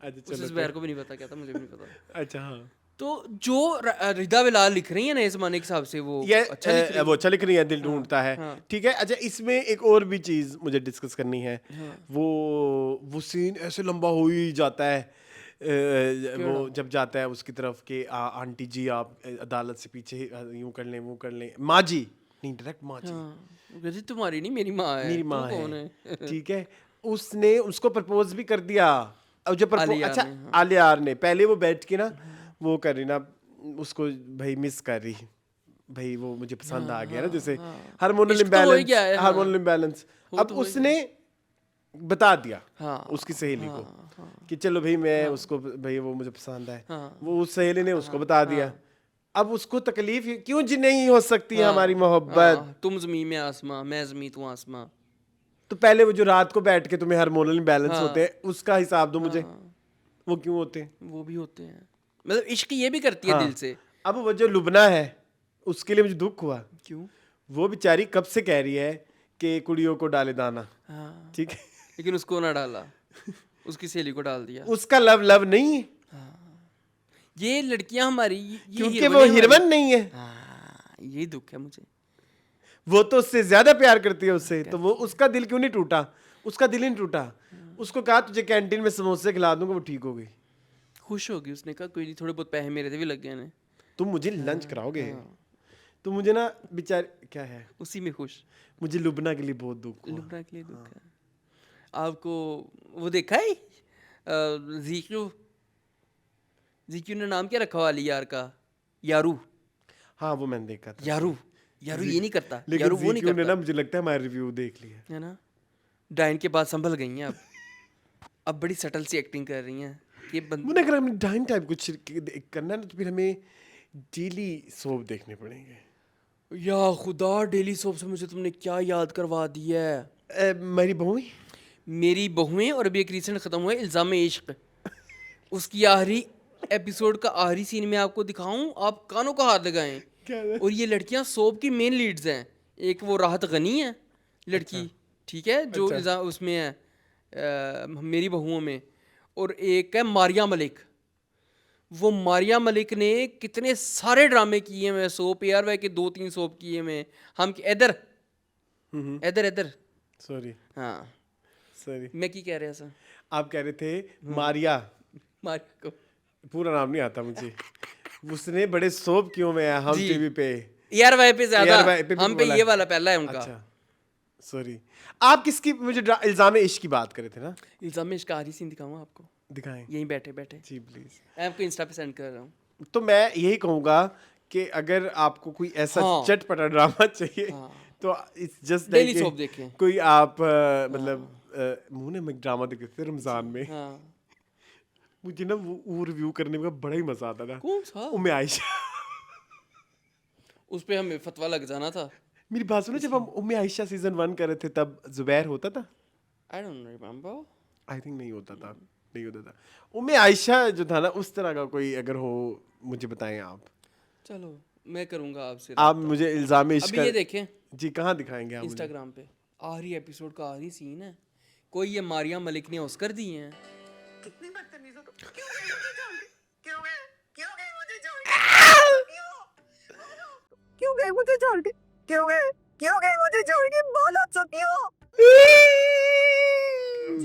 अच्छा उस चलो, जुबैर को भी नहीं पता क्या था, मुझे भी नहीं पता। अच्छा हाँ, तो जो रिदा बिलाल लिख रही है नए जमाने के हिसाब से वो ये अच्छा लिख रही वो अच्छा लिख रही है, दिल ढूंढता है। हाँ। ठीक है, अच्छा इसमें एक और भी चीज मुझे डिस्कस करनी है। वो सीन ऐसे लंबा हो ही जाता है, वो जब जाता है उसकी तरफ के आंटी जी आप अदालत से पीछे यूं कर लें वो कर लें, माँ जी नहीं, डायरेक्ट माँ जी, वो कहती तुम्हारी नहीं मेरी माँ है। मेरी माँ तू कौन है। ठीक है, उसने उसको प्रपोज भी कर दिया। और जो आलिया अच्छा ने, हाँ। आलियार ने पहले वो बैठ के ना वो कर रही ना, उसको भाई मिस कर रही, भाई वो मुझे पसंद आ गया ना, जैसे हार्मोनल इश्क तो हो ही गया है, इम्बैलेंस, हाँ। Hormonal imbalance. अब तो हो ही उसने बता दिया हाँ, उसकी सहेली को कि चलो भाई मैं उसको, भाई वो मुझे पसंद है। वो उस सहेली ने उसको बता दिया। अब उसको तकलीफ क्यों जी नहीं हो सकती है हमारी मोहब्बत? तुम जमीन में आसमां, मैं जमीन तू आसमां। तो पहले वो जो रात को बैठ के तुम्हें हार्मोनल इम्बैलेंस होते हैं उसका हिसाब दो मुझे, वो क्यों होते हैं? वो भी होते हैं, मतलब इश्क ये भी करती है दिल से। अब वो जो लुबना है उसके लिए मुझे दुख हुआ। क्यों? वो बेचारी कब से कह रही है कि कुड़ियों को डाले दाना। हाँ, ठीक है, लेकिन उसको ना डाला, उसकी सहेली को डाल दिया। उसका लव नहीं है, ये लड़कियां हमारी क्योंकि वो हिरवन नहीं है। यही दुख है मुझे। वो तो उससे ज्यादा प्यार करती है उससे, तो वो उसका दिल क्यों नहीं टूटा? उसका दिल ही नहीं टूटा। उसको कहा तुझे कैंटीन में समोसे खिला दूंगा, वो ठीक हो गई, खुश होगी। उसने कहा कोई नहीं, थोड़े बहुत पैसे मेरे से भी लग गए ने, तुम मुझे लंच कराओगे। तो मुझे ना बेचार क्या है, उसी में खुश। मुझे लुबना के लिए बहुत दुख हुआ। लुबना के लिए दुख है। आपको वो देखा है जीक्यू ने नाम क्या रखा हुआ अली यार का? यारू। हाँ वो मैंने देखा था। यारू ये नहीं करता, लेकिन यारू वो नहीं ज़ीक्यू ने करता ना मुझे लगता है हमारा रिव्यू देख लिया है ना। डाइन के बाद संभल गई हैं अब बड़ी सटल सी एक्टिंग कर रही हैं ये मुझे अगर हमें डाइन टाइप कुछ करना है ना, तो फिर हमें डेली सोप देखने पड़ेंगे। या खुदा, डेली सोप से मुझे तुमने क्या याद करवा दिया है। मेरी बहुएं और अभी एक रिसेंट ख़त्म हुआ है इल्ज़ाम इश्क, उसकी आखिरी एपिसोड का आखिरी सीन में आपको दिखाऊं, आप कानों को हाथ लगाएं। और ये लड़कियां सोप की मेन लीड्स हैं। एक वो राहत गनी है लड़की, ठीक है, जो उसमें है मेरी बहुओं में, और एक है मारिया मलिक। वो मारिया मलिक ने कितने सारे ड्रामे किए हैं सोप, यार वह के 2-3 सोप किए हैं। हम इधर इधर इधर सॉरी हाँ सॉरी मैं की कह रहा था आप कह रहे थे मारिया, मारिया को पूरा नाम नहीं आता मुझे, उसने बड़े सोप क्यों में है हम जी। टीवी पे। यार भाई पे ज्यादा ARY पे भी हम पे बोला ये है। वाला पहला है उनका। अच्छा सॉरी, आप किसकी मुझे इल्जाम इश्क की बात कर रहे थे ना, इल्जाम में इसका आधी सीन दिखाऊं आपको दिखाएं यहीं बैठे बैठे। जी प्लीज। मैं आपको इंस्टा पे सेंड कर रहा हूँ। तो मैं यही कहूंगा कि अगर आपको कोई ऐसा हाँ। चटपटा ड्रामा चाहिए हाँ। तो it's just daily like soap देखें। कोई आप मतलब मुंह ने मैं ड्रामा देखे थे रमजान में, हाँ मुझे ना वो रिव्यू करने में बड़ा ही मजा आता था। कौन सा उम्मे आयशा उस पे हमें फतवा लग जाना था। मेरी बात सुनो, जब हम उम्मे आयशा सीजन 1 कर रहे थे तब जुबैर होता था? I don't remember. I think नहीं होता था, नहीं होता था। उम्मे आयशा जो था ना उस तरह का कोई अगर हो मुझे बताएं आप। चलो मैं करूंगा आपसे आप राब्ता। मुझे इल्जाम इश्क अभी ये देखें जी कहाँ दिखाएंगे आप मुझे? इंस्टाग्राम पे आखिरी एपिसोड का आखिरी सीन है। कोई ये मारिया मलिक ने ऑस्कर दिए हैं। कितनी बदतमीज हो तुम। क्यों गए मुझे छोड़ के? क्यों गए? क्यों गए मुझे छोड़ के? क्यों गए मुझे छोड़ के? क्यों गए? क्यों गए मुझे छोड़ के? बोलो तो क्यों?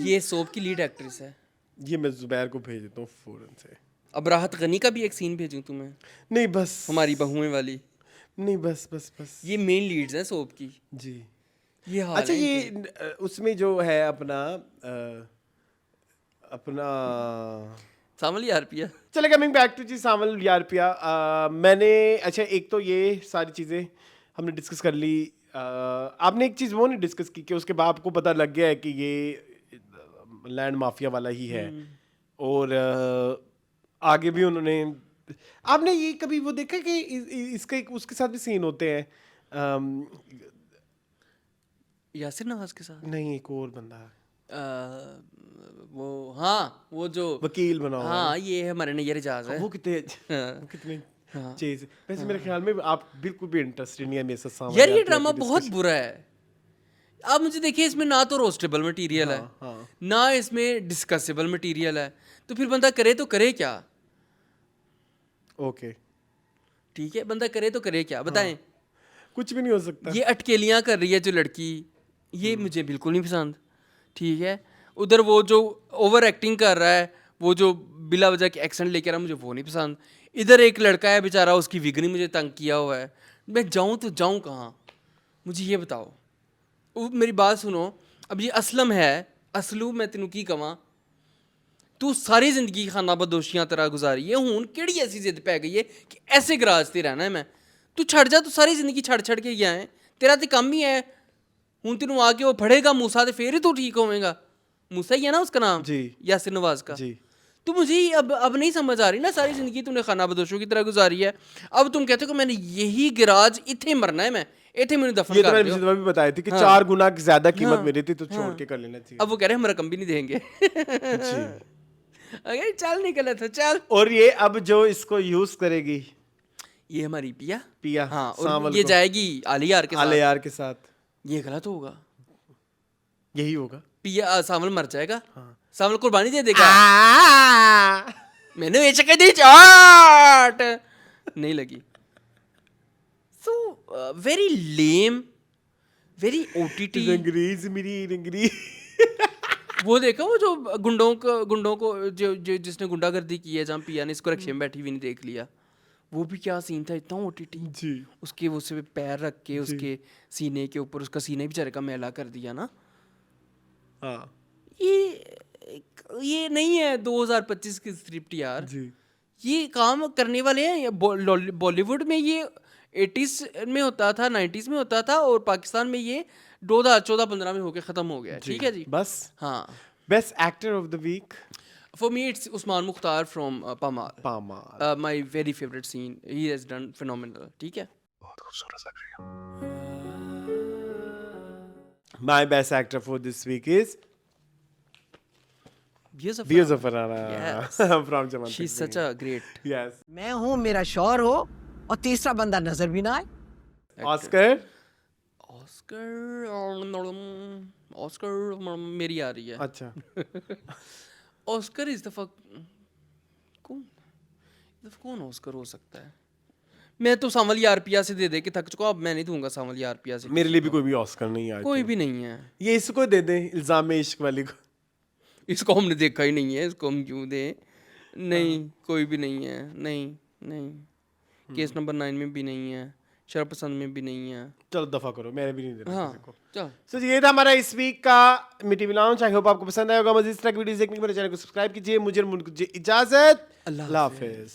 ये सोप की लीड एक्ट्रेस है। ये मैं जुबैर को भेज देता हूँ फौरन से। अब राहत गनी का भी एक सीन भेजूं तुम्हें, नहीं बस, हमारी बहुएं वाली। नहीं बस बस बस ये मेन लीड्स हैं सोप की। जी। ये हाल अच्छा है ये इनके। उसमें जो है अपना अपना सामल यार पिया। चले कमिंग बैक टू जी सामल यार पिया, मैंने अच्छा एक तो ये सारी चीज़ें हमने डिस्कस कर ली। आपने एक चीज़ वो नहीं डिस्कस की कि उसके बाद आपको पता लग गया है कि ये लैंड माफिया वाला ही है, और आगे भी उन्होंने, आपने ये कभी वो देखा कि इसका एक उसके साथ भी सीन होते हैं? यासिर नवाज के साथ नहीं एक और बंदा है, वो हाँ वो जो वकील बना हुआ है। हाँ ये है हमारे नैयर एजाज है। वो कितने हाँ। वो कितने हाँ। चीज वैसे मेरे ख्याल में आप बिल्कुल भी इंटरेस्टेड नहीं है मेरे साथ सामने यार ये आती है ड्रामा कि बहुत discussion- बुरा है। आप मुझे देखिए इसमें ना तो रोस्टेबल मटेरियल है हाँ। ना इसमें डिस्कसेबल मटेरियल है, तो फिर बंदा करे तो करे क्या? ओके ठीक है बंदा करे तो करे क्या बताएं। कुछ भी नहीं हो सकता। ये अटकेलियाँ कर रही है जो लड़की, ये मुझे बिल्कुल नहीं पसंद। ठीक है उधर वो जो ओवर एक्टिंग कर रहा है, वो जो बिला वजह के एक्सेंट लेके आ रहा है, मुझे वो नहीं पसंद। इधर एक लड़का है बेचारा, उसकी विग ने मुझे तंग किया हुआ है। मैं जाऊँ तो जाऊँ कहाँ, मुझे ये बताओ। मेरी बात सुनो, अब ये असलम है, असलू मैं तेनू की कवां, तू सारी जिंदगी खाना बदोशियां तरह गुजारी है, हूँ केड़ी ऐसी जिद पै गई है कि ऐसे गराज ते रहना है मैं। तू छड़ जा, तू सारी जिंदगी छड़ छड़ के गया है, तेरा तो काम ही है। हूँ तेनू आके वो फड़ेगा मूसा तो फिर ही तू ठीक होवेगा। मूसा ही है ना उसका नाम जी। यासिर नवाज का। जी तो मुझे अब नहीं समझ आ रही ना, सारी जिंदगी तूने खाना बदोशों की तरह गुजारी है, अब तुम कहते हो कि मैंने यही गिराज इथे मरना है, मैं इथे मैंने दफन ये तो कर मैंने दियो। पिछली दफा भी बताई थी कि हाँ। 4 गुना ज्यादा कीमत हाँ। मेरी थी तो छोड़ के कर लेना चाहिए। अब वो कह रहे हैं हम रकम भी नहीं देंगे। जी। अरे चल निकले थे चल। और ये अब जो इसको यूज करेगी ये हमारी पिया पिया हाँ, और सावल ये को, जाएगी आलियार के आले साथ। यार के साथ, ये गलत होगा। यही होगा। पिया सावल मर जाएगा, सावल कुर्बानी दे देगा। मैंने बेच के दी चाट नहीं लगी। So very lame, very OTT. रंगरेज मेरी रंगरी। वो देखा वो जो गुंडों को जो जिसने गुंडागर्दी की है, जहाँ पिया ने इसको रक्शे में बैठी हुई नहीं देख लिया, वो भी क्या सीन था, इतना ओटीटी। जी उसके वो से पैर रख के उसके सीने के ऊपर, उसका सीने बेचारे का मैला कर दिया ना। हाँ ये नहीं है 2025 की स्क्रिप्ट यार। जी। ये काम करने वाले हैं बॉलीवुड में, ये 80s में होता था, 90s में होता था, और पाकिस्तान में ये 2014-15 में होके ख़त्म हो गया। ठीक है जी बस हाँ। Best actor of the week for me it's Usman Mukhtar from Pamaal. Pamaal. My very favourite scene, he has done phenomenal. ठीक है बहुत खूबसूरत लग रही हो। My best actor for this week is Views of Farhana Yes. from Jaman She's Tak such Nahi. a great Yes. मैं हूँ, मेरा शौहर हो, और तीसरा बंदा नजर भी ना आए। Oscar ऑस्कर मेरी आ रही है। अच्छा ऑस्कर इज द फक कौन ऑस्कर हो सकता है? मैं तो सांवलिया आरपिया से दे दे के थक चुका, अब मैं नहीं दूंगा सांवलिया आरपिया से। मेरे लिए भी कोई भी ऑस्कर नहीं है। कोई भी नहीं है। ये इसको दे दें, इल्जाम में इश्क वाली को। इसको हमने देखा ही नहीं है, इसको हम क्यों दें? नहीं, कोई भी नहीं है। नहीं नहीं, केस नंबर 9 में भी नहीं है, शराबपसंद में भी नहीं है। चलो दफा करो, मैंने भी नहीं देना हाँ किसी को। चल। सो ये था हमारा इस वीक का मिट्टी मिलाऊं। आई होप आपको पसंद आया होगा। मजीद इस तरह की वीडियोस देखने के लिए मेरे चैनल को सब्सक्राइब कीजिए। मुझे इजाजत, अल्लाह हाफिज़।